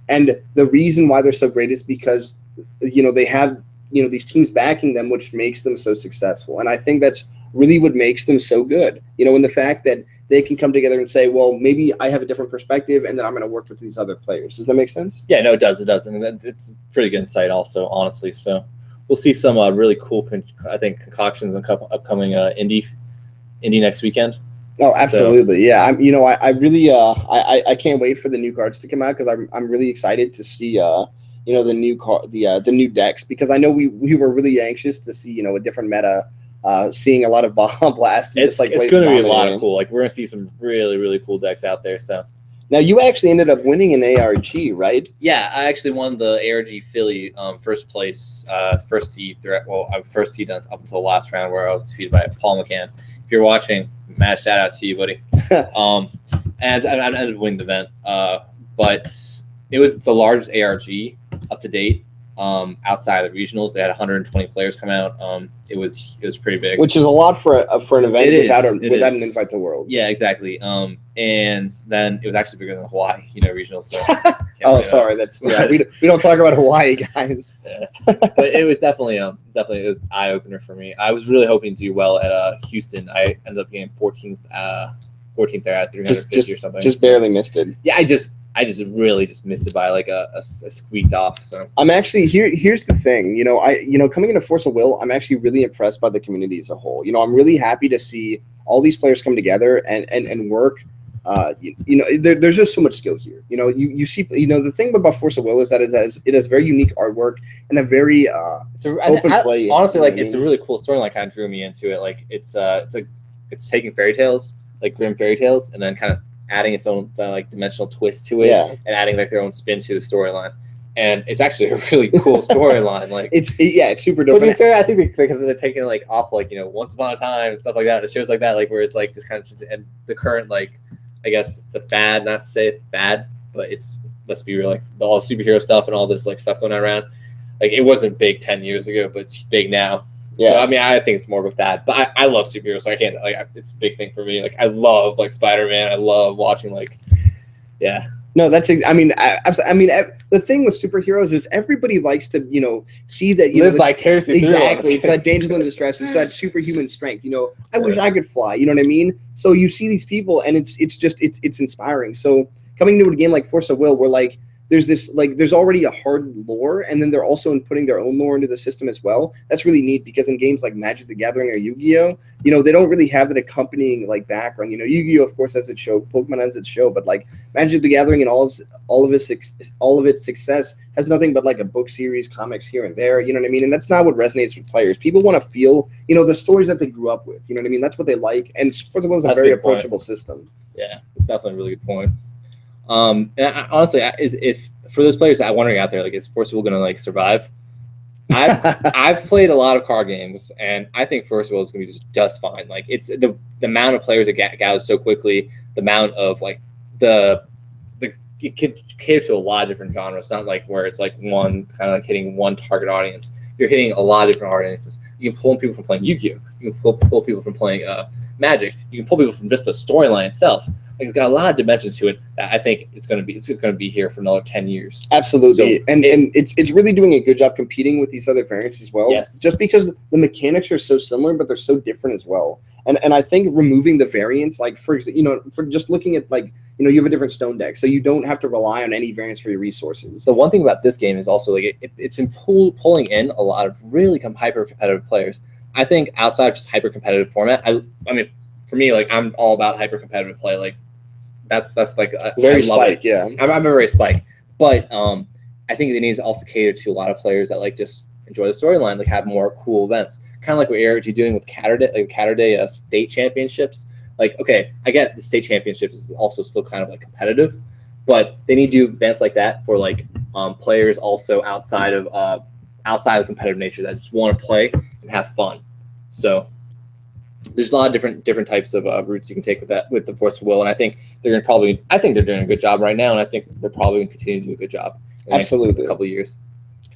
and the reason why they're so great is because, they have, these teams backing them, which makes them so successful. And I think that's really what makes them so good, in the fact that they can come together and say, well, maybe I have a different perspective, and then I'm going to work with these other players. Does that make sense? Yeah, no, it does. It does. And it's pretty good insight also, honestly. So we'll see some really cool, I think, concoctions in upcoming Indy next weekend. Oh, absolutely. So, yeah. I really, I can't wait for the new cards to come out, because I'm really excited to see, the new decks, because I know we were really anxious to see, a different meta. Seeing a lot of bomb blasts. It's going to be a lot of cool. Like, we're going to see some really, really cool decks out there. So now you actually ended up winning an ARG, right? Yeah, I actually won the ARG Philly first place, first seed. I'm first seed up until the last round, where I was defeated by Paul McCann. If you're watching, mad shout out to you, buddy. And I ended up winning the event. But it was the largest ARG up to date. Outside of regionals, they had 120 players come out. It was pretty big, which is a lot for an event without an invite to Worlds. Yeah, exactly. And then it was actually bigger than the Hawaii, regionals. So oh, sorry, we don't talk about Hawaii, guys. Yeah. But it was definitely it was eye opener for me. I was really hoping to do well at Houston. I ended up getting 14th there at 350 or something. Just barely missed it. Yeah, I just really missed it by like a squeaked off. So I'm actually here's the thing, coming into Force of Will, I'm actually really impressed by the community as a whole. I'm really happy to see all these players come together and work. There's just so much skill here. You see, the thing about Force of Will is that it has very unique artwork and a very open play. Honestly, it's a really cool story. Like, kind of drew me into it. Like, it's taking fairy tales, like Grimm fairy tales, and then kind of adding its own dimensional twist to it, and adding their own spin to the storyline. And it's actually a really cool storyline. Like, it's super dope. But to be fair, I think they're taking it off Once Upon a Time and stuff like that. The shows like that, where it's just kind of, and the current I guess the fad, not to say fad, but it's, let's be real, all superhero stuff and all this stuff going on around. It wasn't big 10 years ago, but it's big now. Yeah. So, I think it's more of a fad, but I love superheroes, so I can't, it's a big thing for me. I love, Spider-Man. I love watching, yeah. No, that's, the thing with superheroes is everybody likes to, see that, live vicariously. Exactly. It's that damsel in distress. It's that superhuman strength. I wish I could fly. You know what I mean? So you see these people, and it's inspiring. So coming to a game like Force of Will, where, there's this, there's already a hard lore, and then they're also putting their own lore into the system as well. That's really neat, because in games like Magic the Gathering or Yu-Gi-Oh, they don't really have that accompanying background. Yu-Gi-Oh, of course, has its show, Pokemon has its show, but Magic the Gathering and all of its success has nothing but a book series, comics here and there. You know what I mean? And that's not what resonates with players. People want to feel the stories that they grew up with. You know what I mean? That's what they like. And Force of Will is a very approachable system. Yeah, it's definitely a really good point. And honestly, if for those players that are wondering out there, is Force of Will going to survive? I've played a lot of card games, and I think Force of Will is going to be just fine. It's the amount of players that gather so quickly, the amount of it can cater to a lot of different genres. It's not where it's one kind of hitting one target audience. You're hitting a lot of different audiences. You can pull people from playing Yu-Gi-Oh. You can pull people from playing Magic. You can pull people from just the storyline itself. It's got a lot of dimensions to it that I think it's going to be here for another 10 years. Absolutely. So and it's really doing a good job competing with these other variants as well. Yes. Just because the mechanics are so similar, but they're so different as well. And I think removing the variants, for just looking at you have a different stone deck, so you don't have to rely on any variants for your resources. The one thing about this game is also it's been pulling in a lot of really hyper competitive players. I think outside of just hyper competitive format, I mean, for me, I'm all about hyper competitive play. That's very Spike, yeah. I'm very Spike, but I think it needs to also cater to a lot of players that just enjoy the storyline, have more cool events, kind of like what ARG doing with Catterday state championships. Okay, I get the state championships is also still kind of competitive, but they need to do events like that for players also outside of competitive nature that just want to play and have fun. So there's a lot of different types of routes you can take with the Force of Will, and I think they're doing a good job right now, and I think they're probably going to continue to do a good job. the next Absolutely. couple of years.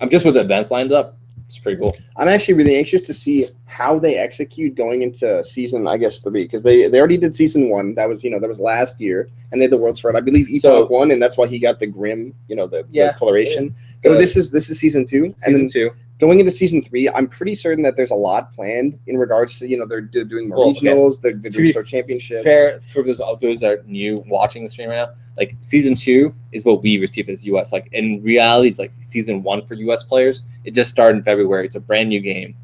I'm just with the events lined up. It's pretty cool. I'm actually really anxious to see how they execute going into season, I guess, 3, because they already did season 1. That was last year, and they had the World's Fair. I believe Epoch won, and that's why he got the Grim, the coloration. Yeah. So this is season 2, and Season then 2. going into season 3, I'm pretty certain that there's a lot planned in regards to they're doing more regionals, they're doing Star Championships. Fair for those that are new watching the stream right now. Like season 2 is what we receive as US. Like in reality, it's like season 1 for US players. It just started in February. It's a brand new game.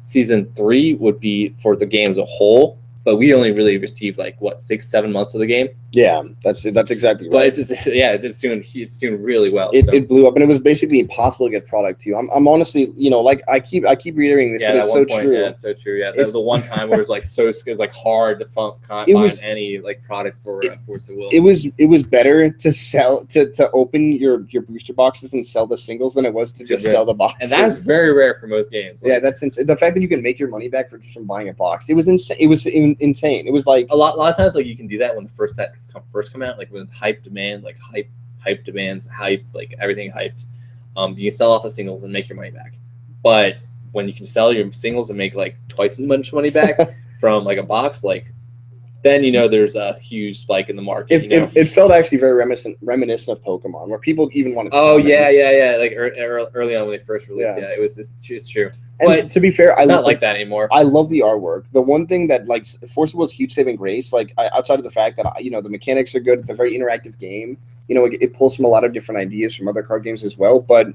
Season 3 would be for the game as a whole, but we only really received 6-7 months of the game. Yeah, that's exactly right. But it's doing really well. It blew up, and it was basically impossible to get product to. I'm honestly, I keep reiterating this, but it's so true. Yeah, it's so true. Yeah, the one time where it was hard to find any product for Force of Will. It was better to sell to open your booster boxes and sell the singles than it was to just sell the boxes. And that's very rare for most games. That's insane. The fact that you can make your money back from buying a box, it was insane. It was insane. It was like a lot of times you can do that when the first sets first come out, when it's hype demand, hype demands, everything hyped. You can sell off the singles and make your money back. But when you can sell your singles and make twice as much money back from a box, then there's a huge spike in the market. It felt actually very reminiscent of Pokemon, where people even wanted. Oh yeah. Early on when they first released, it's true. And but to be fair, it's not like that anymore. I love the artwork. The one thing that Force of Will's huge saving grace, outside of the fact that the mechanics are good, it's a very interactive game. It pulls from a lot of different ideas from other card games as well. But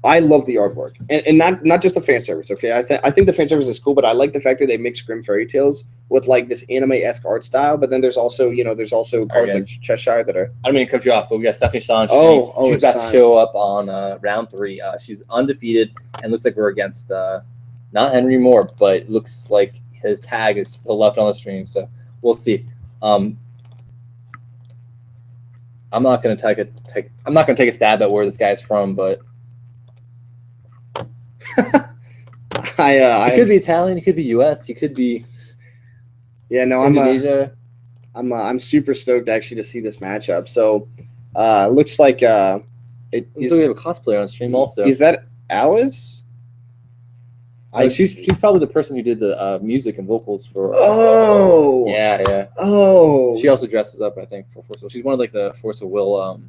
I love the artwork, and not just the fan service. Okay, I think the fan service is cool, but I like the fact that they mix Grim Fairy Tales with this anime-esque art style. But then there's also cards like Cheshire that are. I don't mean to cut you off, but we got Stephanie Shaw. She's about to show up on round 3. She's undefeated, and looks like we're against not Henry Moore, but it looks like his tag is still left on the stream. So we'll see. I'm not gonna take a stab at where this guy's from, but. He could be Italian. He could be U.S. He could be. Yeah, no, Indonesia. I'm super stoked actually to see this matchup. So, looks like we have a cosplayer on stream also. Is that Alice? She's probably the person who did the music and vocals for. Oh. Yeah. Oh. She also dresses up, I think, for Force of Will. She's one of the Force of Will.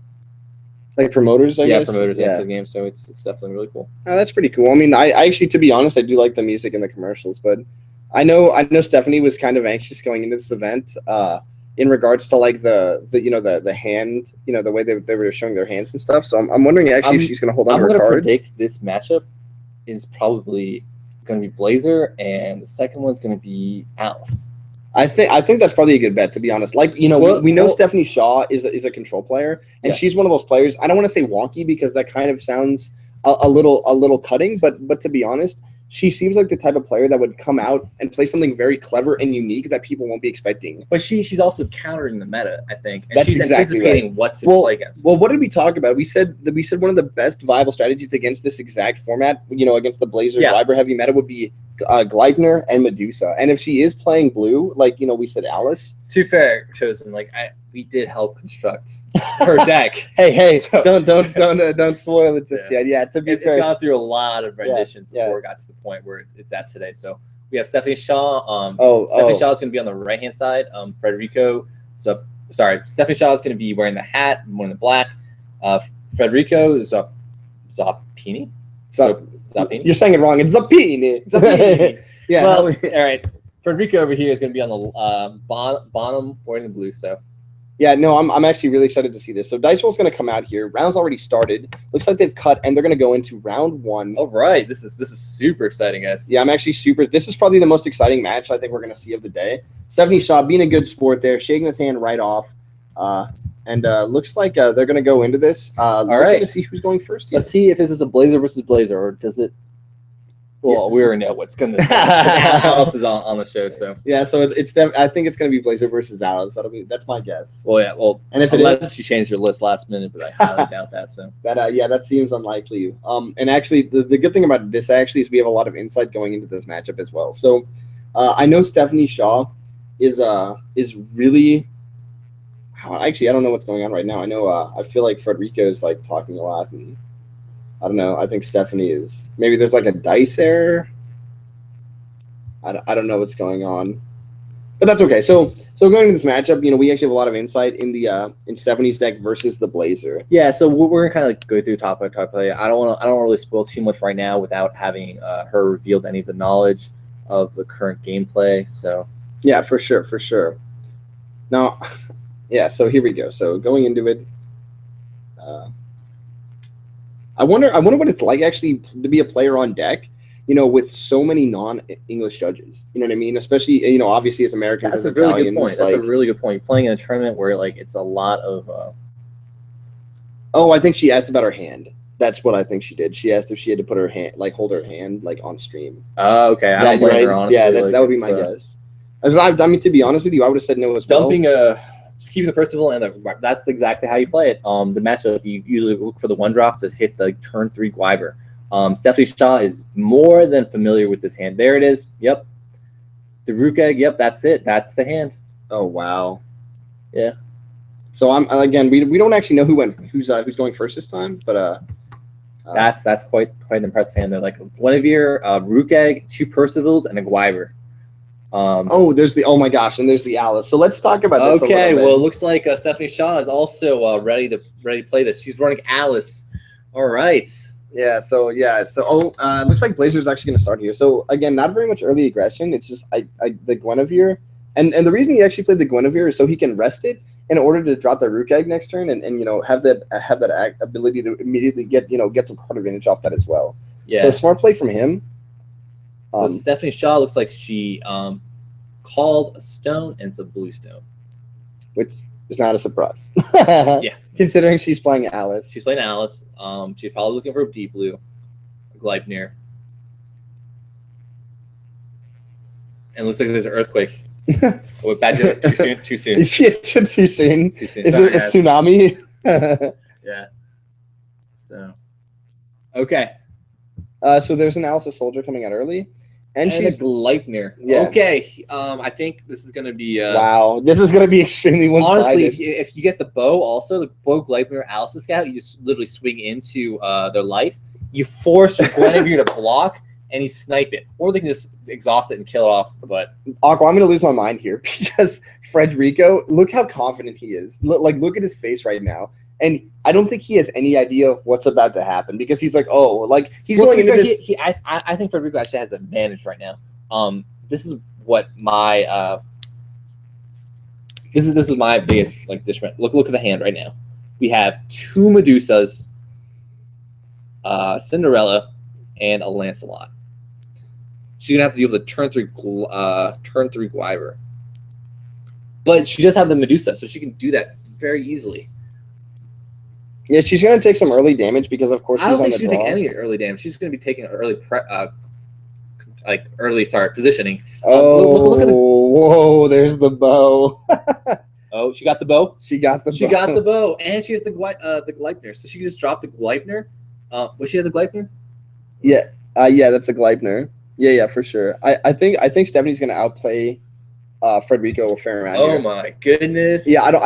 Promoters, I guess. Promoters for the game, so it's definitely really cool. Oh, that's pretty cool. I mean, I actually, to be honest, I do like the music and the commercials, but I know Stephanie was kind of anxious going into this event, in regards to the hand, the way they were showing their hands and stuff. So I'm wondering actually if she's going to hold on to her cards. I'm going to predict this matchup is probably going to be Blazer, and the second one's going to be Alice. I think that's probably a good bet, to be honest. We know Stephanie Shaw is a control player, and she's one of those players. I don't want to say wonky because that kind of sounds a little cutting, but to be honest, she seems like the type of player that would come out and play something very clever and unique that people won't be expecting. But she's also countering the meta, I think. And that's she's exactly anticipating what to play against. Well, what did we talk about? We said one of the best viable strategies against this exact format, against the Blazer Liber heavy meta would be Gleipnir and Medusa. And if she is playing blue, we said Alice. To be fair, Chosen, we did help construct her deck. hey, so, don't spoil it just yet. Yeah, to be fair, it's gone through a lot of renditions before it got to the point where it's at today. So we have Stephanie Shaw. Stephanie Shaw is going to be on the right hand side. Stephanie Shaw is going to be wearing the hat, wearing the black. Federico is Zappini. Zappini. You're saying it wrong. It's Zappini. Yeah. Well, all right. Federico over here is going to be on the bottom wearing the blue. So. Yeah, no, I'm actually really excited to see this. So Dice Roll's going to come out here. Round's already started. Looks like they've cut, and they're going to go into round 1. All right, this is super exciting, guys. Yeah, I'm actually super. This is probably the most exciting match I think we're going to see of the day. Stephanie Shaw being a good sport there, shaking his hand right off, and looks like they're going to go into this. All right, to see who's going first here. Let's see if this is a Blazer versus Blazer, or does it? Well, we already know what's going to happen. Alice is on the show, so yeah. So I think it's going to be Blazer versus Alice. That's my guess. Well, yeah. Well, and if unless she changed her list last minute, but I highly doubt that. So that seems unlikely. And actually, the good thing about this actually is we have a lot of insight going into this matchup as well. So I know Stephanie Shaw is really. Actually, I don't know what's going on right now. I know. I feel like Frederico is like talking a lot, and I don't know. I think Stephanie is. Maybe there's like a dice error. I don't know what's going on, but that's okay. So going into this matchup, we actually have a lot of insight in the in Stephanie's deck versus the Blazer. Yeah, so we're gonna kind of like go through top by top play. I don't really spoil too much right now without having her revealed any of the knowledge of the current gameplay. So yeah, for sure. Now, yeah. So here we go. So going into it, I wonder what it's like actually to be a player on deck. With so many non-English judges. You know what I mean? Especially, obviously as Americans, that's as a really Italians. good point. That's a really good point. Playing in a tournament where like it's a lot of. Oh, I think she asked about her hand. That's what I think she did. She asked if she had to put her hand, like hold her hand, like on stream. Oh, okay. I don't blame her, honestly. Yeah, that would be my guess. I mean, to be honest with you, I would have said no as well. Dumping just keeping the Percival and that's exactly how you play it. The matchup, you usually look for the 1-drop to hit the turn 3 Gwyber. Stephanie Shaw is more than familiar with this hand. There it is. Yep. The Rook Egg. Yep, that's it. That's the hand. Oh wow. Yeah. So we don't actually know who's going first this time, but that's quite an impressive hand. They're like Guinevere, Rook Egg, 2 Percivals, and a Gwyber. Oh my gosh, and there's the Alice. So let's talk about this. Okay, well, it looks like Stephanie Shaw is also ready to play this. She's running Alice. All right. Yeah. So it looks like Blazer's actually going to start here. So again, not very much early aggression. It's just the Guinevere, and the reason he actually played the Guinevere is so he can rest it in order to drop the Rook Egg next turn and have that ability to immediately get some card advantage off that as well. Yeah. So smart play from him. So Stephanie Shaw looks like she called a stone, and it's a blue stone, which is not a surprise. Yeah, considering she's playing Alice. She's playing Alice. She's probably looking for a deep blue, Gleipnir, and looks like there's an earthquake. Oh, bad joke. Too soon. Too soon. Is it too soon? Too soon. Is it a tsunami? Yeah. So. Okay. So there's an Alice Soldier coming out early. And she's a Gleipnir. Yeah. Okay. I think this is going to be... wow. This is going to be extremely one-sided. Honestly, if you get the bow also, the bow Gleipnir Alice Scout, you just literally swing into their life. You force your Guinevere to block, and you snipe it. Or they can just exhaust it and kill it off. But Aqua, I'm going to lose my mind here because Frederico, look how confident he is. Look at his face right now. And I don't think he has any idea what's about to happen because he's like, he's going into this. I think Federico actually has the advantage right now. This is what my this is my biggest disagreement. Look at the hand right now. We have 2 Medusas, Cinderella, and a Lancelot. She's gonna have to deal with a turn 3 Gwyber, but she does have the Medusa, so she can do that very easily. Yeah, she's going to take some early damage because, of course, I don't think she's going to take any early damage. She's going to be taking early positioning. Look at whoa! There's the bow. Oh, she got the bow. She got the bow, and she has the Gleipnir. So she can just drop the Gleipnir. She has a Gleipnir? Yeah, that's a Gleipnir. Yeah, for sure. I think Stephanie's going to outplay Frederico a fair amount. Oh my goodness! Yeah, I don't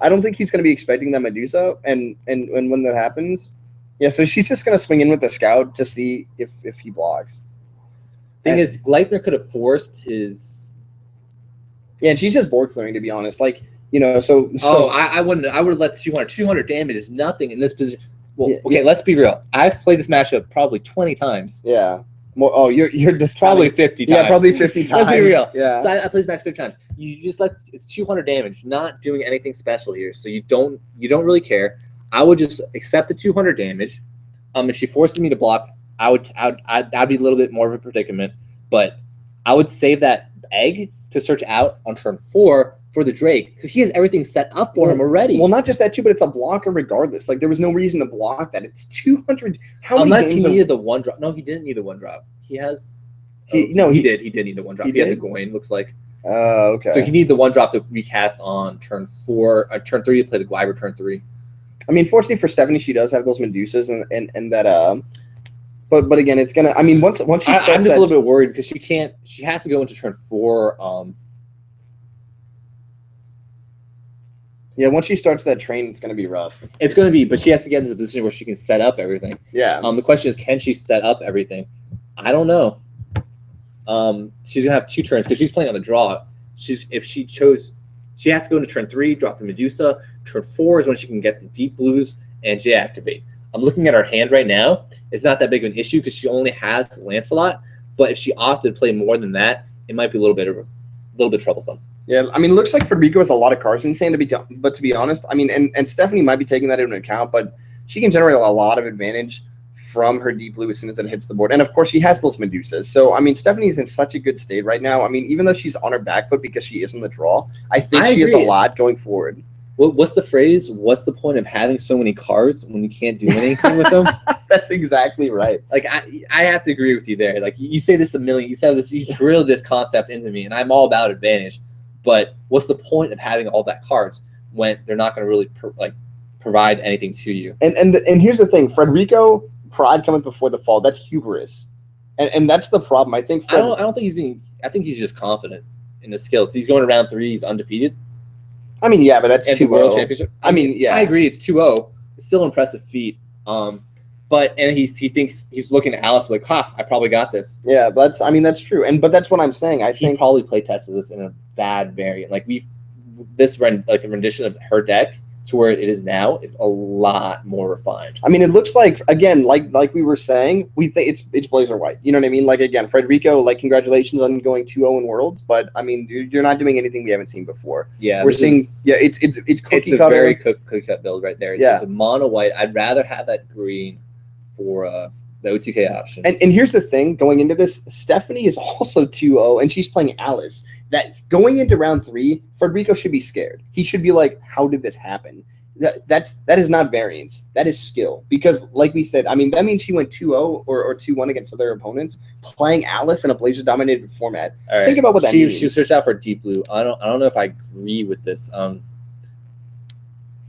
I don't think he's going to be expecting that Medusa, and when that happens, yeah. So she's just going to swing in with the scout to see if he blocks. Thing is, Gleipnir could have forced his. Yeah, and she's just board clearing, to be honest. So. I wouldn't. I would have let 200 damage is nothing in this position. Well, yeah, okay, let's be real. I've played this matchup probably 20 times. Yeah. Well, you're just probably 50 times. Yeah, probably 50 times. Let's be real. Yeah. So I played this match 50 times. You just it's 200 damage, not doing anything special here. So you don't really care. I would just accept the 200 damage. If she forces me to block, I'd be a little bit more of a predicament. But I would save that egg to search out on turn 4 for the Drake because he has everything set up for him already. Well, not just that too, but it's a blocker regardless. There was no reason to block that. It's 200. Unless he needed the 1-drop. No, he didn't need the 1-drop. He has. He did. He did need the 1-drop. He had the Goin, looks like. Oh, okay. So he needed the 1-drop to recast on turn 4. Turn 3 to play the Gwyber turn 3. I mean, fortunately for Stephanie, she does have those Medusas and that. But again, it's gonna. I mean, once she starts, I'm just a little bit worried because she can't. She has to go into turn 4. Yeah, once she starts that train, it's gonna be rough. It's going to be, but she has to get into the position where she can set up everything. Yeah. The question is, can she set up everything? I don't know. She's gonna have 2 turns because she's playing on the draw. She has to go into turn 3, drop the Medusa. Turn 4 is when she can get the deep blues and J activate. I'm looking at her hand right now. It's not that big of an issue because she only has Lancelot. But if she opted to play more than that, it might be a little bit troublesome. Yeah, I mean, it looks like Federico has a lot of cards in his hand, but to be honest, I mean, and Stephanie might be taking that into account, but she can generate a lot of advantage from her deep blue as soon as it hits the board. And of course, she has those Medusas. So, I mean, Stephanie's in such a good state right now. I mean, even though she's on her back foot because she is in the draw, I think she has a lot going forward. What's the phrase? What's the point of having so many cards when you can't do anything with them? That's exactly right. Like I have to agree with you there. Like you say this a million. You said this. You drilled this concept into me, and I'm all about advantage. But what's the point of having all that cards when they're not going to really provide anything to you? And here's the thing, Federico, pride coming before the fall. That's hubris, and that's the problem. I think. I don't think he's being. I think he's just confident in the skills. He's going to round 3. He's undefeated. I mean, yeah, but that's 2-0. World Championship. I mean, yeah, I agree. It's 2-0. It's still an impressive feat. But he thinks he's looking at Alice like, "Ha, I probably got this." Yeah, but that's true. But that's what I'm saying. I think he probably play tested this in a bad variant. Like the rendition of her deck to where it is now is a lot more refined. I mean, it looks like, again, like we were saying, we think it's Blazer White. You know what I mean? Like, again, Federico, like, congratulations on going 2-0 in Worlds, but I mean, you're not doing anything we haven't seen before. Yeah, we're seeing. It's a very cookie cut build right there. It's just a mono white. I'd rather have that green for the OTK option. And here's the thing, going into this, Stephanie is also 2-0, and she's playing Alice. That going into round 3, Federico should be scared. He should be like, how did this happen? That is not variance. That is skill. Because like we said, I mean, that means she went 2-0 or 2-1 against other opponents, playing Alice in a Blazer-dominated format. Right. Think about what that means. She searched out for deep blue. I don't know if I agree with this.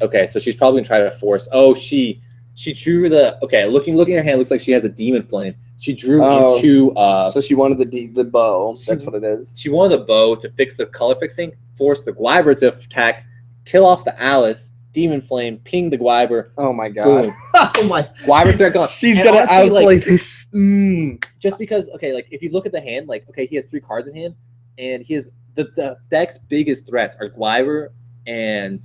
Okay, so she's probably going to try to force. Oh, she drew the looking at her hand, looks like she has a demon flame. She drew into so she wanted the bow. That's what it is. She wanted the bow to fix the color fixing, force the Gwyber to attack, kill off the Alice, demon flame, ping the Gwyber. Oh my god. Oh my Gwyber threat gone. She's gonna outplay this. Just because like if you look at the hand, like he has 3 cards in hand, and he has the deck's biggest threats are Gwyber and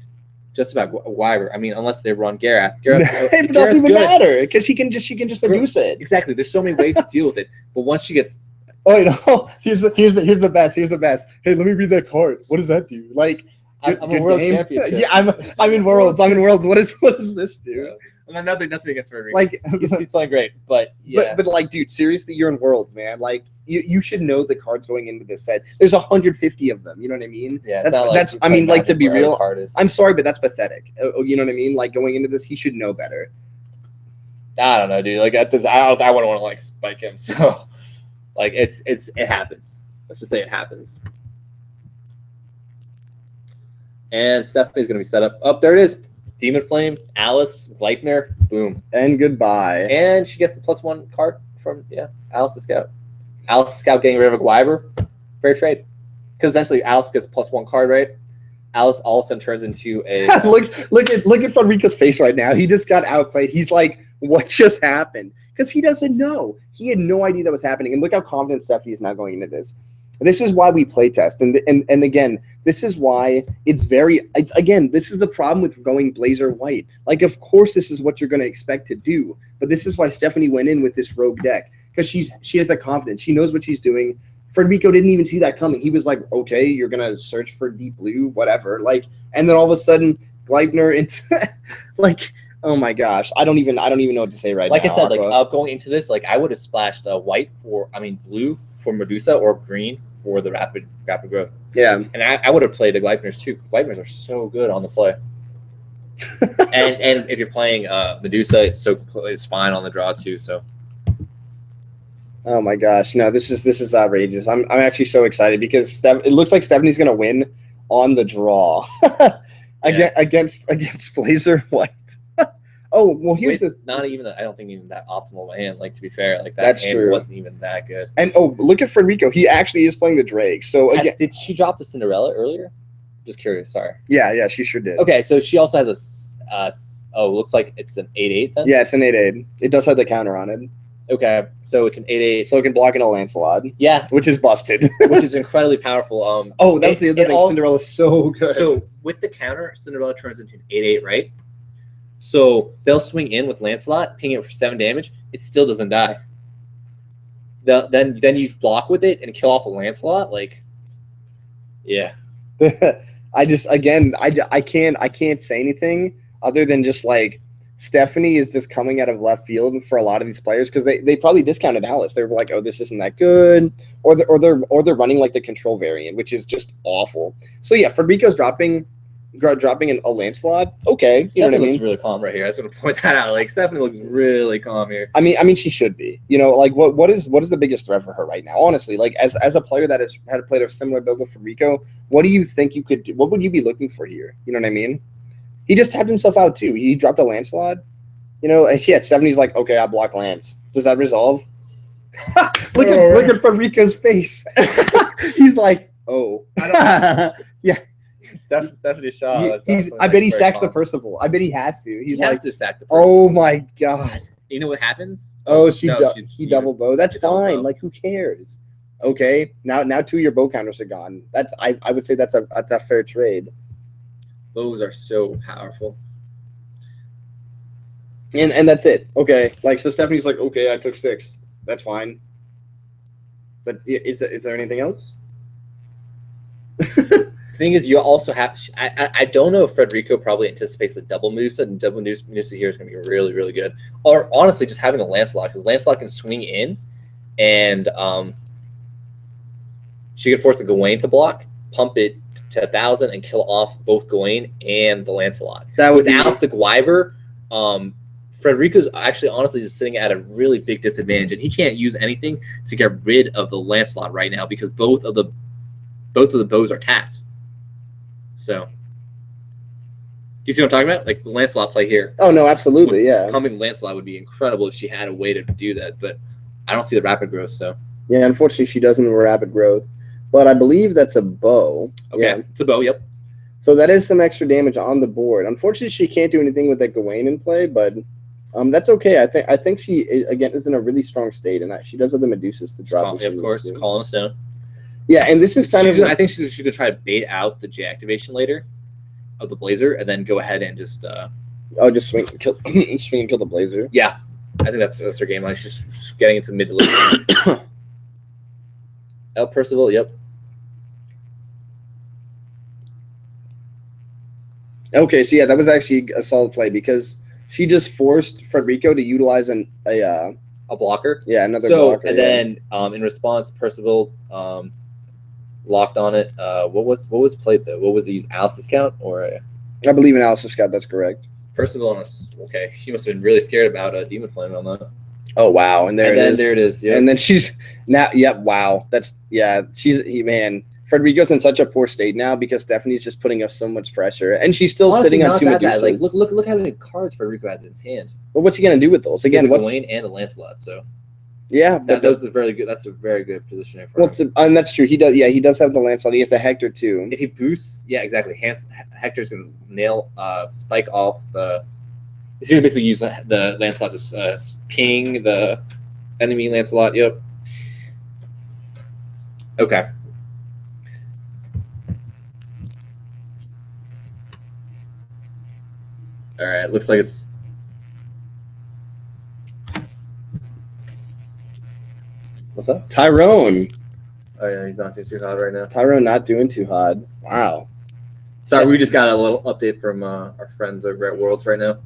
just about Gwyber. I mean, unless they run Garath. It doesn't even matter because she can just Medusa it. Exactly. There's so many ways to deal with it. But once she gets, here's the best. Here's the best. Hey, let me read that card. What does that do? Like, I'm a world champion. Yeah, I'm in Worlds. I'm in Worlds. What does this do? Yeah. I'm nothing against Frederick. Like he's playing great, but yeah. But like, dude, seriously, you're in Worlds, man. Like, you should know the cards going into this set. There's 150 of them. You know what I mean? Yeah. That's I mean, like, to be real, I'm sorry, but that's pathetic. You know what I mean? Like, going into this, he should know better. I don't know, dude. Like, I wouldn't want to like spike him. So, like, it happens. Let's just say it happens. And Stephanie's gonna be set up. Oh, there it is. Demon Flame, Alice, Gleipnir, boom. And goodbye. And she gets the +1 card from, Alice the Scout. Alice the Scout getting rid of a Gwyber. Fair trade. Because essentially Alice gets a +1 card, right? Alice all of a sudden turns into a... look at Federico's face right now. He just got outplayed. He's like, what just happened? Because he doesn't know. He had no idea that was happening. And look how confident Stephanie is now going into this. This is why we play test. And again, this is why this is the problem with going Blazer White. Like, of course, this is what you're going to expect to do. But this is why Stephanie went in with this rogue deck. Because she has that confidence. She knows what she's doing. Federico didn't even see that coming. He was like, okay, you're going to search for deep blue, whatever. Like, and then all of a sudden, Gleipnir into like, oh my gosh. I don't even know what to say right now. Like I said, like going into this, like I would have splashed blue for Medusa or green for the rapid growth. Yeah. And I would have played the Gleipnirs too. Gleipnirs are so good on the play. and if you're playing Medusa, it's fine on the draw too. So. Oh my gosh, no! This is outrageous. I'm actually so excited because it looks like Stephanie's gonna win on the draw against Blazer White. Oh well, here's not even I don't think even that optimal hand. Like, to be fair, like that's hand true. Wasn't even that good. And look at Federico. He actually is playing the Drake. So again, did she drop the Cinderella earlier? Just curious. Sorry. Yeah, she sure did. Okay, so she also has looks like it's an 8/8 then. Yeah, it's an 8/8. It does have the counter on it, Okay, so it's an 8/8. so it can block in a Lancelot, Yeah, which is busted. which is incredibly powerful. Oh, that's the other it thing. Cinderella's so good. So with the counter, Cinderella turns into an 8/8, right? So they'll swing in with Lancelot, ping it for 7 damage. It still doesn't die. Then you block with it and kill off a Lancelot. Like, yeah. I just I can't say anything other than just like Stephanie is just coming out of left field for a lot of these players because they probably discounted Alice. They were like, oh, this isn't that good, or they're running like the control variant, which is just awful. So yeah, Frederico's dropping a Lancelot. Okay, you know Stephanie what I mean? looks really calm right here. I just want to point that out. Like, Stephanie looks really calm here. I mean, she should be. You know, like what is the biggest threat for her right now? Honestly, like as a player that has had played a similar build with Federico, what do you think you could do? What would you be looking for here? You know what I mean? He just tapped himself out too. He dropped a Lancelot. You know, and she at 70's like, okay, I block Lance. Does that resolve? look at Federico's face. He's like, oh. Yeah. Stephanie Shaw. I bet he sacks the Percival. I bet he has to. He has to sack the Percival. Oh my god. You know what happens? Oh, he double bow. That's fine. Bow. Like, who cares? Okay, now 2 of your bow counters are gone. That's I would say that's a fair trade. Bows are so powerful. And that's it. Okay, like so Stephanie's like, okay, I took 6. That's fine. But is there anything else? Thing is, you also have. I don't know if Federico probably anticipates the double Medusa, and double Medusa here is going to be really, really good. Or honestly, just having a Lancelot, because Lancelot can swing in, and she could force the Gawain to block, pump it to 1,000, and kill off both Gawain and the Lancelot. That would without the Gwyber, Federico's actually honestly just sitting at a really big disadvantage, and he can't use anything to get rid of the Lancelot right now because both of the bows are tapped. So, do you see what I'm talking about? Like the Lancelot play here. Oh no, absolutely, yeah. Pumping Lancelot would be incredible if she had a way to do that, but I don't see the rapid growth. So yeah, unfortunately, she doesn't have rapid growth, but I believe that's a bow. Okay, yeah. It's a bow. Yep. So that is some extra damage on the board. Unfortunately, she can't do anything with that Gawain in play, but that's okay. I think she again is in a really strong state, and she does have the Medusas to drop. Of course, calling a stone. Yeah, and this is kind of. I think she could try to bait out the J activation later of the Blazer, and then go ahead and just. Just swing and kill the Blazer. Yeah, I think that's her game line. She's just getting into mid to late. Percival. Yep. Okay, so yeah, that was actually a solid play because she just forced Federico to utilize a blocker. Yeah, another blocker. And then in response, Percival locked on it. What was played though? What was he use? Alice's count or? I believe in Alice's count. That's correct. Percival on us. Okay, she must have been really scared about Demon Flame on that. Oh wow! And there it is. Yep. And then she's now. Yep. Wow. Man. Federico's in such a poor state now because Stephanie's just putting up so much pressure, and she's still sitting on 2 Medusas. Like, look how many cards Federico has in his hand. But what's he gonna do with those? Again, what's Gawain and a Lancelot? So yeah, that's a very good positioning for him. And that's true. He does. Yeah, he does have the Lancelot. He has the Hector too. If he boosts, yeah, exactly. Hector's gonna nail spike off the. He's gonna basically use the Lancelot to ping the enemy Lancelot. Yep. Okay. All right, looks like it's. What's up? Tyrone. Oh yeah, he's not doing too hot right now. Tyrone not doing too hot. Wow. Sorry, we just got a little update from our friends over at Worlds right now.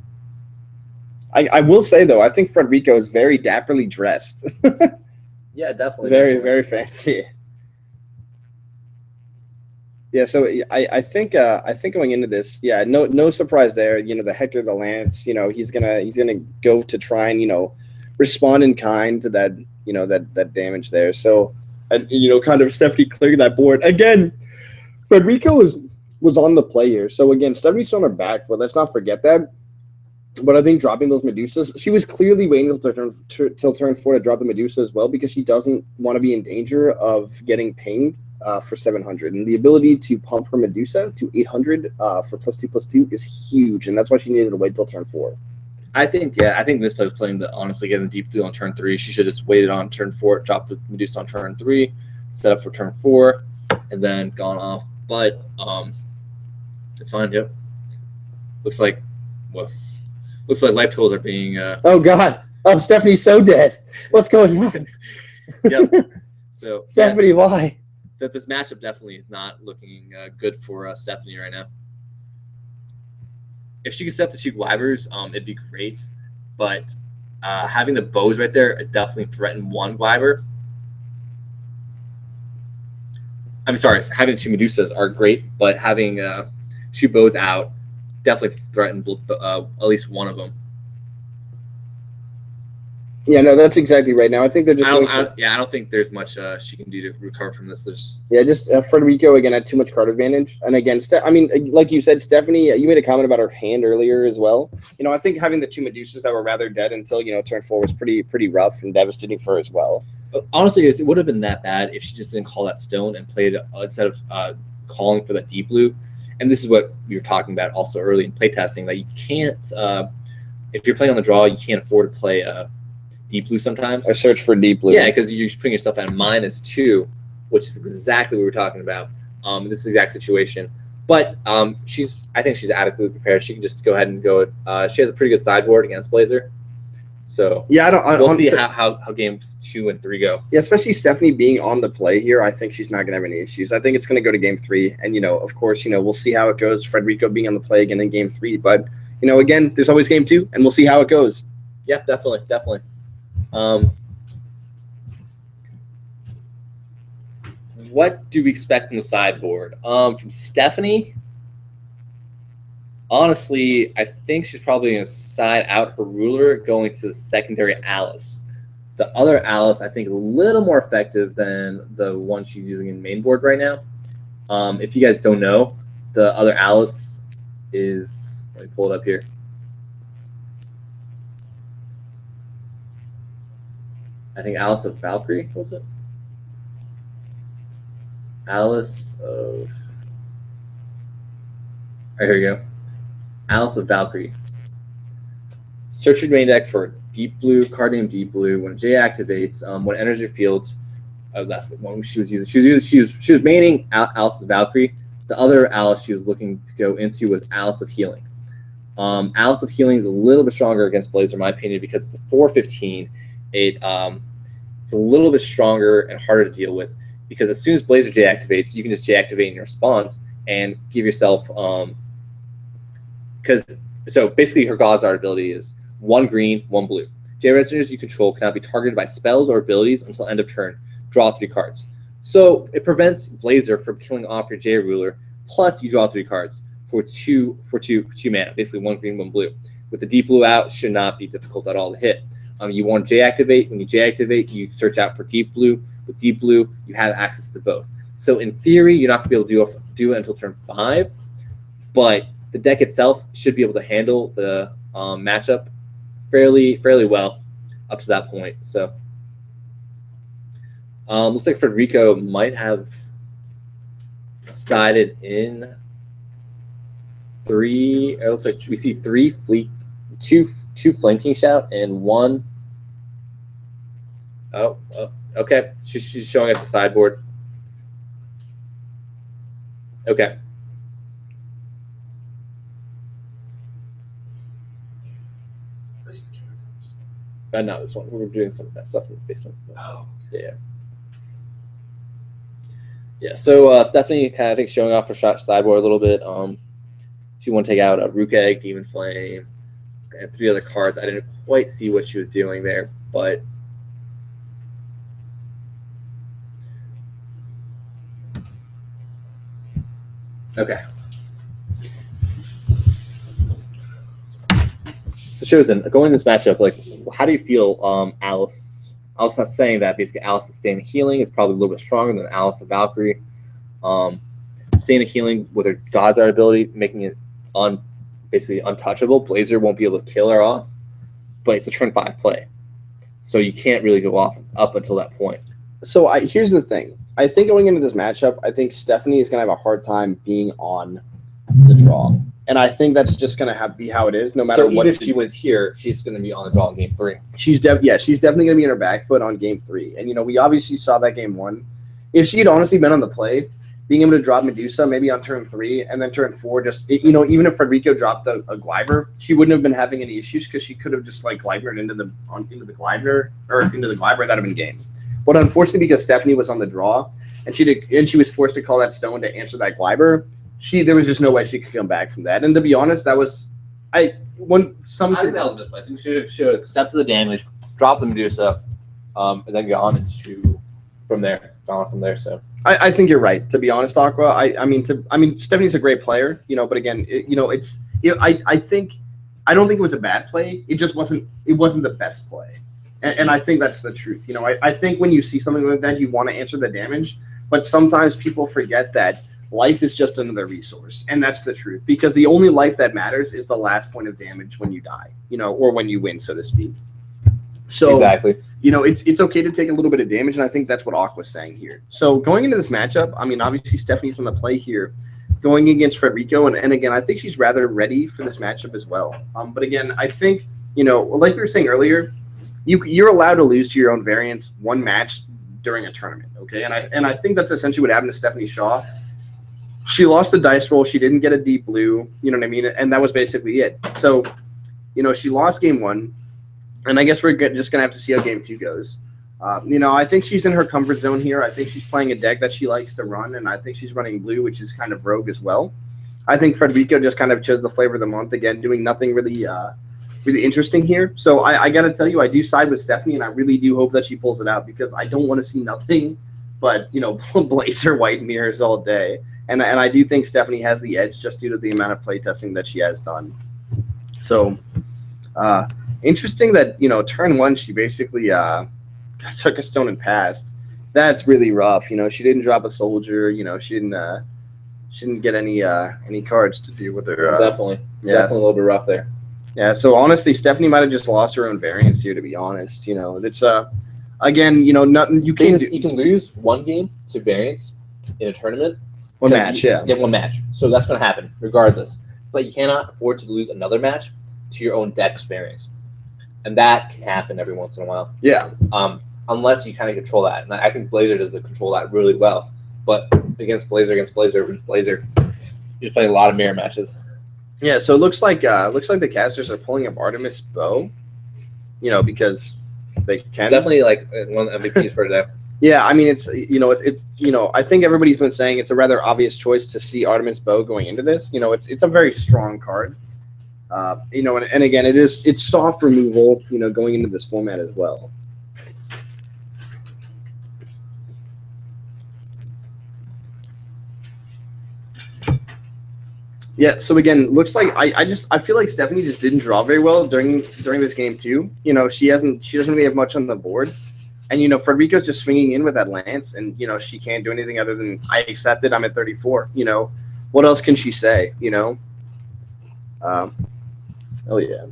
I will say though, I think Federico is very dapperly dressed. Yeah, definitely. Very fancy. Yeah, so I think going into this, yeah, no surprise there. You know, the Hector, the Lance, you know, he's gonna go to try and, you know, respond in kind to that, you know, that damage there. So, and you know, kind of Stephanie clearing that board again. Federico was on the play here. So again, Stephanie's on her back foot. Let's not forget that. But I think dropping those Medusas, she was clearly waiting till turn 4 to drop the Medusa as well because she doesn't want to be in danger of getting pinged for 700, and the ability to pump her Medusa to 800 for +2/+2 is huge, and that's why she needed to wait till turn 4. I think this play was playing the honestly getting the deep blue on turn 3. She should have just waited on turn 4, dropped the Medusa on turn 3, set up for turn 4, and then gone off. But it's fine. Yep. Looks like life totals are being. Oh God! Oh, Stephanie's so dead. What's going on? Yep. So Stephanie, why? That this matchup definitely is not looking good for Stephanie right now. If she could set up the 2 Wyvers, it'd be great. But having the bows right there, it definitely threatened 1 Wyver. I'm sorry, having 2 Medusas are great, but having 2 bows out definitely threatened at least one of them. Yeah, no, that's exactly right. Now I think they're just. I don't think there's much she can do to recover from this. Federico again had too much card advantage, and again, like you said, Stephanie, you made a comment about her hand earlier as well. I think having the 2 Medusas that were rather dead until turn 4 was pretty rough and devastating for her as well. Honestly, it would have been that bad if she just didn't call that stone and played instead of calling for that deep blue. And this is what we were talking about also early in playtesting, that you can't if you're playing on the draw, you can't afford to play deep blue sometimes. Or search for deep blue. Yeah, because you're putting yourself at -2, which is exactly what we were talking about. This is the exact situation. But I think she's adequately prepared. She can just go ahead and go. She has a pretty good sideboard against Blazer. So yeah, we'll see how games 2 and 3 go. Yeah, especially Stephanie being on the play here. I think she's not going to have any issues. I think it's going to go to game 3, and of course, we'll see how it goes. Federico being on the play again in game 3, but again, there's always game 2, and we'll see how it goes. Yeah, definitely. What do we expect from the sideboard? From Stephanie, honestly, I think she's probably going to side out her ruler going to the secondary Alice. The other Alice, I think, is a little more effective than the one she's using in main board right now. If you guys don't know, the other Alice is, let me pull it up here. I think Alice of Valkyrie, was it? Alice of... All right, here we go. Alice of Valkyrie. Search your main deck for deep blue, card name deep blue. When J activates, when it enters your field, that's the one she was using. She was maining Alice of Valkyrie. The other Alice she was looking to go into was Alice of Healing. Alice of Healing is a little bit stronger against Blazer, in my opinion, because it's a 4/15. It's a little bit stronger and harder to deal with because as soon as Blazer J activates, you can just J activate in your response and give yourself so basically her God's Art ability is 1 green, 1 blue. J resonators you control cannot be targeted by spells or abilities until end of turn. Draw 3 cards. So it prevents Blazer from killing off your J ruler. Plus you draw 3 cards for two mana, basically 1 green, 1 blue. With the deep blue out, should not be difficult at all to hit. You want J activate. When you J activate, you search out for deep blue. With deep blue, you have access to both. So in theory, you're not going to be able to do it until turn 5, but the deck itself should be able to handle the matchup fairly well up to that point. So looks like Federico might have sided in 3. It looks like we see 2 Flame King Shout and 1. Oh, okay. She's showing us the sideboard. Okay. Not this one. We were doing some of that stuff in the basement. Oh. Yeah. Yeah. So Stephanie kind of, I think, showing off her sideboard a little bit. She want to take out a Rook Egg, Demon Flame, and 3 other cards. I didn't quite see what she was doing there, but okay. So Chosen, going in this matchup, like, how do you feel Alice? I was not saying that basically Alice of Stand Healing is probably a little bit stronger than Alice of Valkyrie. Stand Healing with her God's Art ability, making it basically untouchable. Blazer won't be able to kill her off, but it's a turn 5 play, so you can't really go up until that point. So here's the thing. I think going into this matchup, I think Stephanie is going to have a hard time being on the draw. And I think that's just going to be how it is, no matter So what. even if she wins here, she's going to be on the draw in game 3. She's definitely going to be in her back foot on game 3. And, we obviously saw that game 1. If she had honestly been on the play, being able to drop Medusa maybe on turn 3 and then turn 4, just, even if Frederico dropped a Gliber, she wouldn't have been having any issues because she could have just like Glibered into the Gliber or into the Gliber. That would have been game. But unfortunately, because Stephanie was on the draw and she was forced to call that stone to answer that Gliber, there was just no way she could come back from that. And to be honest, that was I think that was a misplay. I think she should have accepted the damage, dropped the Medusa, and then gone into from there. So I think you're right. To be honest, Aqua. I mean, Stephanie's a great player, but again, I think I don't think it was a bad play. It just wasn't. It wasn't the best play, and I think that's the truth. I think when you see something like that, you want to answer the damage, but sometimes people forget that life is just another resource, and that's the truth. Because the only life that matters is the last point of damage when you die, or when you win, so to speak. So exactly. It's okay to take a little bit of damage, and I think that's what Aqua's saying here. So going into this matchup, I mean, obviously Stephanie's on the play here, going against Frederico, and again, I think she's rather ready for this matchup as well. But again, I think, like we were saying earlier, you're allowed to lose to your own variants one match during a tournament, okay? And I think that's essentially what happened to Stephanie Shaw. She lost the dice roll. She didn't get a deep blue, you know what I mean? And that was basically it. So, she lost game 1. And I guess we're just going to have to see how game 2 goes. I think she's in her comfort zone here. I think she's playing a deck that she likes to run, and I think she's running blue, which is kind of rogue as well. I think Frederico just kind of chose the flavor of the month, again, doing nothing really interesting here. So I got to tell you, I do side with Stephanie, and I really do hope that she pulls it out because I don't want to see nothing but, Blazer white mirrors all day. And I do think Stephanie has the edge just due to the amount of playtesting that she has done. So, interesting that, turn 1, she basically took a stone and passed. That's really rough. She didn't drop a soldier. She didn't get any cards to deal with her. Definitely a little bit rough there. Yeah. So honestly, Stephanie might have just lost her own variance here. To be honest, it's again, nothing you can't do. You can lose one game to variance in a tournament. One match. One match. So that's going to happen regardless. But you cannot afford to lose another match to your own deck's variance. And that can happen every once in a while. Yeah. Unless you kind of control that. And I think Blazer does control that really well. But against Blazer, you're just playing a lot of mirror matches. Yeah, so it looks like the casters are pulling up Artemis Bow, because they can. Definitely like one of the MVPs for today. Yeah, I mean it's I think everybody's been saying it's a rather obvious choice to see Artemis Bow going into this. It's a very strong card. And again, it's soft removal, going into this format as well. Yeah, so again, looks like I feel like Stephanie just didn't draw very well during this game too. She doesn't really have much on the board. And Frederico's just swinging in with that lance, and she can't do anything other than I accept it. I'm at 34. What else can she say? Oh yeah.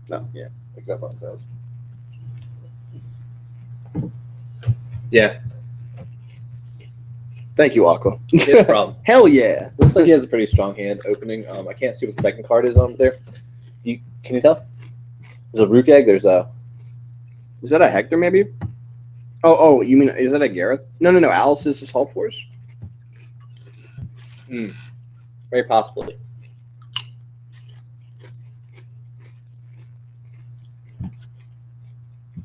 No, yeah. Pick it up on itself. Yeah. Thank you, Aqua. No problem. Hell yeah. Looks like he has a pretty strong hand opening. I can't see what the second card is on there. Can you tell? There's a Rook Egg. There's a. Is that a Hector maybe? Oh, you mean is that a Gareth? No. Alice is his Halt Force. Very possibly.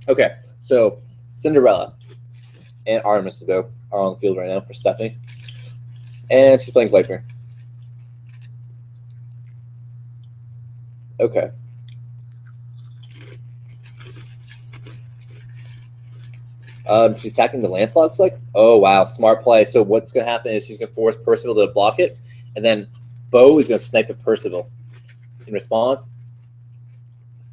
Okay, so Cinderella and Artemis are on the field right now for Stephanie. And she's playing Gleipnir. Okay. She's attacking the Lancelot, looks like. Oh, wow. Smart play. So what's going to happen is she's going to force Percival to block it, and then Bo is going to snipe the Percival in response.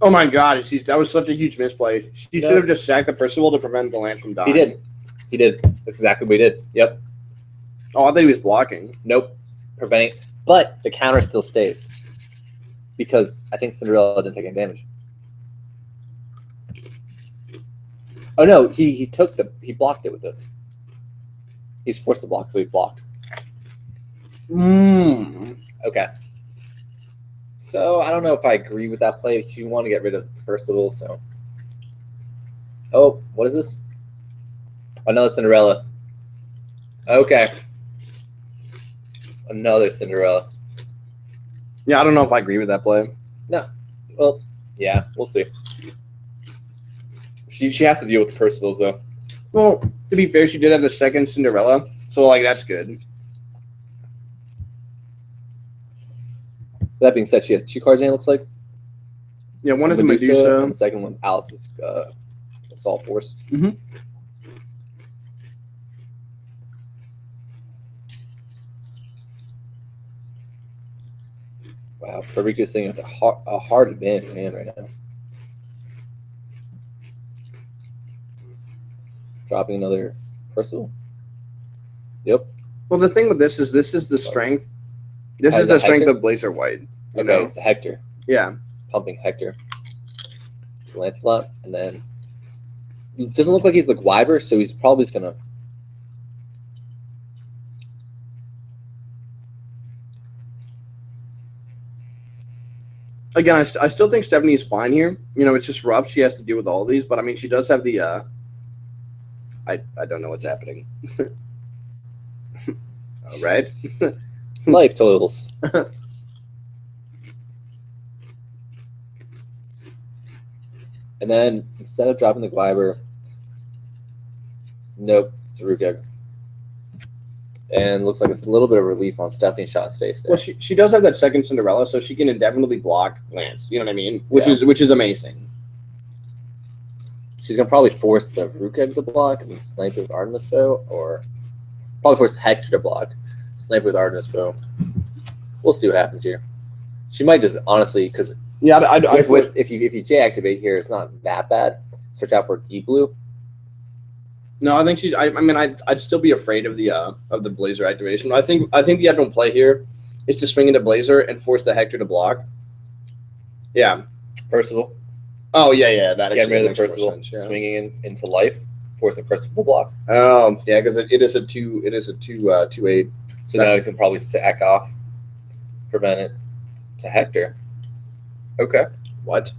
Oh, my God. That was such a huge misplay. She should have just sacked the Percival to prevent the Lance from dying. He did. That's exactly what he did. Yep. Oh, I thought he was blocking. Nope. Preventing. But the counter still stays because I think Cinderella didn't take any damage. Oh no, he blocked it with it. He's forced to block, so he blocked. Okay. So I don't know if I agree with that play. You want to get rid of Percival, so. Oh, what is this? Another Cinderella. Okay. Another Cinderella. Yeah, I don't know if I agree with that play. No. Well, yeah, we'll see. She has to deal with the Percivals, though. Well, to be fair, she did have the second Cinderella, so like that's good. That being said, she has 2 cards in it, looks like. Yeah, one is a Medusa. And the second one's Alice's Assault Force. Mhm. Wow, Federico's sitting with a hard advantage hand right now. Dropping another Percival. Yep. Well, the thing with this is the strength. This Has is the a strength Hector? of Blazer White. You Okay, know? it's a Hector. Yeah. Pumping Hector. Lancelot, and then it doesn't look like he's like Wyber, so he's probably just gonna. Again, I still think Stephanie's fine here. You know, it's just rough. She has to deal with all these, but I mean, she does have the. I don't know what's happening. All right. Life totals. And then instead of dropping the Gwyber, nope, it's a Rukeg. And looks like it's a little bit of relief on Stephanie Shot's face there. Well, she does have that second Cinderella, so she can indefinitely block Lance. You know what I mean? Which is amazing. She's gonna probably force the Rukeg to block and then snipe with Artemis Bow, or probably force Hector to block, snipe with Artemis Bow. We'll see what happens here. She might just honestly, because if you J activate here, it's not that bad. Search out for deep blue. No, I think she's. I mean, I'd still be afraid of the Blazer activation. I think the ideal play here is to swing into Blazer and force the Hector to block. Yeah. Percival. Oh yeah. That Get rid of the makes more Percival, sense, yeah. swinging into life, forcing Percival to block. Oh yeah, because it is a 2/8. So now he's gonna probably sack off, prevent it to Hector. Okay. What?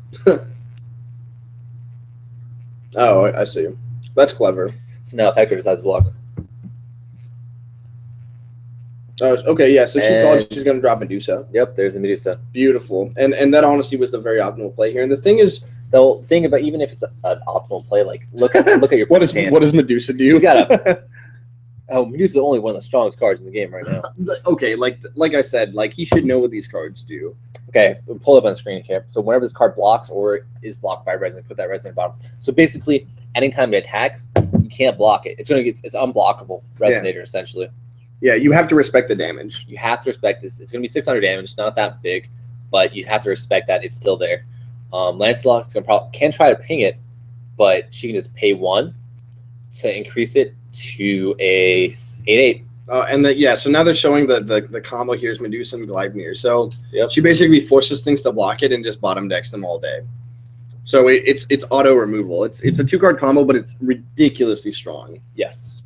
Oh, I see. That's clever. So now if Hector decides to block, Oh, okay, yeah. So she called. She's gonna drop Medusa. yep, there's the Medusa. Beautiful, and that honestly was the very optimal play here. And the thing is, The thing about even if it's an optimal play, like look at your what does hand. Medusa do? He's got Medusa's only one of the strongest cards in the game right now. Okay, like I said, like he should know what these cards do. Okay, we'll pull it up on the screen here. So whenever this card blocks or is blocked by resonant, put that resonant bottom. So basically, anytime it attacks, you can't block it. It's unblockable resonator essentially. Yeah, you have to respect the damage. You have to respect this. It's gonna be 600 damage, not that big, but you have to respect that it's still there. Lancelot's can try to ping it, but she can just pay 1 to increase it to a 8/8. So now they're showing the combo here is Medusa and Gleipnir. So Yep. she basically forces things to block it and just bottom decks them all day. So it's auto removal. It's a 2-card combo, but it's ridiculously strong. Yes.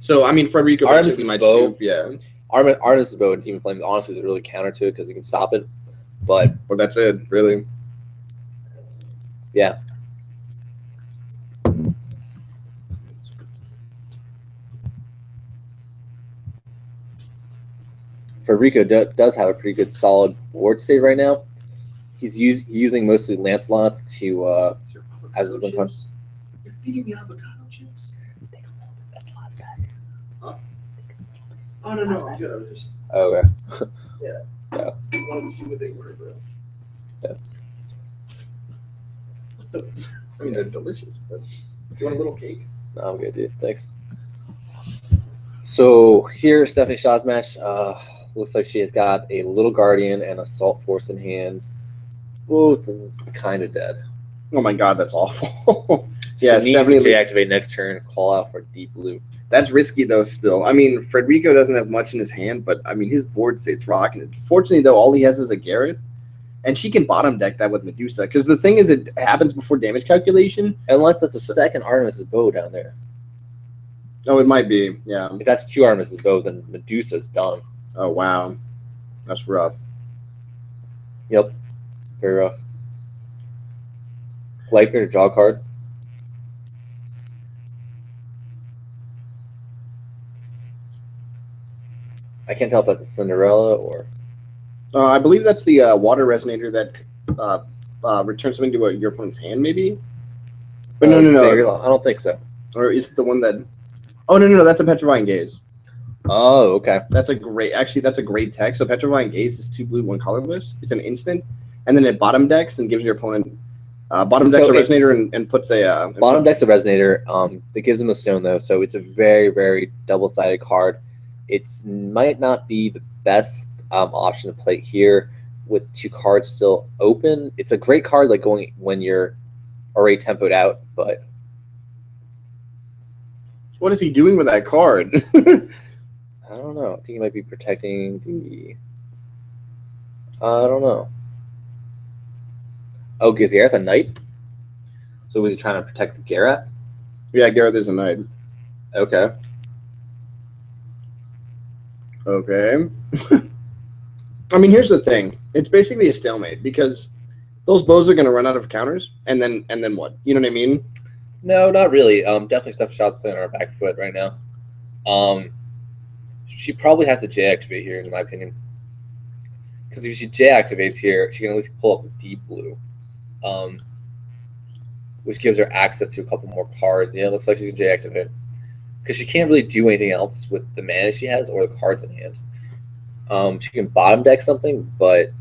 So I mean, Federico Artemis' basically might bow. scoop, yeah. Artemis' Bow and Demon Flame honestly is a really counter to it because he can stop it. But Well, that's it, really. yeah. Federico does have a pretty good solid board state right now. He's using mostly Lancelot's to as his win punch. You're feeding me avocado chips? That's the last guy. Huh? Oh no, I'm good. I was just Okay. wanted to see what they were, bro. Yeah. What the? I mean, they're delicious, but you want a little cake? No, I'm good, dude. Thanks. So here, Stephanie Shaw's match. Looks like she has got a Little Guardian and Assault Force in hand. Both kind of dead. Oh my god, that's awful. Yeah, She needs to deactivate next turn, call out for deep blue. That's risky though. Still, I mean, Federico doesn't have much in his hand, but I mean, his board state's rocking it. Fortunately, though, all he has is a Gareth, And she can bottom deck that with Medusa. Because the thing is, it happens before damage calculation. Unless that's the second Artemis's bow down there. Oh, it might be. Yeah. If that's 2 Artemis's bow, then Medusa's done. Oh, wow. That's rough. Yep. Very rough. Lightning to draw a card. I can't tell if that's a Cinderella or... I believe that's the water resonator that returns something to your opponent's hand, maybe? But no. I don't think so. Or is it the one that... Oh, no. That's a Petrifying Gaze. Oh, okay. That's a great tech. So Petrifying Gaze is 2 blue, 1 colorless. It's an instant. And then it bottom decks and gives your opponent... bottom decks a resonator and puts a... bottom decks a resonator. That gives him a stone, though. So it's a very, very double-sided card. It might not be the best option to play here with 2 cards still open. It's a great card like going when you're already tempoed out, but what is he doing with that card? I don't know. I think he might be protecting the... I don't know. Oh, gives Gareth a knight? So was he trying to protect the Gareth? Yeah, Gareth is a knight. Okay. Okay. I mean, here's the thing. It's basically a stalemate because those bows are going to run out of counters, and then what? You know what I mean? No, not really. Definitely Steph Shaw's playing on her back foot right now. She probably has to J activate here, in my opinion. Because if she J activates here, she can at least pull up a deep blue, which gives her access to a couple more cards. Yeah, it looks like she can J activate because she can't really do anything else with the mana she has or the cards in hand. She can bottom deck something, but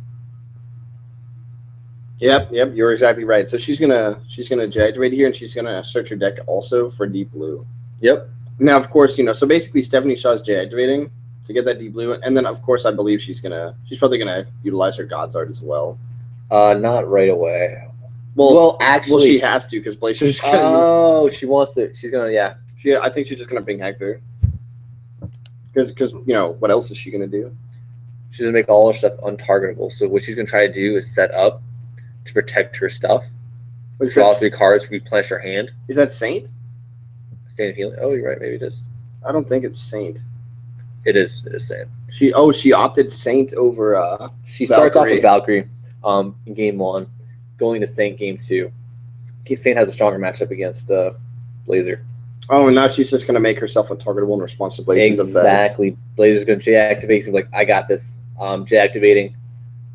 yep, you're exactly right. So she's gonna J activate here, and she's gonna search her deck also for deep blue. Yep. Now, of course, so basically Stephanie Shaw's J activating to get that deep blue, and then of course I believe she's probably gonna utilize her God's Art as well. Not right away. Well, actually, she has to because Blazer's gonna. Oh, she wants to. She's gonna, yeah. I think she's just gonna ping Hector. Because what else is she gonna do? She's gonna make all her stuff untargetable. So what she's gonna try to do is set up to protect her stuff. Draw 3 cards, replenish her hand. Is that Saint? Saint of Healing. Oh, you're right. Maybe it is. I don't think it's Saint. It is. It is Saint. She opted Saint over. She starts off with Valkyrie, in game 1, going to Saint game 2. Saint has a stronger matchup against Blazer. Oh, and now she's just going to make herself untargetable in response to Blazer's effect. Exactly. Blazer's going to J-activate. She's like, I got this. J-activating.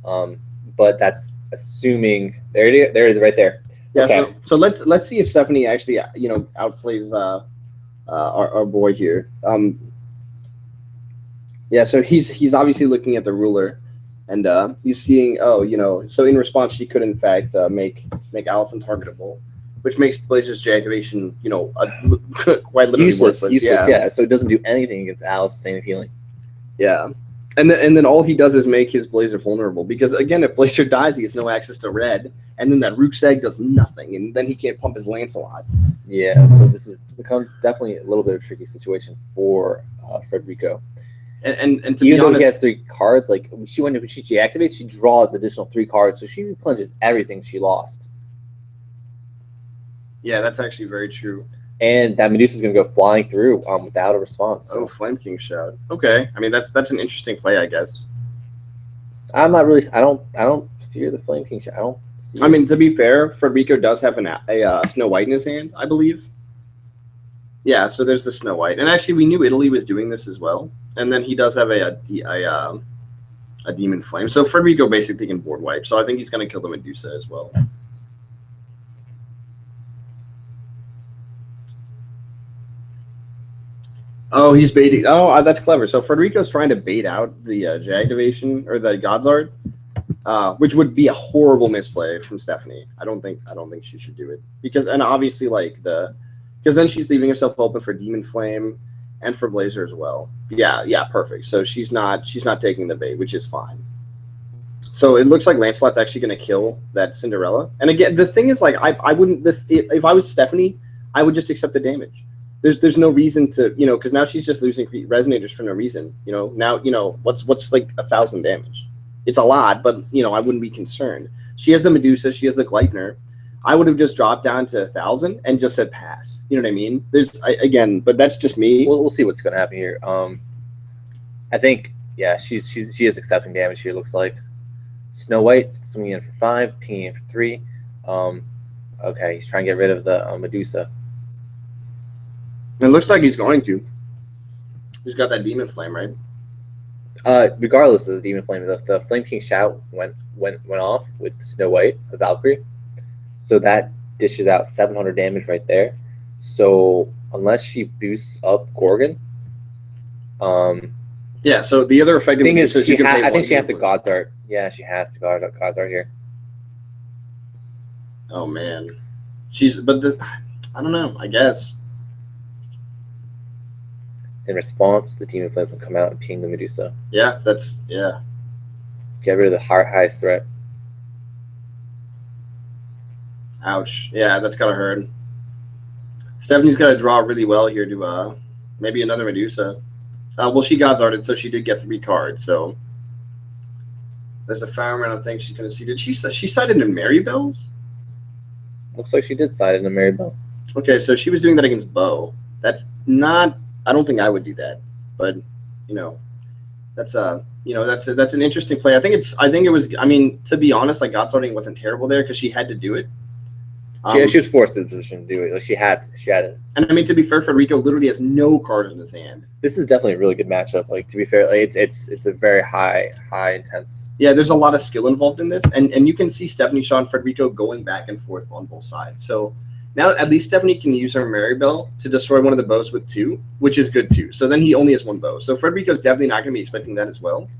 But that's assuming... There it is right there. Yeah, okay. So let's see if Stephanie actually, outplays our boy here. Yeah, so he's obviously looking at the ruler, and he's seeing, so in response she could in fact make Alice untargetable, which makes Blazer's J activation, quite literally useless. Useless, yeah. So it doesn't do anything against Alice Saint of Healing. Yeah, and then all he does is make his Blazer vulnerable because again, if Blazer dies, he has no access to red, and then that Rook's Egg does nothing, and then he can't pump his Lancelot. Yeah, so this becomes definitely a little bit of a tricky situation for Frederico. And to even be though honest, he has 3 cards, like when she deactivates, she draws additional 3 cards, so she replenishes everything she lost. Yeah, that's actually very true. And that Medusa's going to go flying through without a response. So. Oh, Flame King Shout. Okay, I mean that's an interesting play, I guess. I'm not really. I don't fear the Flame King Shout. I don't. See I mean, to be fair, Frederico does have a Snow White in his hand, I believe. Yeah, so there's the Snow White, and actually we knew Italy was doing this as well. And then he does have a Demon Flame. So Frederico basically can board wipe. So I think he's going to kill the Medusa as well. Oh, he's baiting. Oh, that's clever. So Frederico's trying to bait out the J activation or the God's Art, which would be a horrible misplay from Stephanie. I don't think she should do it because obviously because then she's leaving herself open for Demon Flame. And for Blazer as well. Yeah, perfect. So she's not taking the bait, which is fine. So it looks like Lancelot's actually going to kill that Cinderella. And again, the thing is, like, I wouldn't. If I was Stephanie, I would just accept the damage. There's no reason to, because now she's just losing resonators for no reason. Now, what's like 1,000 damage. It's a lot, but I wouldn't be concerned. She has the Medusa, she has the Gleipnir. I would have just dropped down to 1,000 and just said pass. You know what I mean? Again, but that's just me. We'll see what's going to happen here. I think she is accepting damage here. It looks like Snow White swinging in for 5, pinging in for 3. Okay, he's trying to get rid of the Medusa. It looks like he's going to. He's got that Demon Flame, right? Regardless of the Demon Flame, the Flame King Shout went off with Snow White, the Valkyrie. So that dishes out 700 damage right there. So unless she boosts up Gorgon, yeah. So the other effective thing is, I think she has to God's Art. Yeah, she has to God's Art here. Oh man, I don't know. I guess in response, the Demon Flame will come out and ping the Medusa. Yeah, Get rid of the highest threat. Ouch. Yeah, that's gotta hurt. Stephanie's got to draw really well here to maybe another Medusa. Well, she God's Arted, so she did get 3 cards. So there's a fair amount of things she's going to see. Did she sided in Maribel's? Looks like she did side in a Maribel. Okay, so she was doing that against Bo. That's not. I don't think I would do that, but that's that's an interesting play. I think it was. I mean, to be honest, like God's Arting wasn't terrible there because she had to do it. She was forced to the position to do it. Like she had it. And I mean, to be fair, Federico literally has no cards in his hand. This is definitely a really good matchup. Like to be fair, like it's a very high intense. Yeah, there's a lot of skill involved in this, and you can see Stephanie Shaw and Federico going back and forth on both sides. So now at least Stephanie can use her Maribel to destroy one of the bows with 2, which is good too. So then he only has 1 bow. So Federico's definitely not going to be expecting that as well.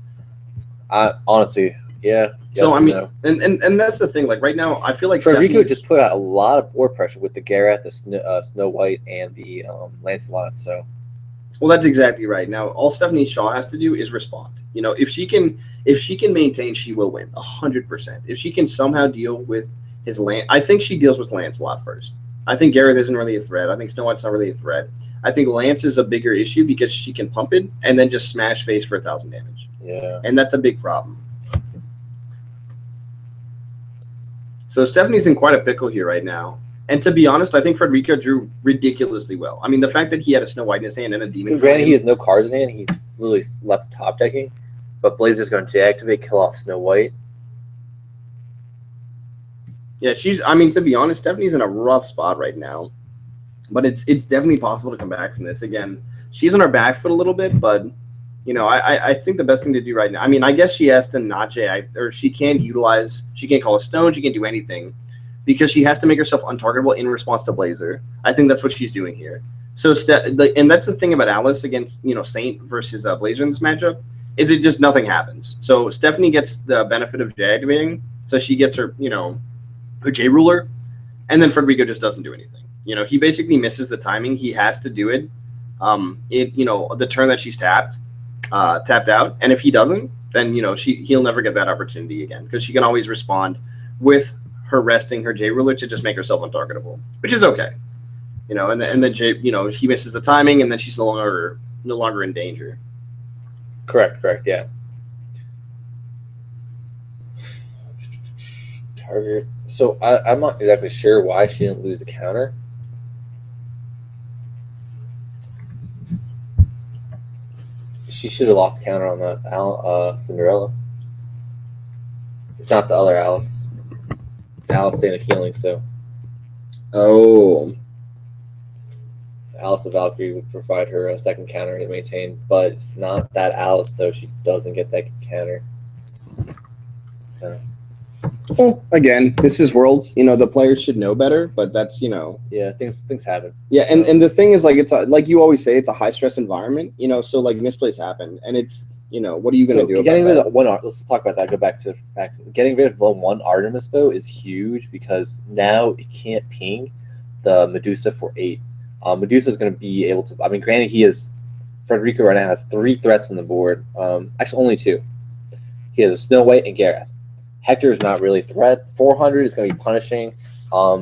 Honestly. Yeah. So I mean, and that's the thing. Like right now, I feel like Federico just put out a lot of board pressure with the Gareth, the Snow White, and the Lancelot. So, well, that's exactly right. Now, all Stephanie Shaw has to do is respond. If she can maintain, she will win 100%. If she can somehow deal with his I think she deals with Lancelot first. I think Gareth isn't really a threat. I think Snow White's not really a threat. I think Lance is a bigger issue because she can pump it and then just smash face for 1,000 damage. Yeah, and that's a big problem. So Stephanie's in quite a pickle here right now. And to be honest, I think Federico drew ridiculously well. I mean, the fact that he had a Snow White in his hand and a Demon. Granted, he has no cards in hand. He's literally left top decking. But Blazer's going to deactivate, kill off Snow White. Yeah, to be honest, Stephanie's in a rough spot right now. But it's definitely possible to come back from this. Again, she's on her back foot a little bit, but I think the best thing to do right now, I mean, I guess she has to not or she can't call a stone, she can't do anything because she has to make herself untargetable in response to Blazer. I think that's what she's doing here. So, and that's the thing about Alice against, Saint versus Blazer in this matchup, is it just nothing happens. So Stephanie gets the benefit of J activating, so she gets her, her J ruler, and then Federico just doesn't do anything. He basically misses the timing. He has to do it. The turn that she's tapped out, and if he doesn't, then he'll never get that opportunity again because she can always respond with her resting her J ruler to just make herself untargetable, which is okay. And then J, he misses the timing, and then she's no longer in danger. Correct, yeah. Target. So I'm not exactly sure why she didn't lose the counter. She should have lost the counter on that Cinderella. It's not the other Alice. It's Alice staying a healing, so. Oh. Alice of Valkyrie would provide her a second counter to maintain, but it's not that Alice, so she doesn't get that counter. So. Well, again, this is Worlds. The players should know better, but that's Yeah, things happen. Yeah, and the thing is, like, it's like you always say, it's a high stress environment. So like misplays happen, and it's what are you going to do? Getting rid of one art. Let's talk about that. Go back to the fact getting rid of one Artemis bow is huge because now it can't ping the Medusa for 8. Medusa is going to be able to. I mean, granted, Federico right now has 3 threats on the board. Actually, only 2. He has a Snow White and Gareth. Hector is not really a threat. 400 is going to be punishing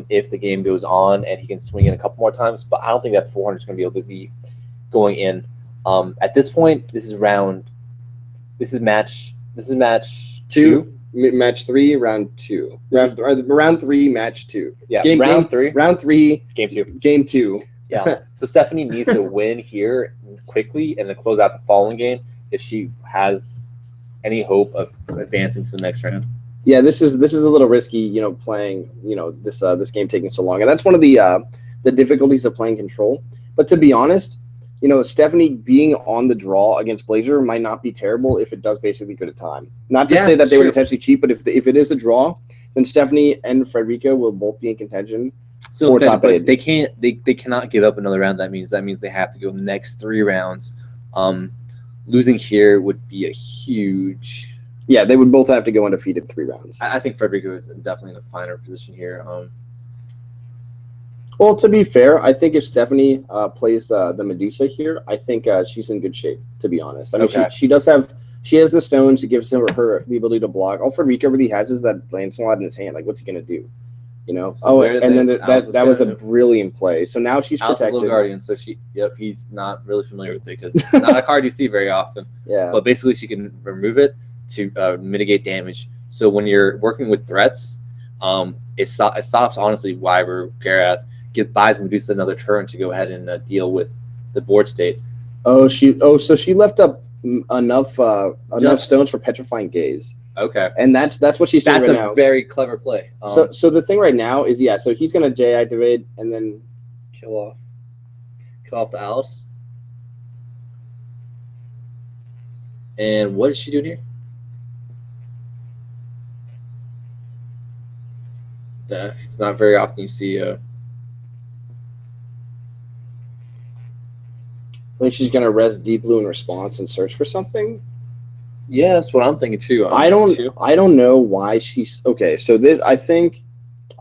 if the game goes on and he can swing in a couple more times. But I don't think that 400 is going to be able to be going in. At this point, this is match Match 3, round 2. Round 3, match 2. Yeah, Round 3, game 2. Game 2. Yeah. So Stephanie needs to win here quickly and then close out the following game if she has any hope of advancing to the next round. Yeah, this is a little risky, playing, this game taking so long. And that's one of the difficulties of playing control. But to be honest, Stephanie being on the draw against Blazer might not be terrible if it does basically go to time. Not to say that they would intentionally cheat, but if it is a draw, then Stephanie and Frederica will both be in contention. So top 8. They cannot give up another round. That means they have to go the next 3 rounds. Losing here would be a huge. Yeah, they would both have to go undefeated 3 rounds. I think Frederica is definitely in a finer position here. Well, to be fair, I think if Stephanie plays the Medusa here, I think she's in good shape, to be honest. I mean, she has the stones. It gives her the ability to block. All Frederica really has is that Lancelot in his hand. Like, what's he going to do? So and then that was a brilliant play. So now she's protected. Little Guardian, so he's not really familiar with it because it's not a card you see very often. Yeah. But basically, she can remove it to mitigate damage. So when you're working with threats, it stops, honestly, Wyver, Garath, buys Medusa another turn to go ahead and deal with the board state. So she left up enough stones for Petrifying Gaze. Okay. And that's what she's doing right now. That's a very clever play. So the thing right now is, so he's going to J activate and then kill off the Alice. And what is she doing here? It's not very often you see. I think she's going to res Deep Blue in response and search for something. Yeah, that's what I'm thinking too. I don't know why she's okay. So this, I think,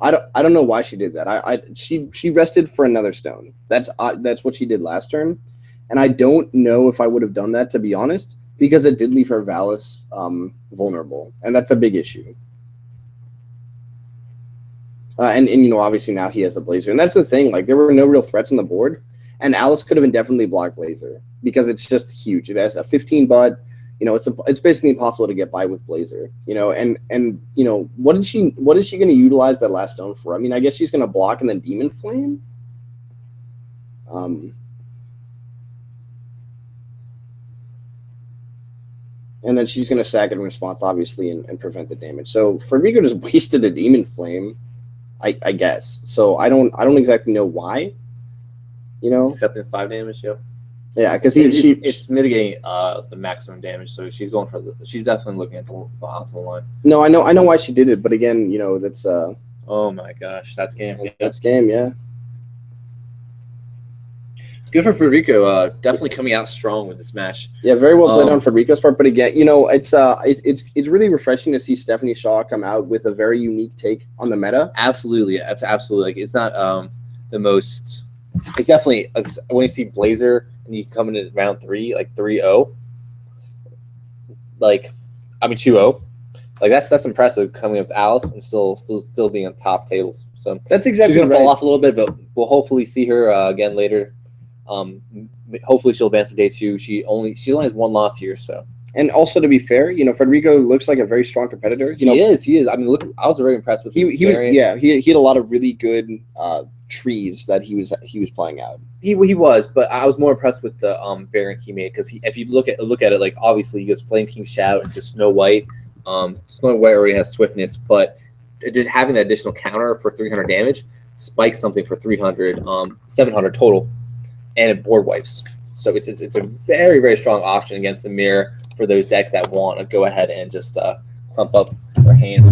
I don't know why she did that. She rested for another stone. That's what she did last turn, and I don't know if I would have done that, to be honest, because it did leave her Valis vulnerable, and that's a big issue. And obviously now he has a Blazer, and that's the thing. Like, there were no real threats on the board, and Alice could have indefinitely blocked Blazer because it's just huge. It has a 15 butt. It's basically impossible to get by with Blazer. And what is she going to utilize that last stone for? I mean, I guess she's going to block and then Demon Flame. And then she's going to sack it in response, obviously, and prevent the damage. So Frederica just wasted a Demon Flame, I guess. So I don't exactly know why. Accepting 5 damage, Yeah, because it's mitigating the maximum damage, so she's definitely looking at the optimal line. No, I know why she did it, but again, that's oh my gosh, that's game. That's game, yeah. Good for Federico, definitely coming out strong with this match. Yeah, very well played on Federico's part, but again, it's really refreshing to see Stephanie Shaw come out with a very unique take on the meta. Absolutely. Like, it's not the most. It's definitely when you see Blazer and you come in at round 3, like 3-0, 2-0, like that's impressive coming with Alice and still being on top tables. So that's exactly she's gonna right. fall off a little bit, but we'll hopefully see her again later. Hopefully she'll advance to day 2. She only has 1 loss here, so. And also, to be fair, Federico looks like a very strong competitor. He is. I mean, look, I was very impressed with him. He had a lot of really good trees that he was playing out. He was, but I was more impressed with the variant he made, because if you look at it, like, obviously he goes Flame King Shadow into Snow White. Snow White already has swiftness, but just having that additional counter for 300 damage spikes something for 300, 700 total, and it board wipes. So it's a very, very strong option against the mirror for those decks that want to go ahead and just clump up their hands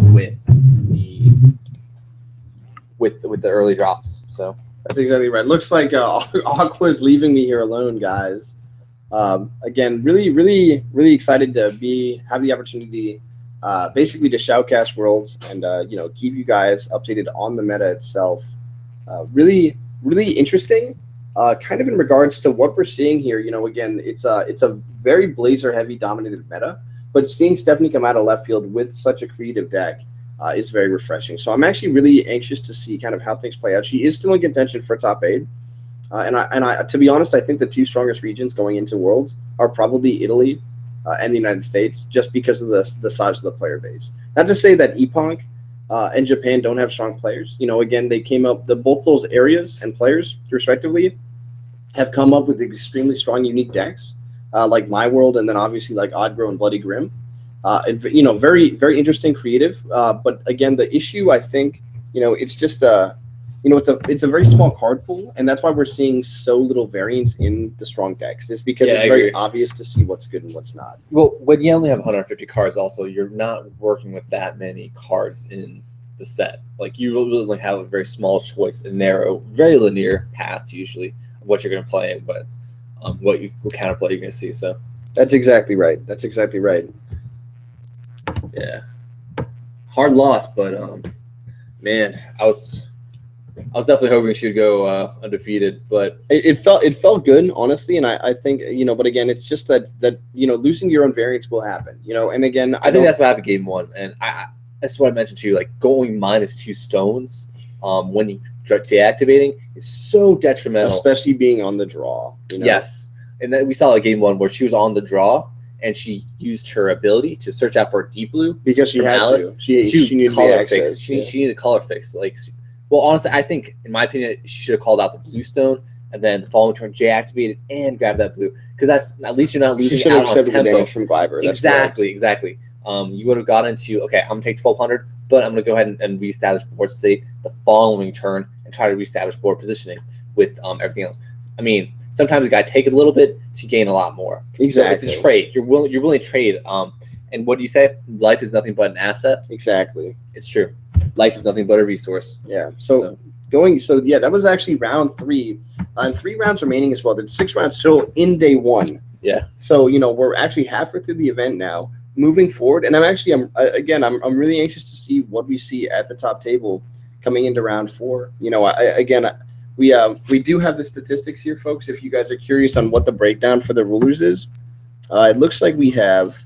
with the early drops. So that's exactly right. Looks like Aqua's leaving me here alone, guys. Again, really, really, really excited to have the opportunity, basically, to shoutcast Worlds and keep you guys updated on the meta itself. Really, really interesting. Kind of in regards to what we're seeing here, again, it's a very Blazer-heavy dominated meta, but seeing Stephanie come out of left field with such a creative deck is very refreshing. So I'm actually really anxious to see kind of how things play out. She is still in contention for top 8, and I, to be honest, I think the 2 strongest regions going into Worlds are probably Italy and the United States, just because of the size of the player base. Not to say that Epoch and Japan don't have strong players. Again, they came up both those areas and players respectively have come up with extremely strong, unique decks, like My World, and then obviously like Oddgrow and Bloody Grim. And very very interesting, creative. But again, the issue I think it's just it's a very small card pool, and that's why we're seeing so little variance in the strong decks. It's because Yeah, it's I very agree. obvious to see what's good and what's not. Well, when you only have 150 cards, also you're not working with that many cards in the set. Like you really only have a very small choice, a narrow, very linear path usually of what you're going to play, but what counterplay you're going to see. So That's exactly right. That's exactly right. yeah, hard loss, but man, I was definitely hoping she'd go undefeated, but It felt good, honestly, and I think but again, it's just that losing your own variance will happen, and again, I think that's what happened game one, and that's what I mentioned to you. Like going -2 stones when you deactivating is so detrimental, especially being on the draw. Yes, and then we saw like game one where she was on the draw and she used her ability to search out for a deep blue because she from had Alice to. She needed color the fix. access. She needed a color fix. Like, well, honestly, I think in my opinion, she should have called out the blue stone and then the following turn J activated and grabbed that blue because that's at least you're not She losing should have out on accepted the tempo. damage from Glyber. That's Exactly, correct. exactly. You would have got into okay. I'm gonna take 1200, but I'm gonna go ahead and reestablish board state the following turn and try to reestablish board positioning with everything else. I mean, sometimes you gotta take it a little bit to gain a lot more. Exactly. So it's a trade. You're willing to trade. And what do you say? Life is nothing but an asset. Exactly. It's true. Life is nothing but a resource. Yeah. So yeah, that was actually round 3. And 3 rounds remaining as well. There's 6 rounds total in day 1. Yeah. So we're actually halfway through the event now. Moving forward, and I'm really anxious to see what we see at the top table coming into round 4. We do have the statistics here, folks. If you guys are curious on what the breakdown for the rulers is, it looks like we have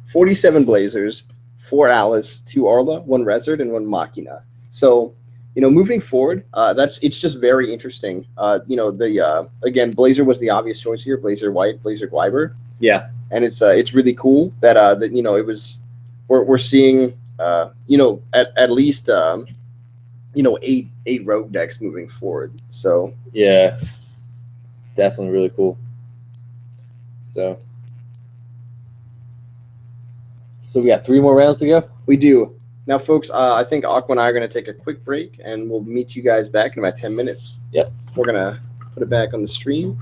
47 Blazers, 4 Alice, 2 Arla, 1 Rezard, and 1 Machina. So moving forward, it's just very interesting. Again, Blazer was the obvious choice here. Blazer White, Blazer Glyber. Yeah, and it's really cool that it was we're seeing at least 8 rogue decks moving forward. So yeah, definitely really cool. So we got 3 more rounds to go. We do. Now, folks, I think Aqua and I are going to take a quick break, and we'll meet you guys back in about 10 minutes. Yep. We're going to put it back on the stream.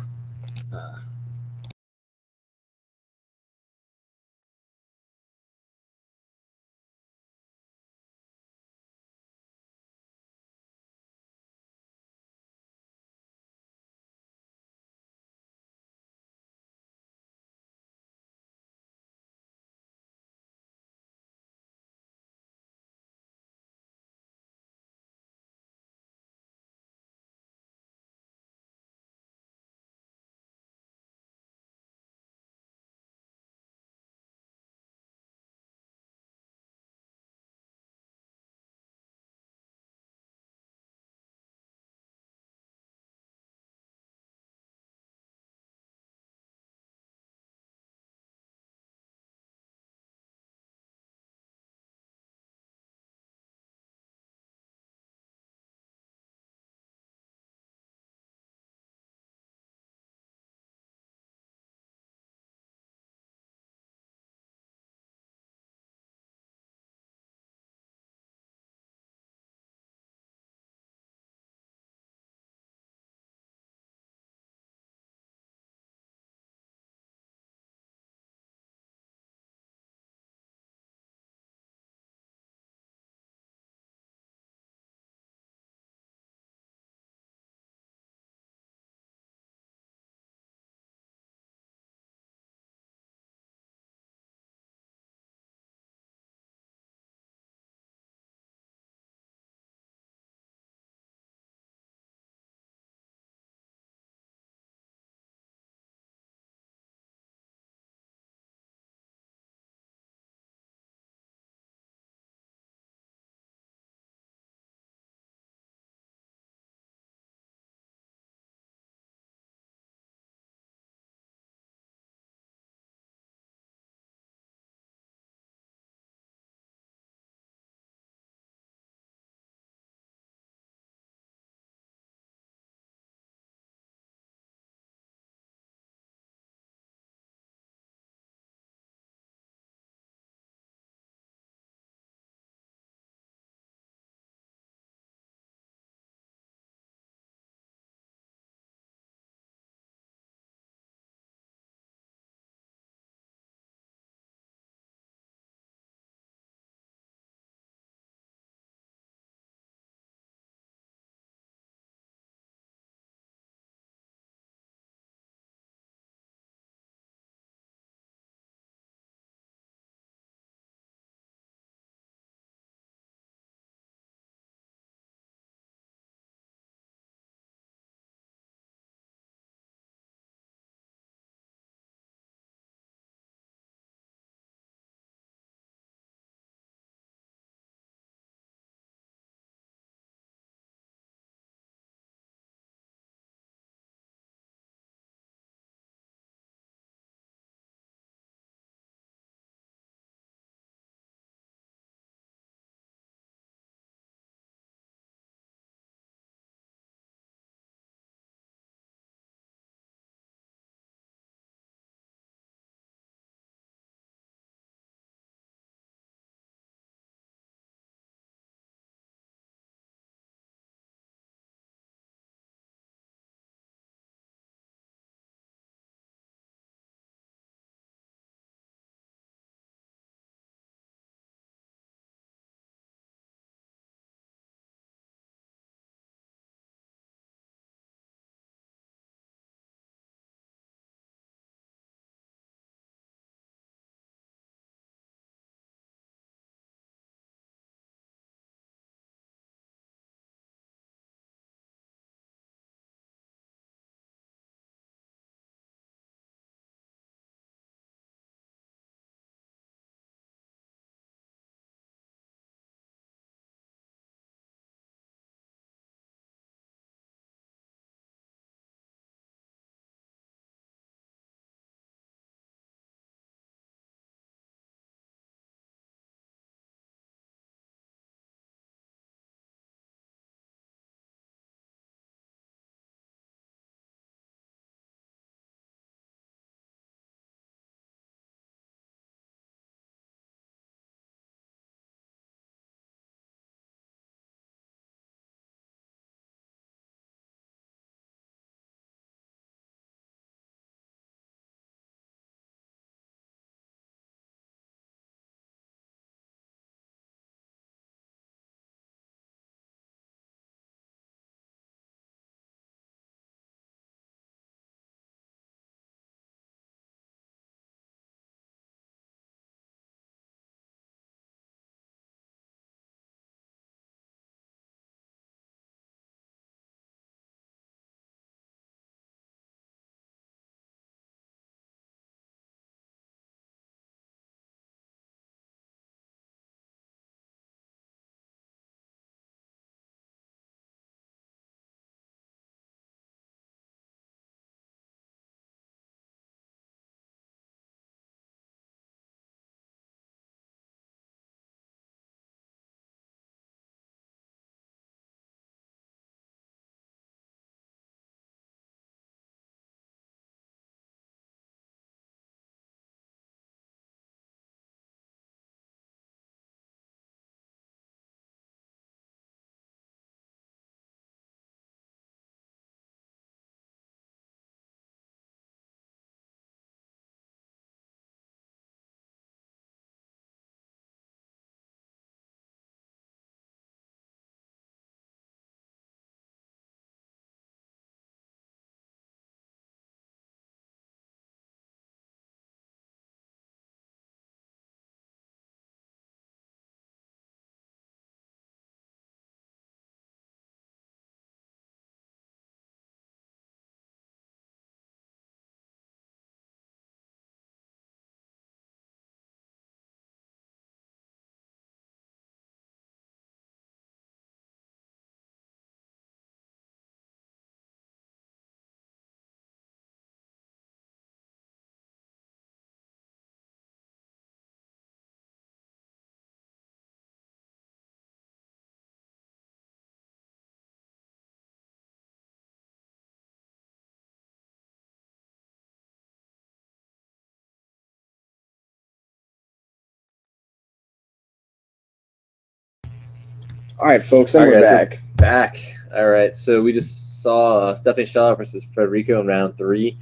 All right, folks, and All right, we're guys, back. Back. All right. So we just saw Stephanie Shaw versus Federico in round 3.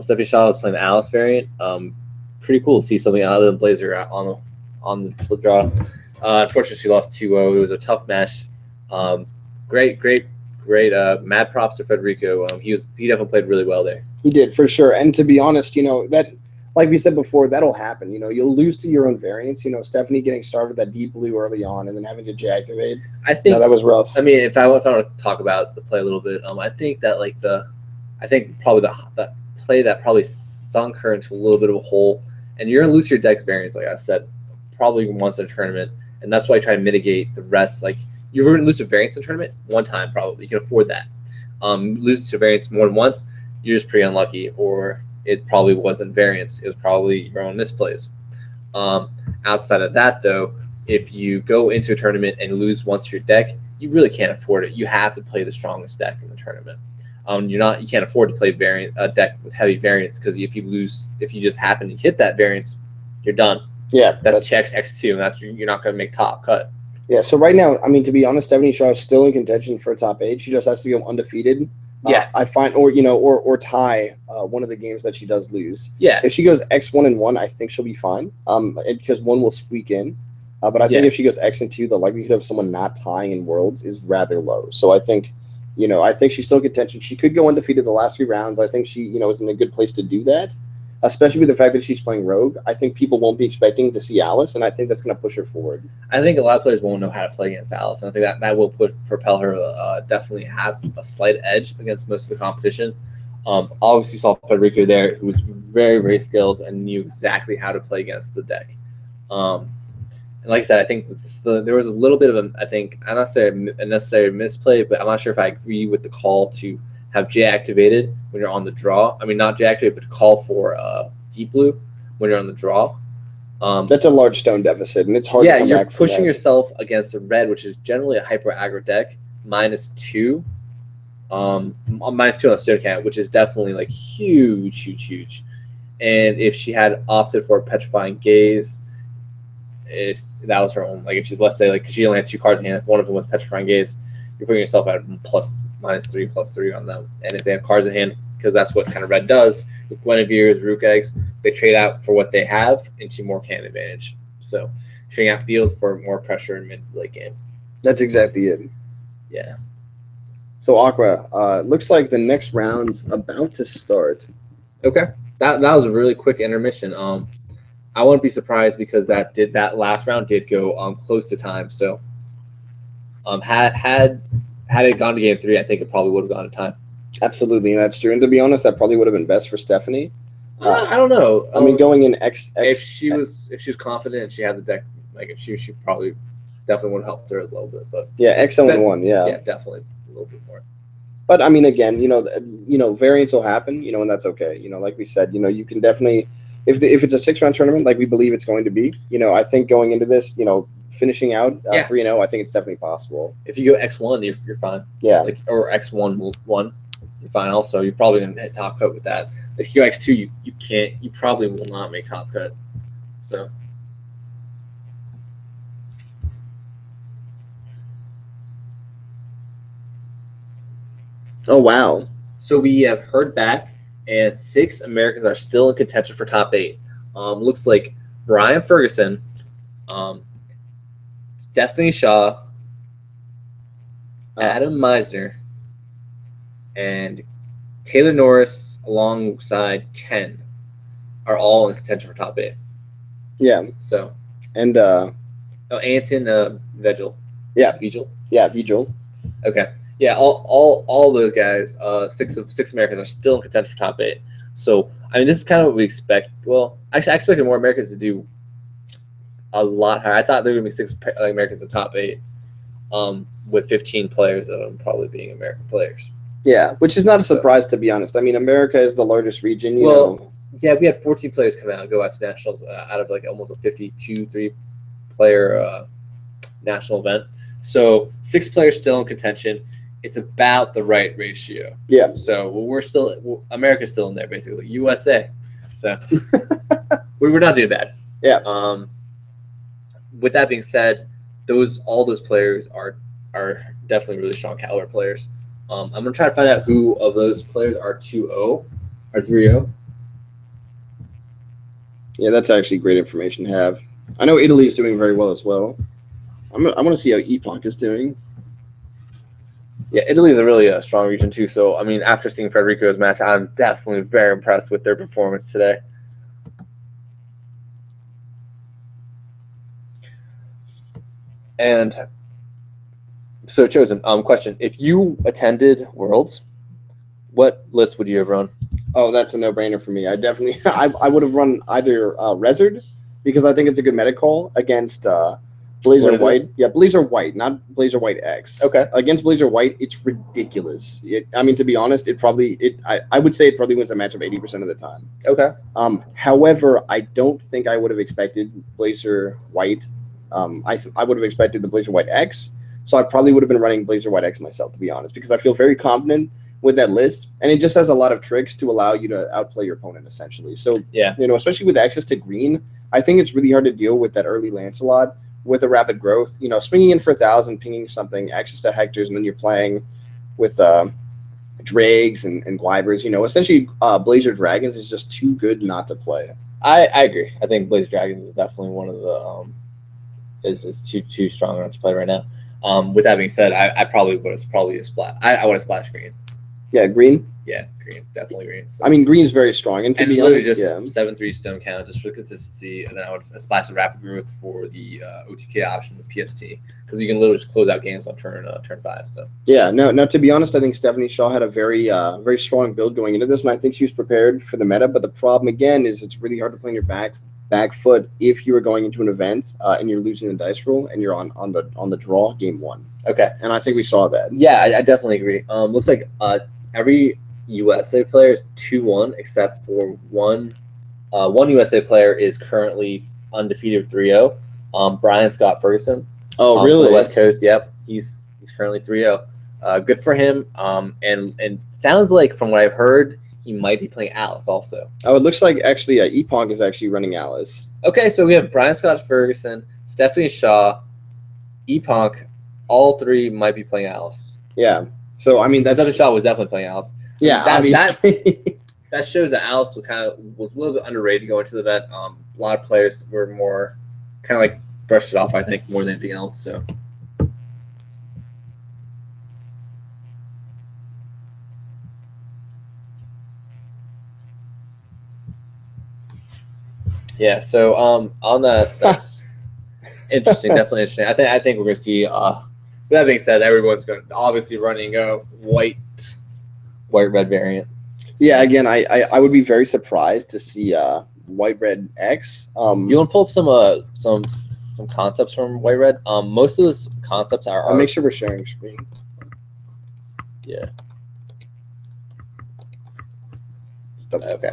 Stephanie Shaw was playing the Alice variant. Pretty cool to see something other than Blazer on the draw. Unfortunately, she lost 2-0. It was a tough match. Great mad props to Federico. He definitely played really well there. He did, for sure. And to be honest, that, like we said before, that'll happen. You'll lose to your own variants. Stephanie getting started with that deep blue early on and then having to J-activate. I think that was rough. I mean, if I want to talk about the play a little bit, I think that probably the play that probably sunk her into a little bit of a hole, and you're gonna lose your dex variants, like I said, probably once in a tournament, and that's why I try to mitigate the rest. Like you're gonna lose to variants in a tournament one time, probably you can afford that. Losing to variants more than once, you're just pretty unlucky, or it probably wasn't variance. It was probably your own misplays. Outside of that, though, if you go into a tournament and lose once your deck, you really can't afford it. You have to play the strongest deck in the tournament. You can't afford to play a deck with heavy variance, because if you just happen to hit that variance, you're done. Yeah, that's X2, and you're not going to make top cut. Yeah, so right now, I mean, to be honest, Stephanie Shaw is still in contention for a top 8. She just has to go undefeated. Yeah, I find, or tie one of the games that she does lose. Yeah, if she goes X1-1, I think she'll be fine. Because one will squeak in. But I think if she goes X2, the likelihood of someone not tying in Worlds is rather low. So I think, I think she's still in contention. She could go undefeated the last 3 rounds. I think she, is in a good place to do that, especially with the fact that she's playing Rogue. I think people won't be expecting to see Alice, and I think that's going to push her forward. I think a lot of players won't know how to play against Alice, and I think that will propel her definitely have a slight edge against most of the competition. Obviously, you saw Federico there, who was very, very skilled and knew exactly how to play against the deck. And like I said, I think there was a little bit of I'm not saying a necessary misplay, but I'm not sure if I agree with the call to have J activated when you're on the draw. I mean, not J activated, but to call for deep blue when you're on the draw. That's a large stone deficit, and it's hard to come back from that. Yeah, you're pushing yourself against a red, which is generally a hyper aggro deck, -2. -2 on the stone count, which is definitely like huge. And if she had opted for a petrifying gaze, if that was her own, like if she, let's say, like, cause she only had 2 cards in hand, if one of them was petrifying gaze, you're putting yourself at -3/+3 on them. And if they have cards in hand, because that's what kind of red does with Guinevere's, Rook Eggs, they trade out for what they have into more can advantage. So trading out field for more pressure in mid-late game. That's exactly it. Yeah. So Aqua, looks like the next round's about to start. Okay. That was a really quick intermission. I wouldn't be surprised, because that last round did go close to time. So had it gone to game 3, I think it probably would have gone to time. Absolutely, that's true. And to be honest, that probably would have been best for Stephanie. I don't know. I mean, going in if she was confident and she had the deck, like if she probably definitely would have helped her a little bit. But yeah, X1, yeah, definitely a little bit more. But I mean, again, variants will happen, and that's okay. Like we said, you can definitely, if it's a 6-round tournament, like we believe it's going to be, I think going into this, finishing out 3-0, I think it's definitely possible. If you go X1, you're fine. Yeah. Or X1, you're fine. Also, you're probably gonna hit top cut with that. If you go X2, you can't. You probably will not make top cut. So. Oh wow! So we have heard back, and 6 Americans are still in contention for top 8. Looks like Brian Ferguson, Stephanie Shaw, Adam Meisner, and Taylor Norris alongside Ken are all in contention for top 8. Yeah. So. And Anton Vigil. Yeah. Vigil. Yeah, Vigil. Okay. Yeah, all those guys, 6 Americans are still in contention for top 8. So I mean, this is kind of what we expect. Well, actually, I expected more Americans to do a lot higher. I thought there were going to be 6 Americans in top 8, with 15 players of them probably being American players. Yeah, which is not a surprise, to be honest. I mean, America is the largest region. You know. Yeah, we had 14 players come out and go out to nationals out of like almost a 52-3 player national event. So 6 players still in contention. It's about the right ratio. Yeah. So America's still in there, basically. USA. So we're not doing bad. Yeah. With that being said, all those players are are definitely really strong caliber players. I'm gonna try to find out who of those players are 2-0 or 3-0. Yeah, that's actually great information to have. I know Italy's doing very well as well. I want to see how Epoch is doing. Yeah, Italy is a really strong region too. So I mean, after seeing Federico's match, I'm definitely very impressed with their performance today. And so, Chosen, question: if you attended Worlds, what list would you have run? Oh, that's a no-brainer for me. I definitely, I would have run either Rezard, because I think it's a good meta call against Blazer What is it? White. Yeah, Blazer White, not Blazer White X. Okay. Against Blazer White, it's ridiculous. I mean, to be honest, I would say it probably wins a matchup 80% of the time. Okay. However, I don't think I would have expected Blazer White. I would have expected the Blazer White X. So I probably would have been running Blazer White X myself, to be honest, because I feel very confident with that list, and it just has a lot of tricks to allow you to outplay your opponent, essentially. So, Yeah. Especially with access to green, I think it's really hard to deal with that early Lancelot with a rapid growth. Swinging in for 1,000, pinging something, access to Hectors, and then you're playing with Drags and Guibers. Essentially, Blazer Dragons is just too good not to play. I agree. I think Blaze Dragons is definitely one of the is too strong enough to play right now. With that being said, I probably would have splat. I would have splashed green. Yeah, green. Yeah, green, definitely green. So. I mean, green's very strong, and to be honest, just yeah. 7-3 stone count just for consistency, and then I would splash the rapid growth for the OTK option with PST because you can literally just close out games on turn 5. So yeah, no. To be honest, I think Stephanie Shaw had a very very strong build going into this, and I think she was prepared for the meta. But the problem again is it's really hard to play on your back foot if you are going into an event and you're losing the dice roll and you're on the draw game 1. Okay, and I think we saw that. Yeah, I definitely agree. Looks like every USA player is 2-1 except for one USA player is currently undefeated 3-0. Brian Scott Ferguson. Oh, really? From the West Coast. Yep, he's currently 3-0. Good for him. And sounds like from what I've heard, he might be playing Alice also. Oh, it looks like actually Epoch is actually running Alice. Okay, so we have Brian Scott Ferguson, Stephanie Shaw, Epoch. All three might be playing Alice. Yeah. So I mean, Stephanie Shaw was definitely playing Alice. Yeah, obviously. That shows that Alice was a little bit underrated going to the event. A lot of players were more kind of like brushed it off, I think, more than anything else. So. Yeah. So on that's interesting. Definitely interesting. I think we're gonna see. With that being said, everyone's going to obviously running a white-red variant. So. Yeah, again, I would be very surprised to see white-red X. You want to pull up some concepts from white-red? Most of those concepts are. I'll make sure we're sharing screen. Yeah. Okay.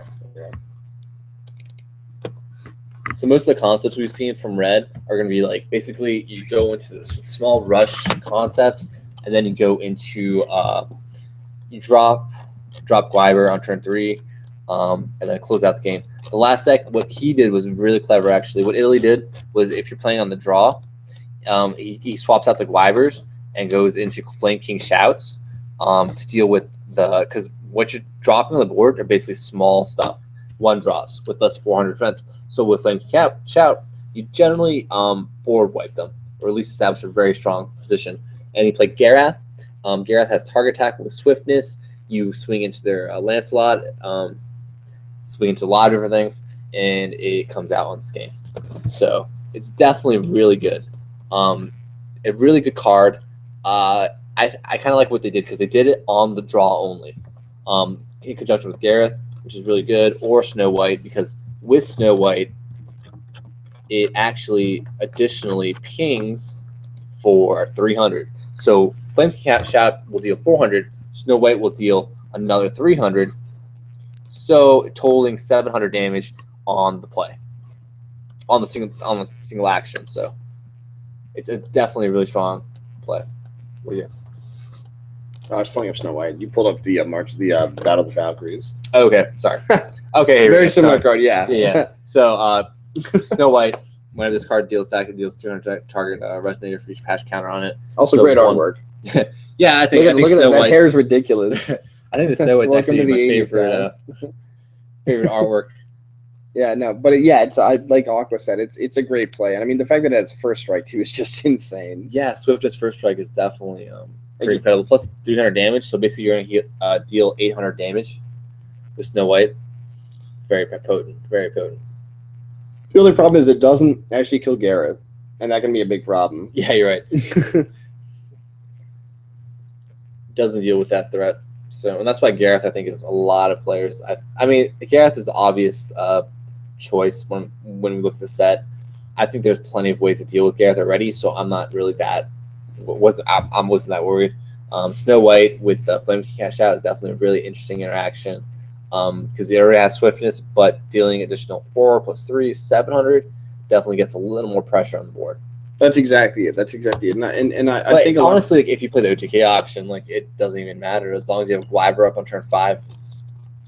So most of the concepts we've seen from red are going to be like basically you go into this small rush concepts, and then you go into you drop Guiber on turn 3, and then close out the game. The last deck, what he did was really clever actually. What Italy did was if you're playing on the draw, he swaps out the Guibers and goes into Flame King Shouts to deal with because what you're dropping on the board are basically small stuff. 1 drops with less 400 defense. So with Flame Shout, you generally board wipe them, or at least establish a very strong position. And you play Garath. Garath has target attack with swiftness. You swing into their Lancelot, swing into a lot of different things, and it comes out unscathed. So it's definitely really good. A really good card. I kind of like what they did because they did it on the draw only. In conjunction with Gareth, which is really good, or Snow White, because with Snow White, it actually additionally pings for 300. So Flame Shout will deal 400, Snow White will deal another 300, so totaling 700 damage on the play, on the single action. So it's definitely a really strong play. What do you? I was pulling up Snow White. You pulled up the Battle of the Valkyries. Okay, sorry. Okay, very similar card, yeah. Yeah. So Snow White Whenever this card deals attack, it deals 300 target resonator for each patch counter on it. Also, So great one- artwork. Yeah, I think Look at Snow that. White. Hair is ridiculous. I think the Snow White's Welcome actually to the my 80s, favorite guys. favorite artwork. Yeah, no, but yeah, it's like Aqua said, it's a great play, and I mean the fact that it has first strike too is just insane. Yeah, Swift's first strike is definitely pretty incredible. Plus 300 damage, so basically you're going to deal 800 damage with Snow White. Very potent, very potent. The other problem is it doesn't actually kill Gareth, and that can be a big problem. Yeah, you're right. Doesn't deal with that threat. So, and that's why Gareth, I think, is a lot of players. I mean, Gareth is the obvious choice when we look at the set. I think there's plenty of ways to deal with Gareth already, so I'm not really that. I wasn't that worried. Snow White with the Flame Key Cash Out is definitely a really interesting interaction because it already has swiftness, but dealing additional 4 + 3 700 definitely gets a little more pressure on the board. That's exactly it. And I But think honestly, if you play the OTK option, it doesn't even matter as long as you have Gliber up on turn 5. It's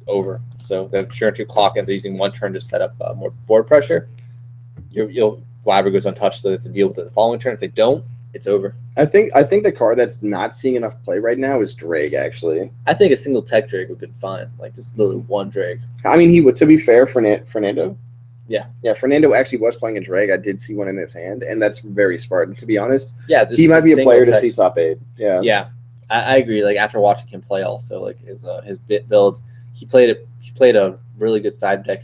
over. So the turn 2 clock ends using 1 turn to set up more board pressure. Gliber goes untouched, so they have to deal with it the following turn. If they don't, it's over. I think the card that's not seeing enough play right now is Drake. Actually, I think a single tech Drake would be fine. Just literally one Drake. I mean, he would. To be fair, Fernando. Yeah. Fernando actually was playing a Drake. I did see one in his hand, and that's very smart. And to be honest, Yeah, he might be a player to see top 8. Yeah. Yeah, I agree. After watching him play, also his bit builds, he played a really good side deck.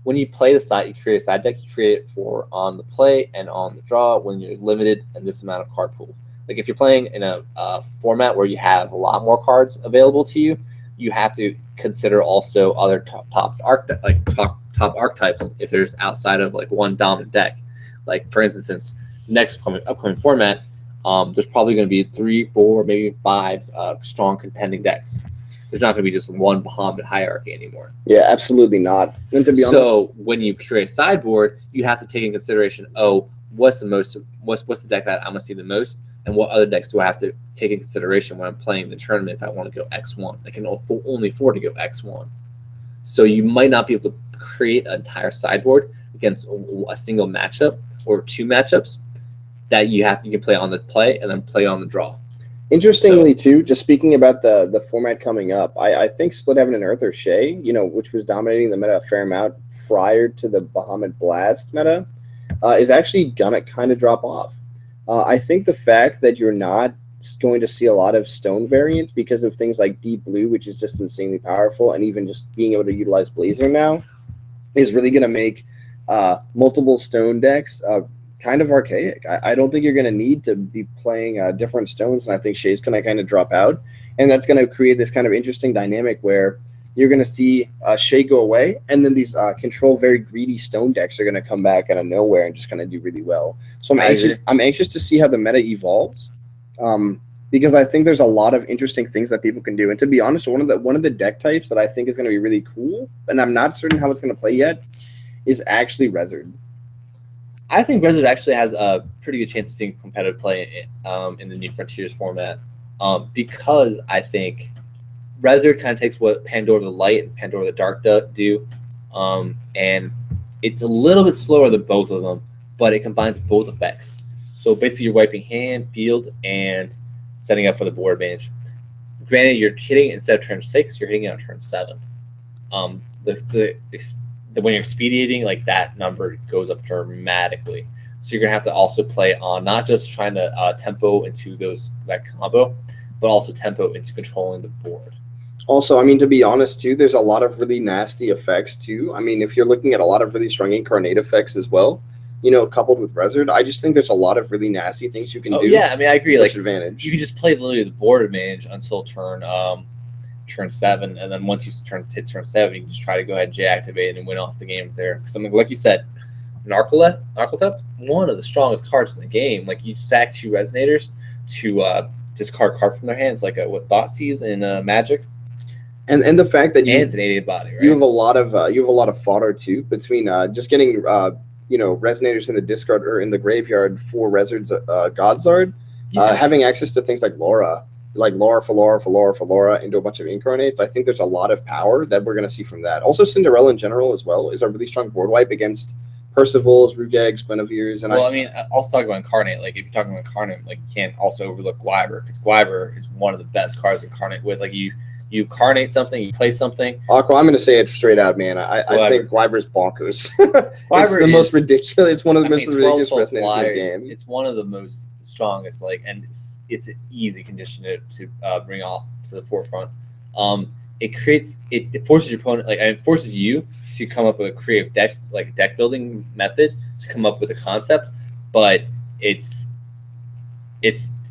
When you play the side, you create a side deck. You create it for on the play and on the draw when you're limited in this amount of card pool. If you're playing in a format where you have a lot more cards available to you, you have to consider also other top archetypes if there's outside of one dominant deck. For instance, since next upcoming format, there's probably going to be 3, 4, maybe 5 strong contending decks. There's not going to be just one Bahamut hierarchy anymore. Yeah, absolutely not. And to be honest, so when you create a sideboard, you have to take in consideration, what's the deck that I'm going to see the most, and what other decks do I have to take in consideration when I'm playing the tournament if I want to go X1. I can only afford to go X1. So you might not be able to create an entire sideboard against a single matchup or 2 matchups that you can play on the play and then play on the draw. Interestingly, too, just speaking about the format coming up, I think Split Heaven and Earth or Shay, which was dominating the meta a fair amount prior to the Bahamut Blast meta, is actually going to kind of drop off. I think the fact that you're not going to see a lot of stone variants because of things like Deep Blue, which is just insanely powerful, and even just being able to utilize Blazer now is really going to make multiple stone decks kind of archaic. I don't think you're going to need to be playing different stones, and I think Shay's going to kind of drop out, and that's going to create this kind of interesting dynamic where you're going to see Shay go away, and then these control very greedy stone decks are going to come back out of nowhere and just going to do really well. So I'm anxious to see how the meta evolves, because I think there's a lot of interesting things that people can do. And to be honest, one of the deck types that I think is going to be really cool, and I'm not certain how it's going to play yet, is actually Rezard. I think Rezard actually has a pretty good chance of seeing competitive play in the New Frontiers format, because I think Rezard kind of takes what Pandora the Light and Pandora the Dark do, and it's a little bit slower than both of them, but it combines both effects. So basically, you're wiping hand, field, and setting up for the board advantage. Granted, you're hitting instead of turn 6, you're hitting it on turn 7. When you're expediting, that number goes up dramatically. So you're gonna have to also play on not just trying to tempo into that combo, but also tempo into controlling the board. Also, I mean, to be honest, too, there's a lot of really nasty effects, too. I mean, if you're looking at a lot of really strong incarnate effects as well, coupled with Rezard, I just think there's a lot of really nasty things you can do. Yeah, I mean, I agree. Advantage. You can just play literally the board advantage until turn 7, and then once you hit turn 7, you can just try to go ahead and J-activate and win off the game there. Something like you said, Narcoleptic, one of the strongest cards in the game. You sack 2 Resonators to discard card from their hands, with Thoughtseize and Magic. And the fact that it's an 88 body, right? You have a lot of fodder too between just getting Resonators in the discard or in the graveyard for Rezard's Godzard, having access to things like Laura for Laura into a bunch of incarnates. I think there's a lot of power that we're going to see from that. Also, Cinderella in general as well is a really strong board wipe against Percivals, Rugegs, Guinevere's, and Well, I mean, also talking about Incarnate, like if you're talking about Incarnate, like you can't also overlook Gwyber, because Gwyber is one of the best cards to Incarnate with. Like you incarnate something, you play something. Aqua, I'm going to say it straight out, man. I think Gwyber's bonkers. It's the most ridiculous. It's one of the most ridiculous resonators in the game. It's one of the most strongest, like, and it's an easy condition to bring off to the forefront. It forces your opponent, like, it forces you to come up with a creative deck building method to come up with a concept, but it's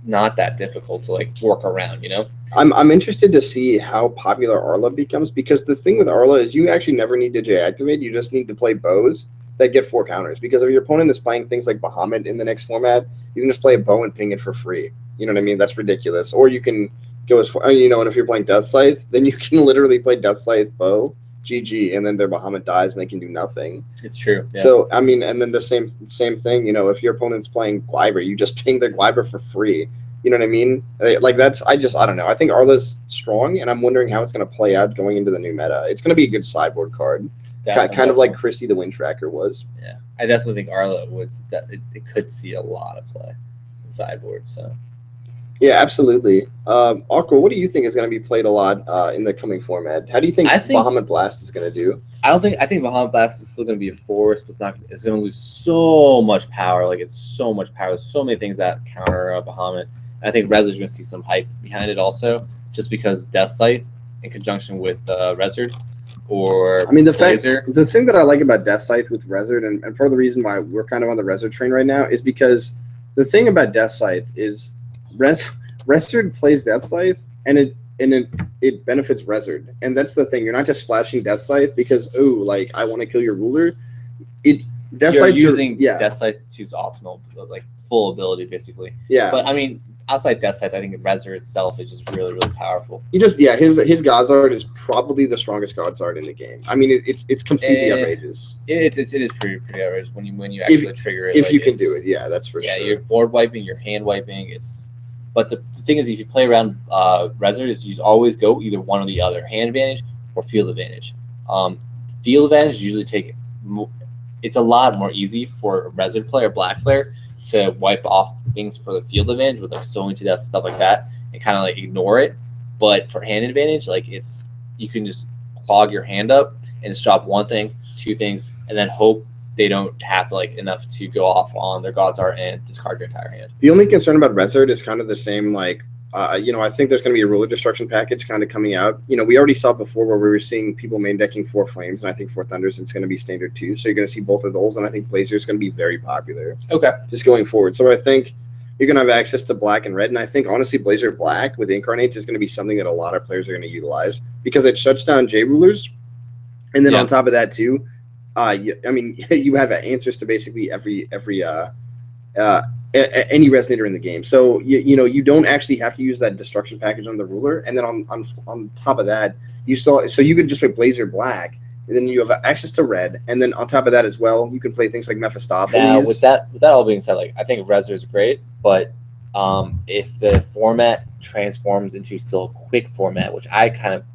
not that difficult to like work around, you know. I'm interested to see how popular Arla becomes, because the thing with Arla is you actually never need to J-activate. You just need to play bows that get 4 counters, because if your opponent is playing things like Bahamut in the next format, you can just play a bow and ping it for free. You know what I mean? That's ridiculous. Or you can go as far, you know, and if you're playing Death Scythe, then you can literally play Death Scythe bow, GG, and then their Bahamut dies and they can do nothing. It's true. Yeah. So I mean, and then the same thing, you know, if your opponent's playing Gwyber, you just ping their Gwyber for free. You know what I mean? Like that's I don't know. I think Arla's strong, and I'm wondering how it's going to play out going into the new meta. It's going to be a good sideboard card, kind of like Christy the Wind Tracker was. Yeah, I definitely think Arla it could see a lot of play in sideboard. So yeah, absolutely. Aqua, what do you think is going to be played a lot in the coming format? How do you think Bahamut Blast is going to do? I think Bahamut Blast is still going to be a force, but it's going to lose so much power. Like it's so much power. There's so many things that counter Bahamut. I think Rezzard's going to see some hype behind it also, just because Death Scythe in conjunction with Rezzard or I mean, the thing that I like about Death Scythe with Rezzard, and part of the reason why we're kind of on the Rezzard train right now, is because the thing about Death Scythe is Rezzard plays Death Scythe, and it benefits Rezzard. And that's the thing. You're not just splashing Death Scythe because, oh, like, I want to kill your ruler. Death Scythe using Death Scythe to its optimal, like, full ability, basically. Yeah. But, I mean, outside Death Scythe, I think Rezzard itself is just really, really powerful. His God's Art is probably the strongest God's Art in the game. I mean, it's completely outrageous. It is pretty outrageous when you actually trigger it. If you can do it, yeah, that's for sure. Yeah, you're board wiping, you're hand wiping. But the thing is, if you play around Rezzard, is you always go either one or the other, hand advantage or field advantage. Field advantage usually it's a lot more easy for a Rezzard player, black player, to wipe off things for the field advantage with like Sowing to Death, stuff like that, and kind of like ignore it. But for hand advantage, like you can just clog your hand up and just drop one thing, 2 things, and then hope they don't have like enough to go off on their God's Art and discard your entire hand. The only concern about Rezzard is kind of the same, like, you know, I think there's going to be a ruler destruction package kind of coming out. You know, we already saw before where we were seeing people main decking 4 Flames, and I think 4 Thunders, it's going to be standard too. So you're going to see both of those, and I think Blazer is going to be very popular. Okay. Just going forward. So I think you're going to have access to black and red, and I think, honestly, Blazer Black with Incarnates is going to be something that a lot of players are going to utilize because it shuts down J-Rulers, and then on top of that too, I mean, you have answers to basically every any resonator in the game. So you know you don't actually have to use that destruction package on the ruler, and then on top of that you can just play Blazer Black, and then you have access to red, and then on top of that as well you can play things like Mephistopheles. Now with that all being said, like I think Rezzard is great, but if the format transforms into still a quick format, which I kind of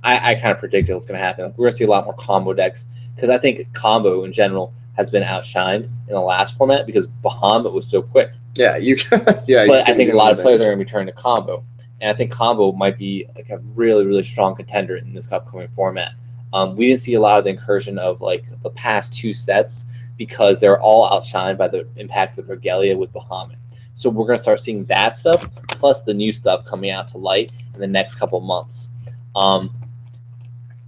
I kind of predicted was going to happen. We're going to see a lot more combo decks because I think combo in general has been outshined in the last format because Bahamut was so quick. Yeah, But I think a lot of players are going to be turning to combo, and I think combo might be like a really, really strong contender in this upcoming format. We didn't see a lot of the incursion of like the past 2 sets because they're all outshined by the impact of Regalia with Bahamut. So we're going to start seeing that stuff plus the new stuff coming out to light in the next couple months.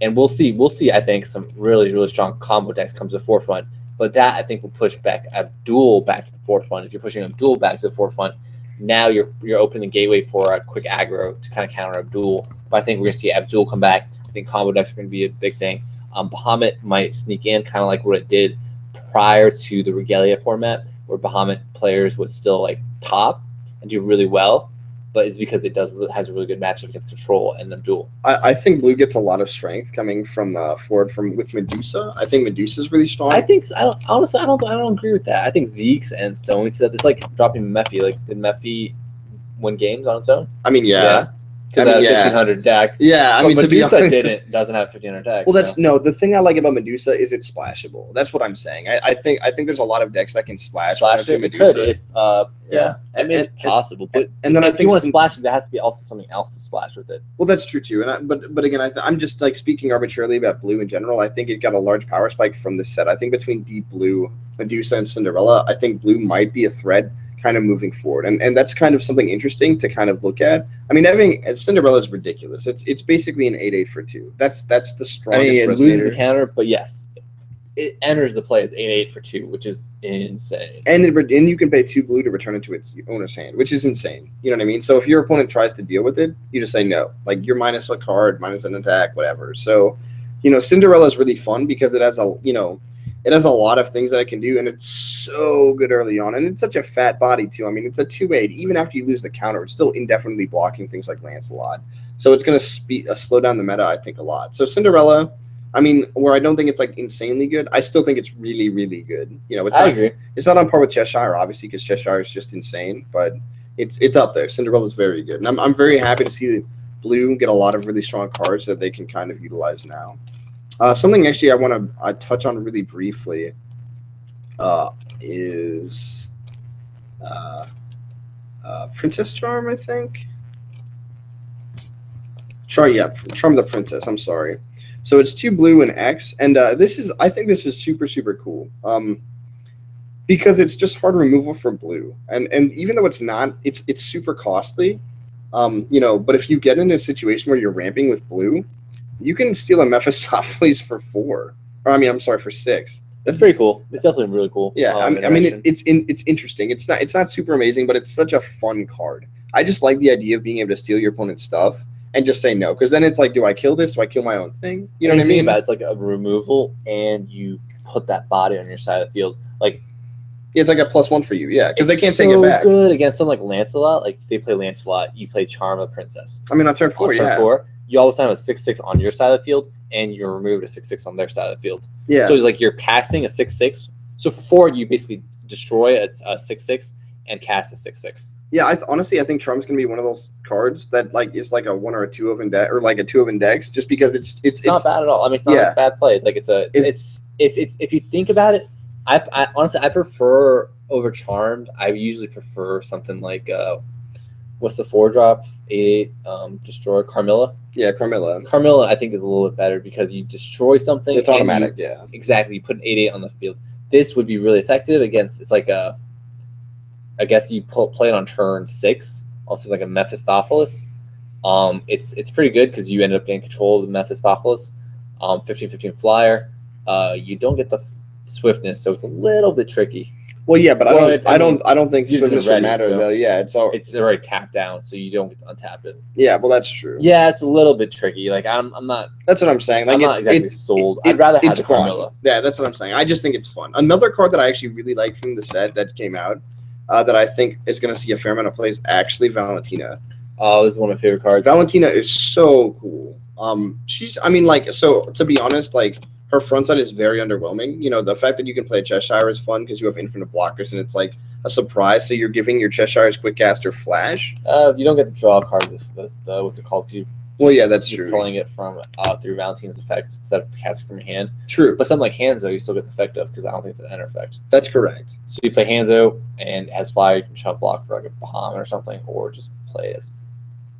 And we'll see, I think, some really, really strong combo decks come to the forefront. But that, I think, will push back Abdul back to the forefront. If you're pushing Abdul back to the forefront, now you're opening the gateway for a quick aggro to kind of counter Abdul. But I think we're going to see Abdul come back. I think combo decks are going to be a big thing. Bahamut might sneak in, kind of like what it did prior to the Regalia format, where Bahamut players would still like top and do really well. But it's because it has a really good matchup against Control and Abdul. I think Blue gets a lot of strength coming from forward with Medusa. I think Medusa is really strong. I don't agree with that. I think Zeke's and Sowing to Death. It's like dropping Mephi. Like, did Mephi win games on its own? I mean, yeah. Because I mean, I had yeah. 1500 deck. Yeah, I But mean, to be Medusa honest, doesn't have 1500 deck. well, that's so. no. The thing I like about Medusa is it's splashable. That's what I'm saying. I think there's a lot of decks that can splash one or Splash two it. It Medusa. could if Yeah. I mean, it's And- possible. But and then I if you think want to some- splash it, there has to be also something else to splash with it. Well, that's true too. But again, I'm just like speaking arbitrarily about blue in general. I think it got a large power spike from this set. I think between Deep Blue, Medusa, and Cinderella, I think blue might be a threat kind of moving forward, and that's kind of something interesting to kind of look at. I mean, having Cinderella is ridiculous. It's basically an 8/8 for 2. That's the I strongest. mean, it loses the resonator. counter, but yes, it enters the play as 8/8 for 2, which is insane. And you can pay 2 blue to return it to its owner's hand, which is insane. You know what I mean? So if your opponent tries to deal with it, you just say no. Like you're minus a card, minus an attack, whatever. So, Cinderella is really fun because it has a lot of things that it can do, and it's so good early on. And it's such a fat body too. I mean, it's a 2/8. Even after you lose the counter, it's still indefinitely blocking things like Lancelot. So it's going to slow down the meta, I think, a lot. So Cinderella. I mean, where I don't think it's like insanely good, I still think it's really, really good. I agree. It's not on par with Cheshire, obviously, because Cheshire is just insane, but it's up there. Cinderella's very good, and I'm very happy to see blue get a lot of really strong cards that they can kind of utilize now. Something actually I want to touch on really briefly is Princess Charm, I think. Charm the Princess. I'm sorry. So it's 2 blue and X, and I think this is super, super cool. Because it's just hard removal for blue, and even though it's not, it's super costly. But if you get in a situation where you're ramping with blue, you can steal a Mephistopheles for 4. Or I'm sorry, for 6. That's pretty cool. It's definitely really cool. Yeah, I mean, it's interesting. It's not super amazing, but it's such a fun card. I just like the idea of being able to steal your opponent's stuff and just say no, because then it's like, do I kill this? Do I kill my own thing? You know what I mean? About it's like a removal, and you put that body on your side of the field. Like it's like a +1 for you, yeah, because they can't take it so back. Good against something like Lancelot. Like they play Lancelot, you play Charm the Princess. I mean, on turn 4, on turn 4, you all of a sudden have a 6/6 on your side of the field, and you're removed a 6/6 on their side of the field. Yeah. So like you're casting a 6/6. So 4, you basically destroy a 6/6 and cast a 6/6. Yeah, honestly, I think Charm's gonna be one of those cards that like is like a 1 or a 2 of index, or like a 2 of index, just because it's not bad at all. I mean, it's not a bad play. Like if you think about it, I honestly I prefer over Charmed. I usually prefer something like what's the 4-drop 8/8 destroy Carmilla. Yeah, Carmilla. Carmilla I think is a little bit better because you destroy something. It's automatic. Yeah, exactly. You put an 8/8 on the field. This would be really effective against. It's like a. I guess you play it on turn 6. Also, like a Mephistopheles. It's pretty good because you end up getting control of the Mephistopheles. 15/15 flyer. You don't get the swiftness, so it's a little bit tricky. Well, yeah, but I don't think swiftness would matter so though. Yeah, it's already tapped down, so you don't get to untap it. Yeah, well, that's true. Yeah, it's a little bit tricky. Like I'm not. That's what I'm saying. Like I'm not exactly sold. I'd rather have the Carmilla. Yeah, that's what I'm saying. I just think it's fun. Another card that I actually really like from the set that came out, that I think is going to see a fair amount of play is actually Valentina. Oh, this is one of my favorite cards. Valentina is so cool. So to be honest, like her front side is very underwhelming. The fact that you can play Cheshire is fun because you have infinite blockers and it's like a surprise. So you're giving your Cheshire's quick caster flash. You don't get to draw a card with what's it called? Well, yeah, that's true. Pulling it from through Valentina's effects instead of casting from your hand. True. But something like Hanzo, you still get the effect of because I don't think it's an enter effect. That's correct. So you play Hanzo and it has flyer, you can chump block for like a Bahamut or something, or just play it as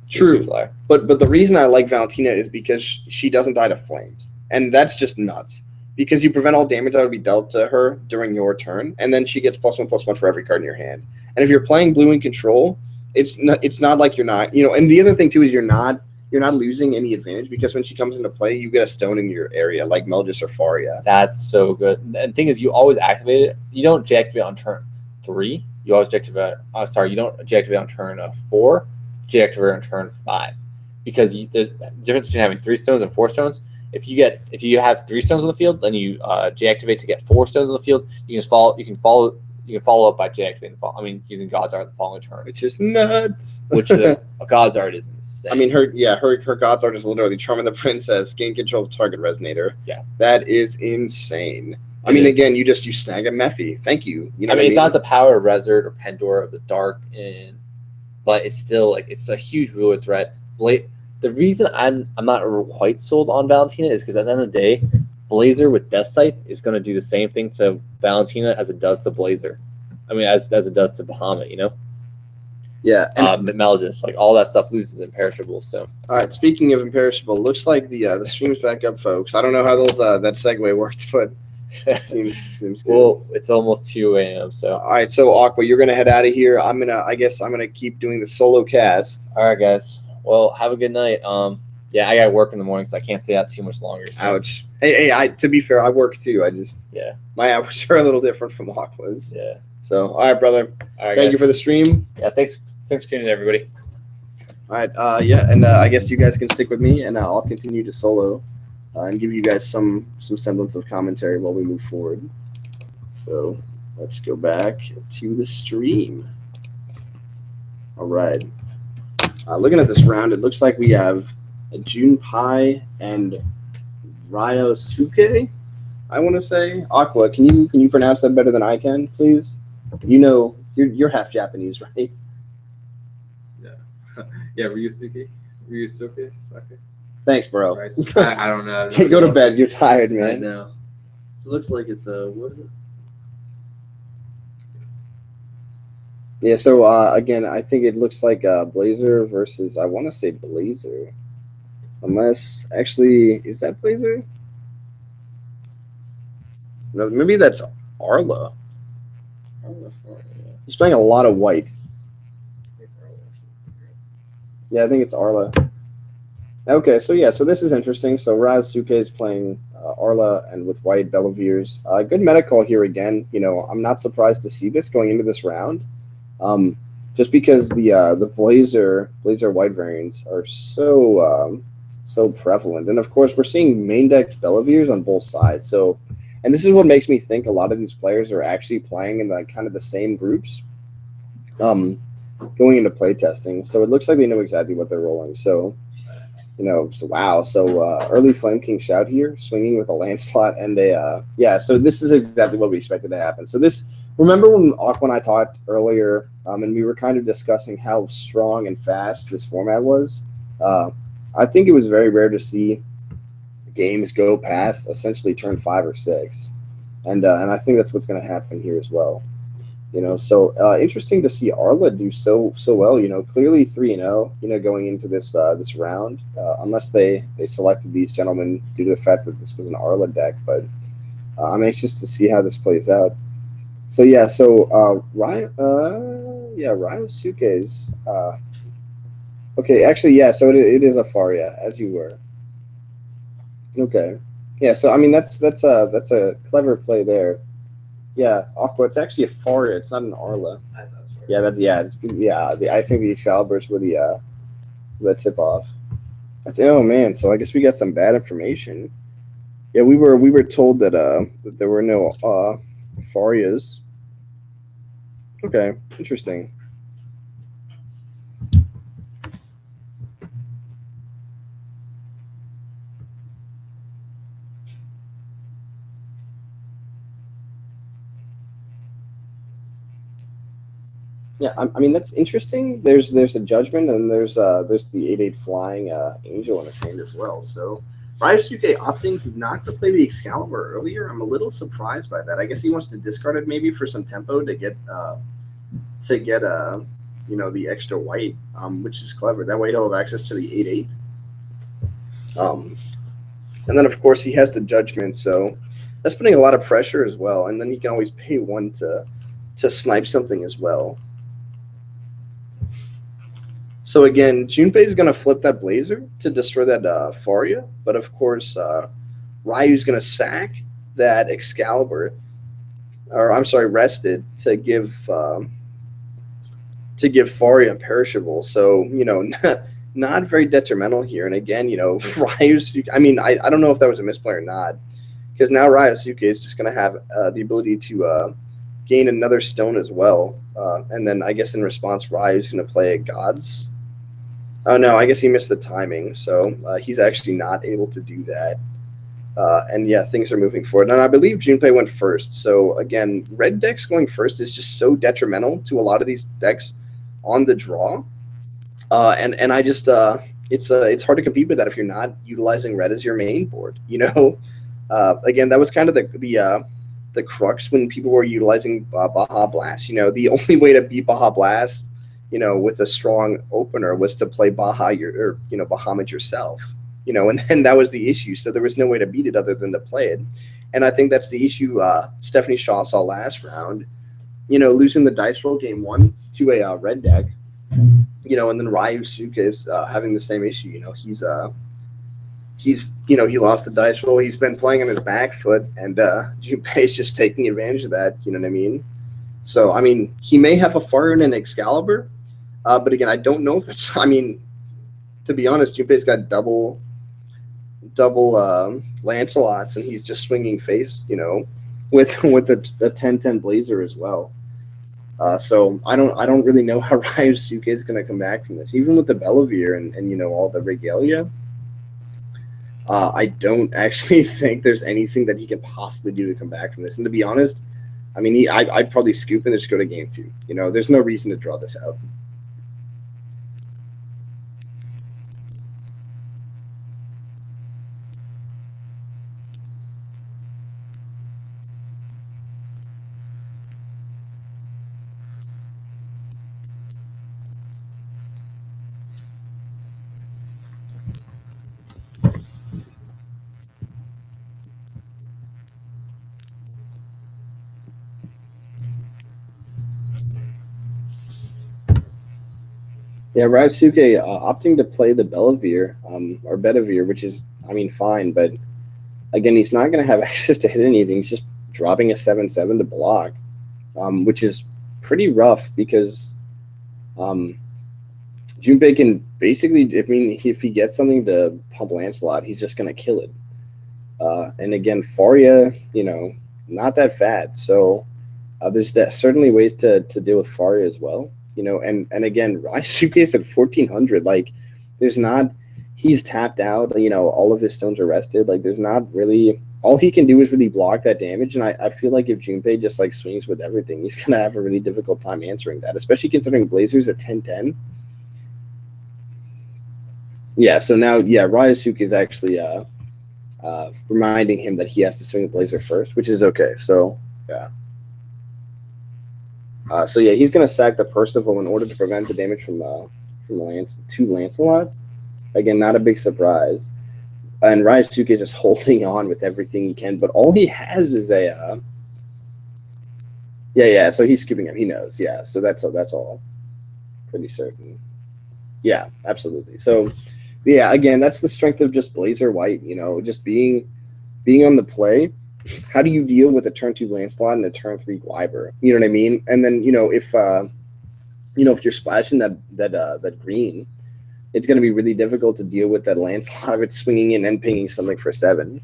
true flyer. But the reason I like Valentina is because she doesn't die to flames, and that's just nuts. Because you prevent all damage that would be dealt to her during your turn, and then she gets +1/+1 for every card in your hand. And if you're playing blue in control, it's not like you're not, And the other thing too is you're not losing any advantage because when she comes into play, you get a stone in your area like Melgis or Faria. That's so good. And the thing is, you always activate it. You don't deactivate on turn 3. You always deactivate. You don't deactivate on turn 4. Deactivate on turn 5, because the difference between having 3 stones and 4 stones. If you have 3 stones on the field, then you deactivate to get 4 stones on the field. You can follow up by deactivating. Using God's Art the following turn, which is nuts. Which God's Art is insane. I mean, her God's Art is literally Charming the Princess, gain control of target resonator. Yeah, that is insane. Again, you snag a Mephi. Thank you. It's not the power of Resort or Pendor of the Dark, but it's still it's a huge ruler threat. The reason I'm not quite sold on Valentina is because at the end of the day, Blazer with Death Scythe is going to do the same thing to Valentina as it does to Blazer. I mean, as it does to Bahamut, you know? Yeah. And Melgis, like all that stuff loses imperishable. So all right, speaking of imperishable, looks like the stream's back up, folks. I don't know how those that segue worked, but it seems good. well, it's almost 2 a.m. So All right, so Aqua, you're gonna head out of here. I guess I'm gonna keep doing the solo cast. all right, guys. Well, have a good night. Yeah, I got work in the morning, so I can't stay out too much longer. So. Ouch. Hey, to be fair, I work too. Yeah. My hours are a little different from Aqua's. Yeah. So, all right, brother. All right. Thank you for the stream. Yeah. Thanks for tuning in, everybody. All right. Yeah, and I guess you guys can stick with me, and I'll continue to solo and give you guys some semblance of commentary while we move forward. So let's go back to the stream. All right. Looking at this round, it looks like we have a Junpei and Ryosuke. I want to say Aqua. Can you pronounce that better than I can, please? You know, you're half Japanese, right? Yeah, Ryusuke. Sake. Thanks, bro. I don't know. Go to bed. You're tired, I man. know. So it looks like it's what is it? Yeah. So again, I think it looks like Blazer versus I want to say Blazer, unless actually is that Blazer? No, maybe that's Arla. He's playing a lot of white. Yeah, I think it's Arla. Okay, so this is interesting. So Ryosuke is playing Arla and with white Belavirs. Good meta call here again. You know, I'm not surprised to see this going into this round. Just because the Blazer white variants are so prevalent, and of course we're seeing main deck Belavirs on both sides. So, and this is what makes me think a lot of these players are actually playing in the kind of the same groups. Going into play testing, so it looks like they know exactly what they're rolling. So, you know, wow. So early Flame King Shout here, swinging with a Lancelot and a So this is exactly what we expected to happen. So this, remember when Aqua and I talked earlier, and we were kind of discussing how strong and fast this format was. I think it was very rare to see games go past essentially turn 5 or 6, and I think that's what's going to happen here as well. You know, so interesting to see Arla do so well. You know, clearly 3-0. You know, going into this this round, unless they selected these gentlemen due to the fact that this was an Arla deck. But I'm anxious to see how this plays out. So yeah, Ryosuke's. Okay, actually, yeah. So it is a Faria, as you were. Okay, yeah. So I mean, that's a clever play there. Yeah, Aqua. It's actually a Faria. It's not an Arla. I thought it was Yeah, I think the Excaliburs were the tip off. Oh man. So I guess we got some bad information. Yeah, we were told that that there were no Farias. Okay, interesting. Yeah, I mean that's interesting. There's a judgment and there's the 8/8 flying angel in his hand as well. So Ryosuke opting not to play the Excalibur earlier. I'm a little surprised by that. I guess he wants to discard it maybe for some tempo to get you know, the extra white, which is clever. That way he'll have access to the 8/8. And then of course he has the judgment, so that's putting a lot of pressure as well. And then he can always pay 1 to snipe something as well. So again, Junpei is going to flip that Blazer to destroy that Faria, but of course, Ryu's going to sack that Excalibur, or I'm sorry, rested to give Faria imperishable. So you know, not very detrimental here. And again, you know, Ryusuke. I mean, I don't know if that was a misplay or not, because now Ryosuke is just going to have the ability to gain another stone as well, and then I guess in response, Ryu's going to play a Gods. Oh no, I guess he missed the timing, so he's actually not able to do that. And yeah, things are moving forward. And I believe Junpei went first. So again, red decks going first is just so detrimental to a lot of these decks on the draw. And I just it's hard to compete with that if you're not utilizing red as your main board. Again, that was kind of the crux when people were utilizing Baja Blast. The only way to beat Baja Blast, with a strong opener was to play Bahamut yourself. And then that was the issue. So there was no way to beat it other than to play it. And I think that's the issue Stephanie Shaw saw last round. Losing the dice roll game one to a red deck. And then Ryusuke is having the same issue. He lost the dice roll. He's been playing on his back foot, and Junpei's just taking advantage of that. You know what I mean? So, he may have a Farin and Excalibur, but again, I don't know if that's. To be honest, Junpei's got double Lancelots, and he's just swinging face. With a 10-10 Blazer as well. So I don't really know how Ryusuke is going to come back from this. Even with the Bellavere and all the regalia, I don't actually think there's anything that he can possibly do to come back from this. And to be honest, I'd probably scoop and just go to game 2. There's no reason to draw this out. Yeah, Ryusuke opting to play the Bellavere or Bedivere, which is, fine, but again, he's not going to have access to hit anything. He's just dropping a 7/7 to block, which is pretty rough because Junpei can basically, if he gets something to pump Lancelot, he's just going to kill it. And again, Faria, not that fat, so there's certainly ways to deal with Faria as well. And again, Ryusuke's at 1400. Like, he's tapped out. All of his stones are rested. Like, there's not really, all he can do is really block that damage. And I feel like if Junpei just swings with everything, he's gonna have a really difficult time answering that, especially considering Blazer's at 10-10. Yeah. So now, Ryusuke is actually reminding him that he has to swing the Blazer first, which is okay. So yeah. He's going to sack the Percival in order to prevent the damage from Lancelot. Again, not a big surprise. And Ryusuke is just holding on with everything he can, but all he has is a so he's scooping him. He knows. Yeah, so that's all pretty certain. Yeah, absolutely. So, yeah, again, that's the strength of just Blazer White, just being on the play. How do you deal with a turn 2 Lancelot and a turn 3 Gwyber? You know what I mean? And then, if you're splashing that green, it's going to be really difficult to deal with that Lancelot if it's swinging in and pinging something for 7.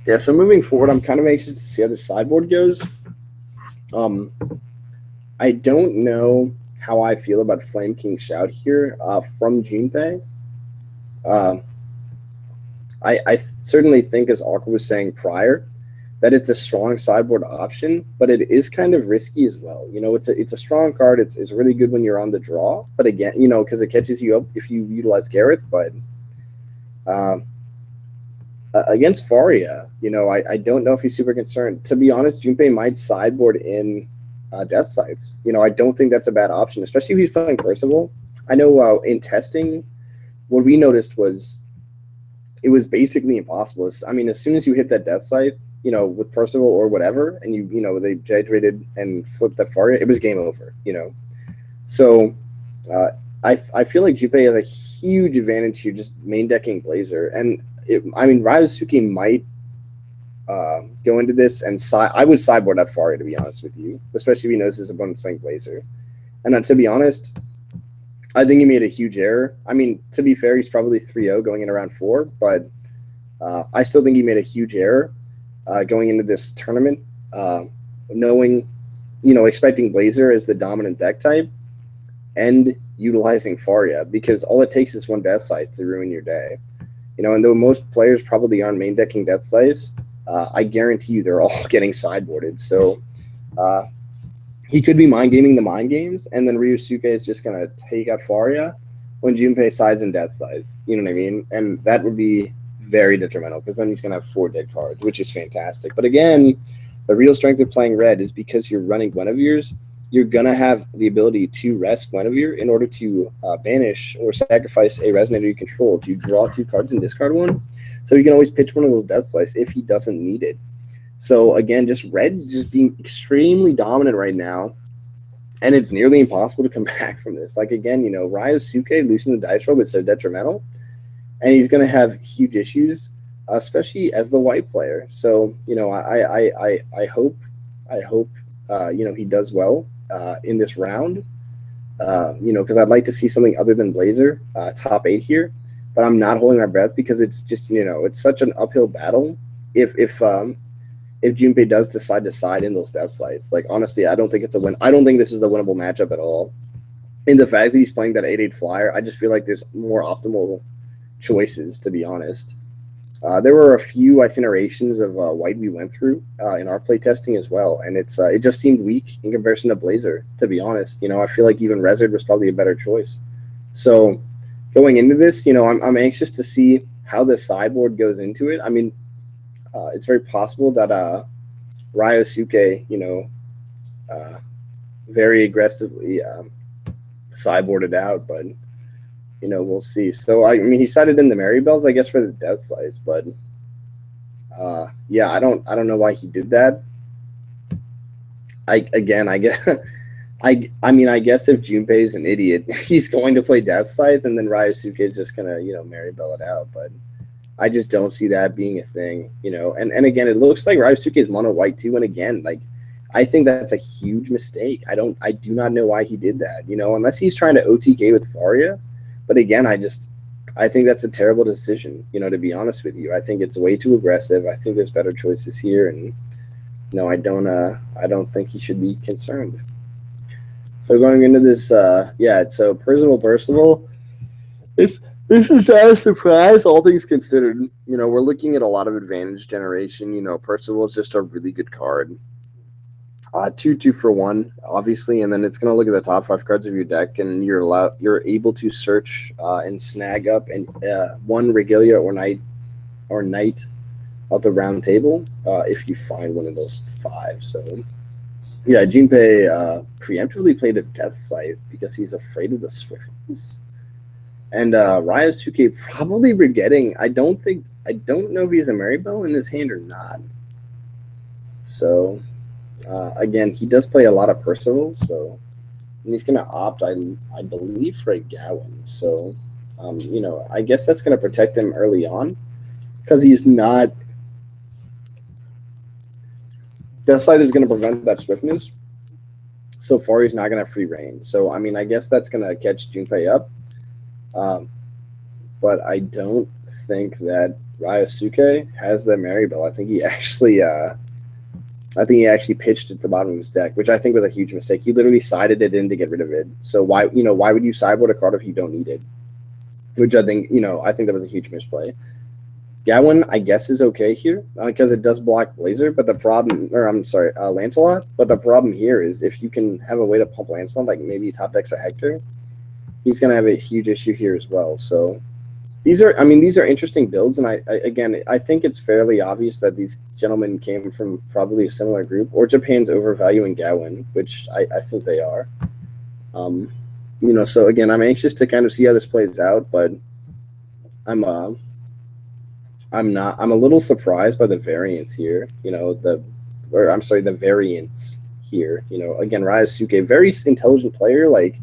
Yeah, so moving forward, I'm kind of anxious to see how the sideboard goes. I don't know how I feel about Flame King Shout here from Junpei. I certainly think, as Aqua was saying prior, that it's a strong sideboard option, but it is kind of risky as well. It's a strong card. It's really good when you're on the draw, but again, because it catches you up if you utilize Gareth, but against Faria, I don't know if he's super concerned. To be honest, Junpei might sideboard in Death Sights. I don't think that's a bad option, especially if he's playing Percival. I know in testing, what we noticed was it was basically impossible. As soon as you hit that Death Scythe, with Percival or whatever, and they hydrated and flipped that Faria, it was game over. So I feel like Junpei has a huge advantage here, just main decking Blazer, and Ryusuke might go into this, and I would sideboard that Faria, to be honest with you, especially if he knows his opponent's playing Blazer. And to be honest, I think he made a huge error. To be fair, he's probably 3-0 going in around 4, but I still think he made a huge error going into this tournament, knowing, expecting Blazer as the dominant deck type, and utilizing Faria, because all it takes is one Death Scythe to ruin your day. And though most players probably aren't main decking Death Scythes, I guarantee you they're all getting sideboarded. So he could be mind gaming the mind games, and then Ryusuke is just going to take out Faria when Junpei sides in Death Scythes. You know what I mean? And that would be very detrimental, because then he's going to have 4 dead cards, which is fantastic. But again, the real strength of playing red is because you're running Guinevere's, you're going to have the ability to rest Guinevere in order to banish or sacrifice a Resonator you control to draw 2 cards and discard 1. So you can always pitch one of those Death Slice if he doesn't need it. So again, just red just being extremely dominant right now, and it's nearly impossible to come back from this. Like, again, Ryosuke losing the dice roll is so detrimental, and he's going to have huge issues, especially as the white player. So, I hope he does well in this round, because I'd like to see something other than Blazer top 8 here, but I'm not holding my breath, because it's just, it's such an uphill battle if Junpei does decide to side in those Death Slices. Like, honestly, I don't think it's a win. I don't think this is a winnable matchup at all. In the fact that he's playing that 8/8 flyer, I just feel like there's more optimal choices, to be honest. There were a few itinerations of white we went through in our play testing as well, and it just seemed weak in comparison to Blazer, to be honest. I feel like even Rezard was probably a better choice. So going into this, I'm anxious to see how the sideboard goes into it. I mean, it's very possible that Ryosuke, very aggressively sideboarded out, but we'll see. So I mean, he sided in the Maribels, I guess, for the Death Slice, but yeah, I don't know why he did that. I guess I mean, I guess if Junpei's an idiot, he's going to play Death Scythe, and then Ryosuke is just gonna Maribel it out, but I just don't see that being a thing, and again, it looks like Ryosuke is mono white too, and again, like, I think that's a huge mistake. I do not know why he did that, unless he's trying to OTK with Faria. But again, I think that's a terrible decision, to be honest with you. I think it's way too aggressive. I think there's better choices here, and I don't think he should be concerned. So going into this, so Percival, this is not a surprise, all things considered. We're looking at a lot of advantage generation. Percival is just a really good card. 2 for 1, obviously, and then it's going to look at the top 5 cards of your deck, and you're able to search and snag up and 1 Regalia or Knight of the round table if you find one of those 5. So yeah, Junpei preemptively played a Death Scythe because he's afraid of the swiftness, and Ryosuke probably regretting. I don't know if he has a Maribel in his hand or not. So. Again, he does play a lot of Percival, so and he's going to opt, I believe, for a Gawain. So, I guess that's going to protect him early on, because he's not. Death Scythe is going to prevent that swiftness, so far he's not going to have free reign. So, I mean, I guess that's going to catch Junpei up, but I don't think that Ryosuke has the Maribel. I think he actually pitched at the bottom of his deck, which I think was a huge mistake. He literally sided it in to get rid of it. So why would you sideboard a card if you don't need it? Which I think that was a huge misplay. Gawain, I guess, is okay here because it does block Blazer, but Lancelot. But the problem here is if you can have a way to pump Lancelot, like maybe top decks a Hector, he's going to have a huge issue here as well. So these are interesting builds, and I think it's fairly obvious that these gentlemen came from probably a similar group, or Japan's overvaluing Gawain, which I think they are. So again, I'm anxious to kind of see how this plays out, but I'm a little surprised by the variance here. The variance here. Again, Ryosuke, very intelligent player. Like,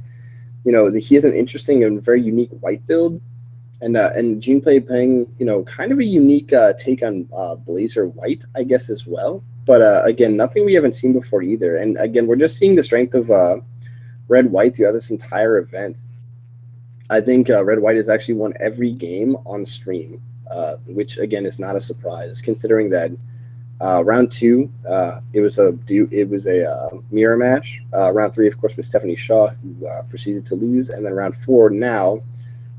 he has an interesting and very unique white build. And Junpei playing, kind of a unique take on Blazer White, I guess, as well. But again, nothing we haven't seen before either. And again, we're just seeing the strength of Red White throughout this entire event. I think Red White has actually won every game on stream, which again is not a surprise, considering that Round two, it was a mirror match. Round three, of course, was Stephanie Shaw, who proceeded to lose, and then round four. Now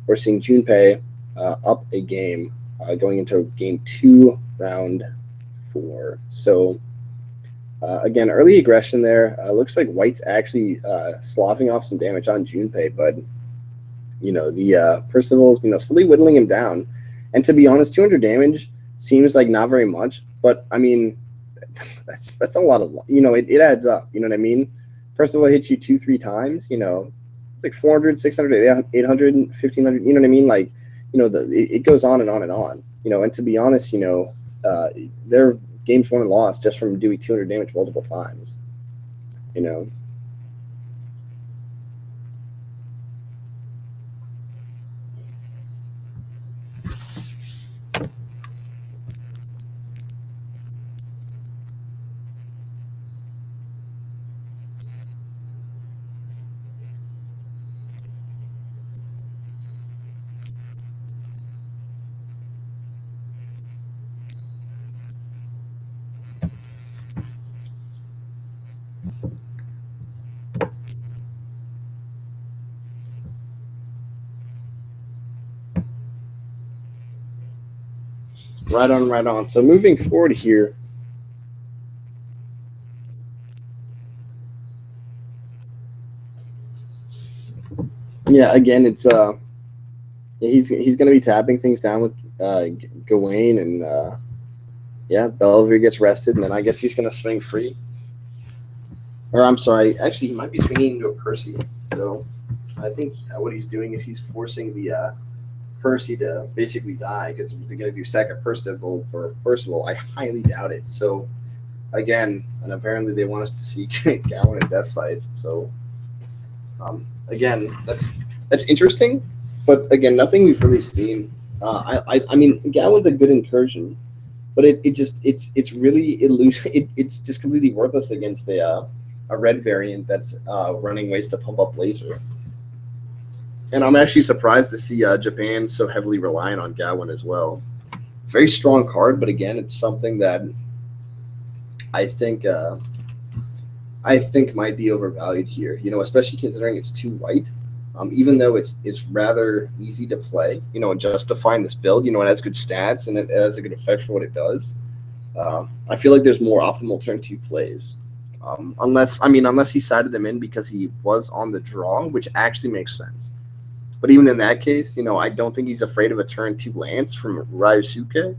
we're seeing Junpei up a game, going into game two, round four. So again, early aggression there. Looks like White's actually sloughing off some damage on Junpei, but the Percival's slowly whittling him down. And to be honest, 200 damage seems like not very much, but I mean, that's a lot of it adds up. You know what I mean? Percival hits you 2-3 times. It's like 400, 600, 800, 1500. You know what I mean? Like it goes on and on and on. And to be honest, their games won and lost just from doing 200 damage multiple times. Right on, right on. So moving forward here, yeah, again, it's he's going to be tapping things down with Gawain, and yeah, Belvedere gets rested, and then I guess he's going to swing free. Or I'm sorry, actually, he might be swinging into a Percy. So I think what he's doing is he's forcing the Percy to basically die, because he's going to do second Percival for Percival. I highly doubt it. So again, and apparently they want us to see Gowan and Death Scythe. So again, that's interesting, but again, nothing we've really seen. I mean, Gowan's a good incursion, but it's really it's just completely worthless against a red variant that's running ways to pump up Blazer. And I'm actually surprised to see Japan so heavily relying on Gowan as well. Very strong card, but again, it's something that I think might be overvalued here. Especially considering it's too white. Even though it's rather easy to play, and justifying this build, it has good stats and it has a good effect for what it does. I feel like there's more optimal turn two plays. Unless he sided them in because he was on the draw, which actually makes sense. But even in that case, I don't think he's afraid of a turn two lance from Ryosuke.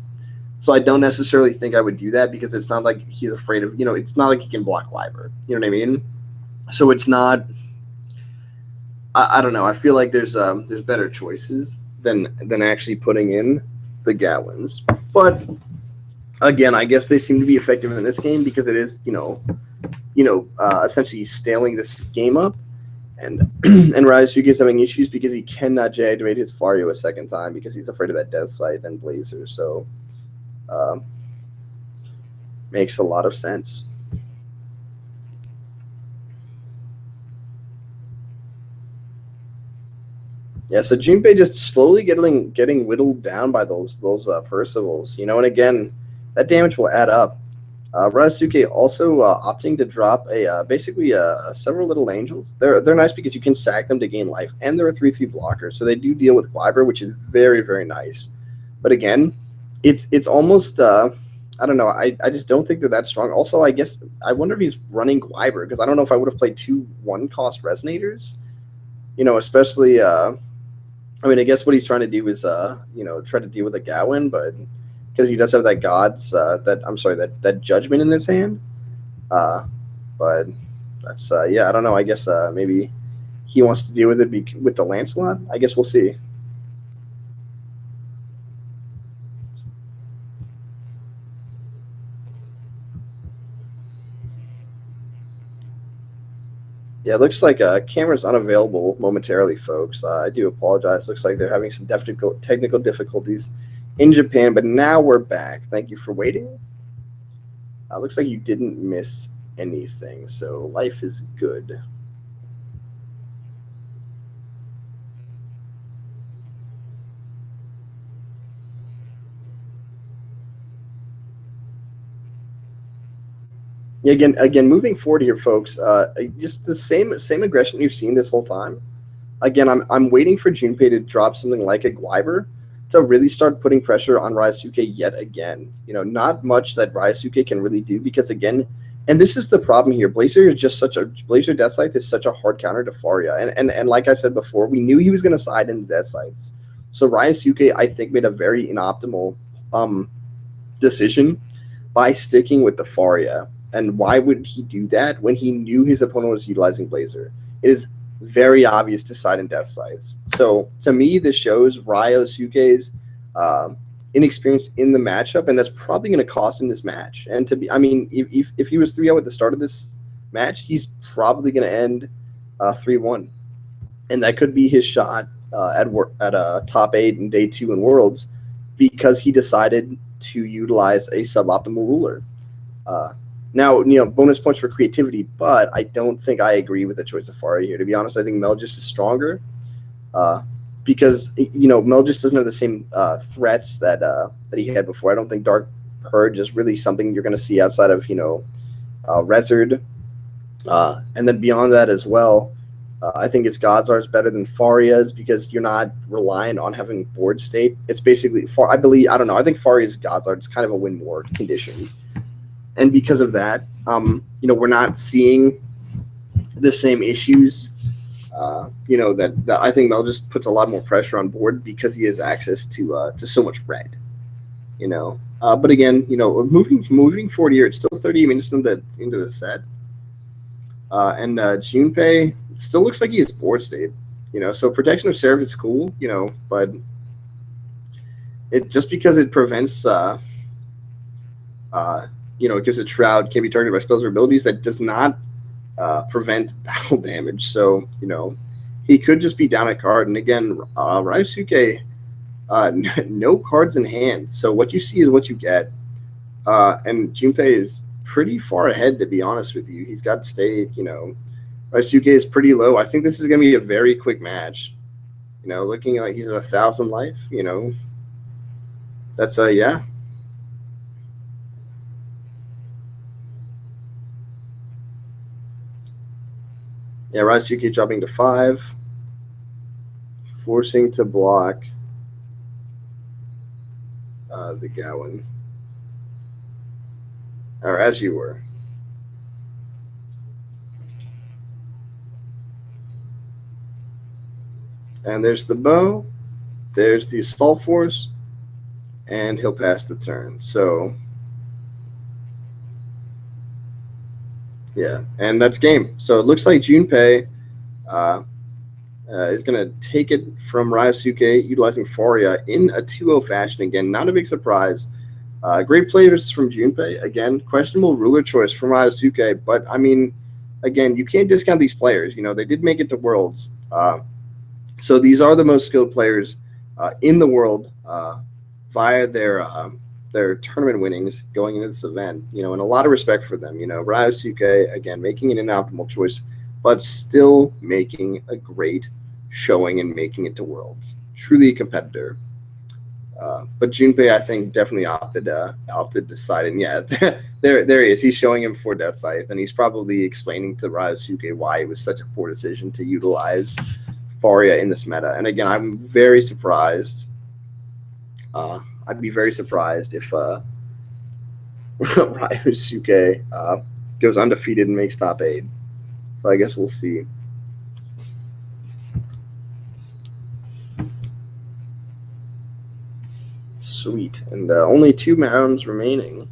So I don't necessarily think I would do that, because it's not like he's afraid of, it's not like he can block Wyvern. You know what I mean? So it's not. I don't know. I feel like there's better choices than actually putting in the Gowans. But again, I guess they seem to be effective in this game because it is essentially staling this game up. And and Ryosuke is having issues because he cannot J-activate his Fario a second time because he's afraid of that Death Scythe and Blazer. So makes a lot of sense. Yeah, so Junpei just slowly getting whittled down by those Percivals, and again, that damage will add up. Ryosuke also opting to drop basically several little angels. They're nice because you can sack them to gain life, and they're a 3/3 blocker, so they do deal with Wyvern, which is very, very nice. But again, it's almost I don't know. I just don't think they're that strong. Also, I guess I wonder if he's running Wyvern, because I don't know if I would have played 2 1-cost resonators. Especially. I guess what he's trying to do is try to deal with a Gowan, but because he does have that that judgment in his hand. But that's I don't know. I guess maybe he wants to deal with it with the Lancelot. I guess we'll see. Yeah, it looks like camera's unavailable momentarily, folks. I do apologize. Looks like they're having some technical difficulties in Japan, but now we're back. Thank you for waiting. Looks like you didn't miss anything, so life is good. Yeah, again, moving forward here, folks. Just the same aggression you've seen this whole time. Again, I'm waiting for Junpei to drop something like a Gwyber to really start putting pressure on Ryosuke yet again. Not much that Ryosuke can really do because again, and this is the problem here. Blazer is just Blazer Death Scythe is such a hard counter to Faria, and like I said before, we knew he was going to side into Death Scythes. So Ryosuke, I think, made a very inoptimal decision by sticking with the Faria. And why would he do that when he knew his opponent was utilizing Blazer? It is very obvious to side in Death Scythes. So to me, this shows Ryosuke's inexperience in the matchup, and that's probably going to cost him this match. And if he was 3-0 at the start of this match, he's probably going to end 3-1, and that could be his shot at a top 8 in day 2 in Worlds because he decided to utilize a suboptimal ruler. Now, bonus points for creativity, but I don't think I agree with the choice of Faria here. To be honest, I think Melgis is stronger because, Melgis doesn't have the same threats that he had before. I don't think Dark Purge is really something you're going to see outside of, Rezard. And then beyond that as well, I think its Godsart's better than Faria's because you're not reliant on having board state. It's basically, I think Faria's Godsart is kind of a win more condition. And because of that, we're not seeing the same issues, that I think Mel just puts a lot more pressure on board because he has access to so much red, But again, moving forward here, it's still 30 minutes into the set. And Junpei still looks like he has board state, so Protection of Seraph is cool, but it just because it prevents it gives a Shroud, can't be targeted by spells or abilities. That does not prevent battle damage. So, he could just be down a card. And again, Ryosuke, no cards in hand. So what you see is what you get. And Junpei is pretty far ahead, to be honest with you. He's got state, Ryosuke is pretty low. I think this is going to be a very quick match. Looking like he's at 1,000 life, that's, yeah. Yeah, Ryosuke dropping to 5, forcing to block the Gowan. Or as you were. And there's the bow, there's the Assault Force, and he'll pass the turn. So, yeah, and that's game. So it looks like Junpei is going to take it from Ryosuke, utilizing Faria in a 2-0 fashion. Again, not a big surprise. Great players from Junpei. Again, questionable ruler choice from Ryosuke. But, again, you can't discount these players. They did make it to Worlds. So these are the most skilled players in the world via their tournament winnings going into this event, and a lot of respect for them. Ryosuke, again, making an inoptimal choice, but still making a great showing and making it to Worlds. Truly a competitor. But Junpei, I think, definitely opted to decide. And yeah, there he is. He's showing him for Death Scythe, and he's probably explaining to Ryosuke why it was such a poor decision to utilize Faria in this meta. And again, I'm very surprised. I'd be very surprised if Ryosuke goes undefeated and makes top 8. So I guess we'll see. Sweet. And only 2 rounds remaining.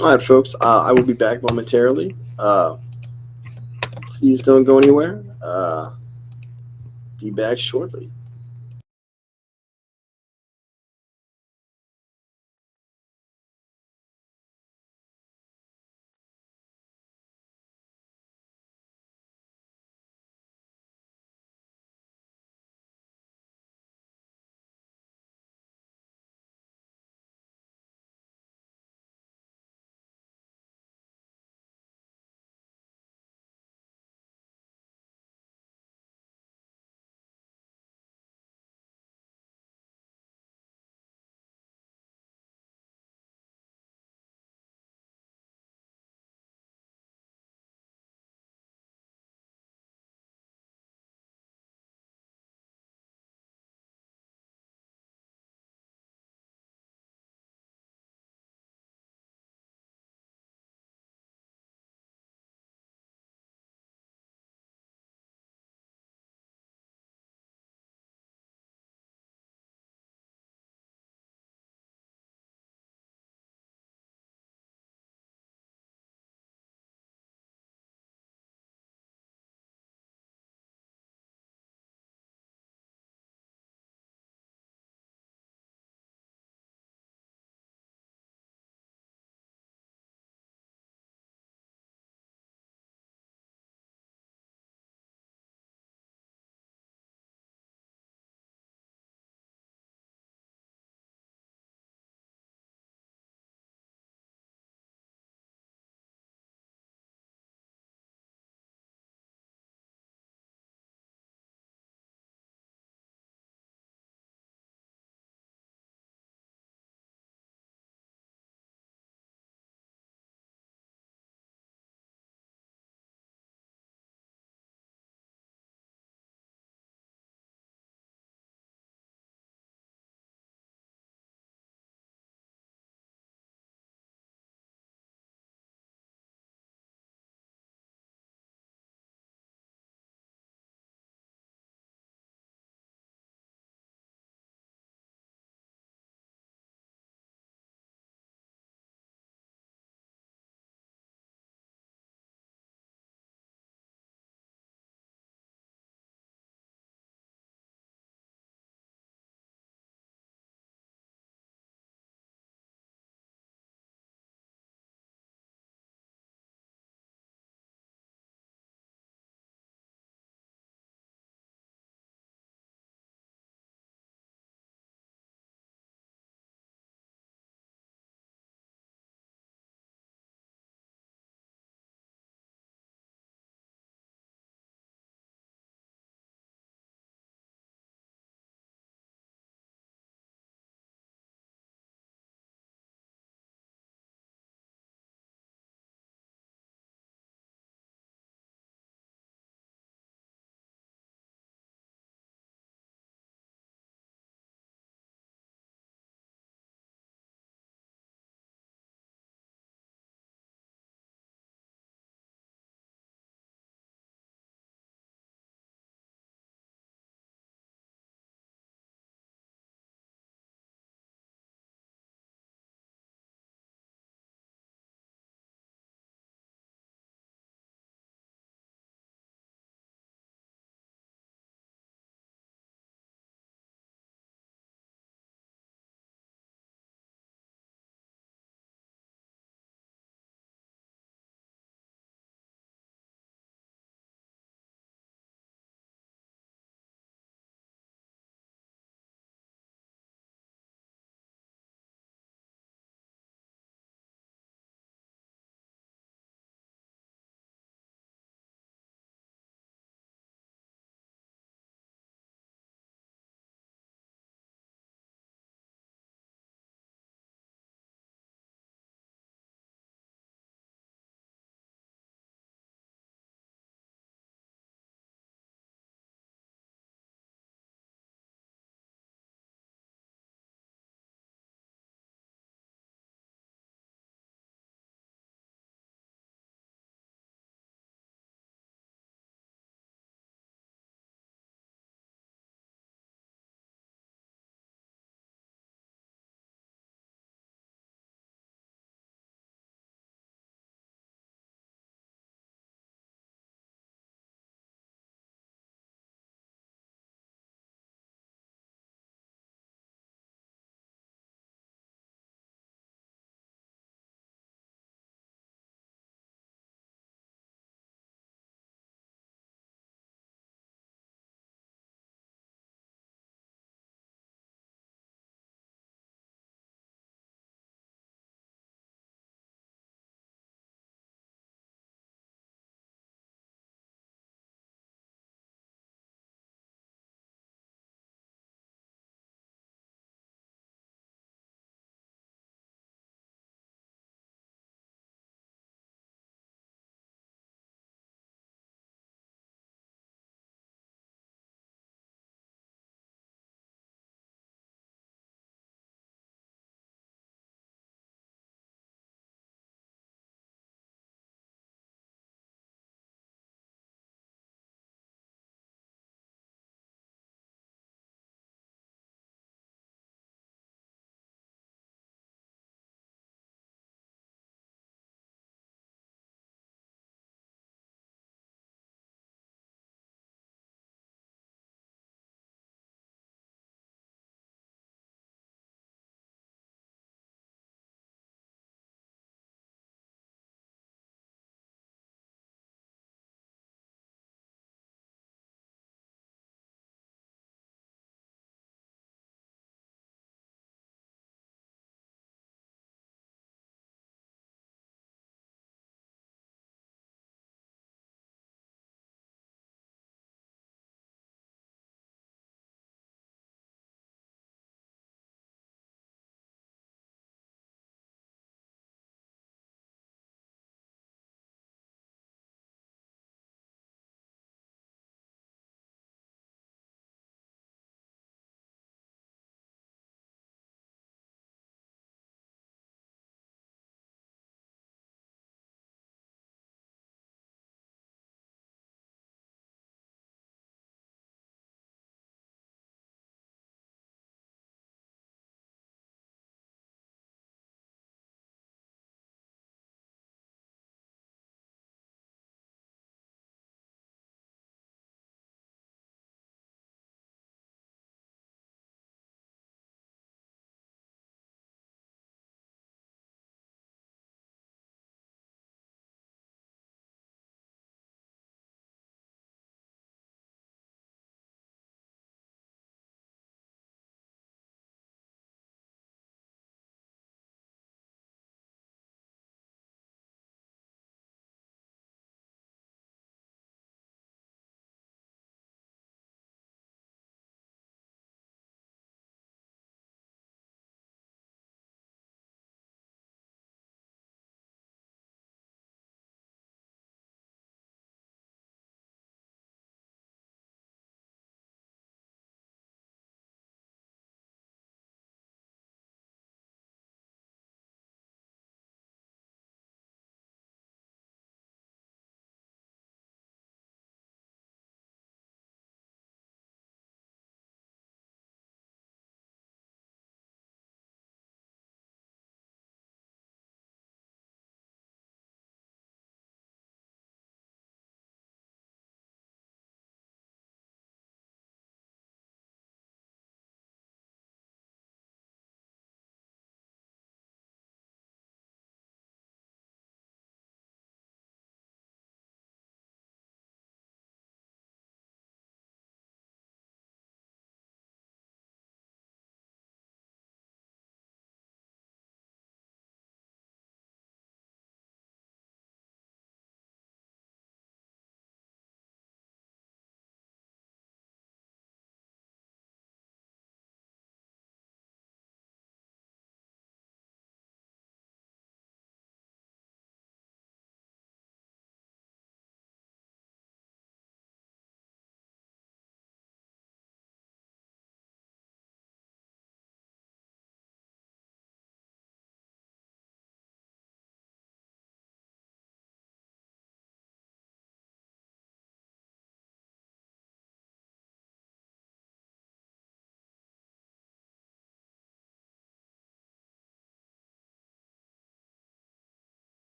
All right, folks, I will be back momentarily. Please don't go anywhere. Be back shortly.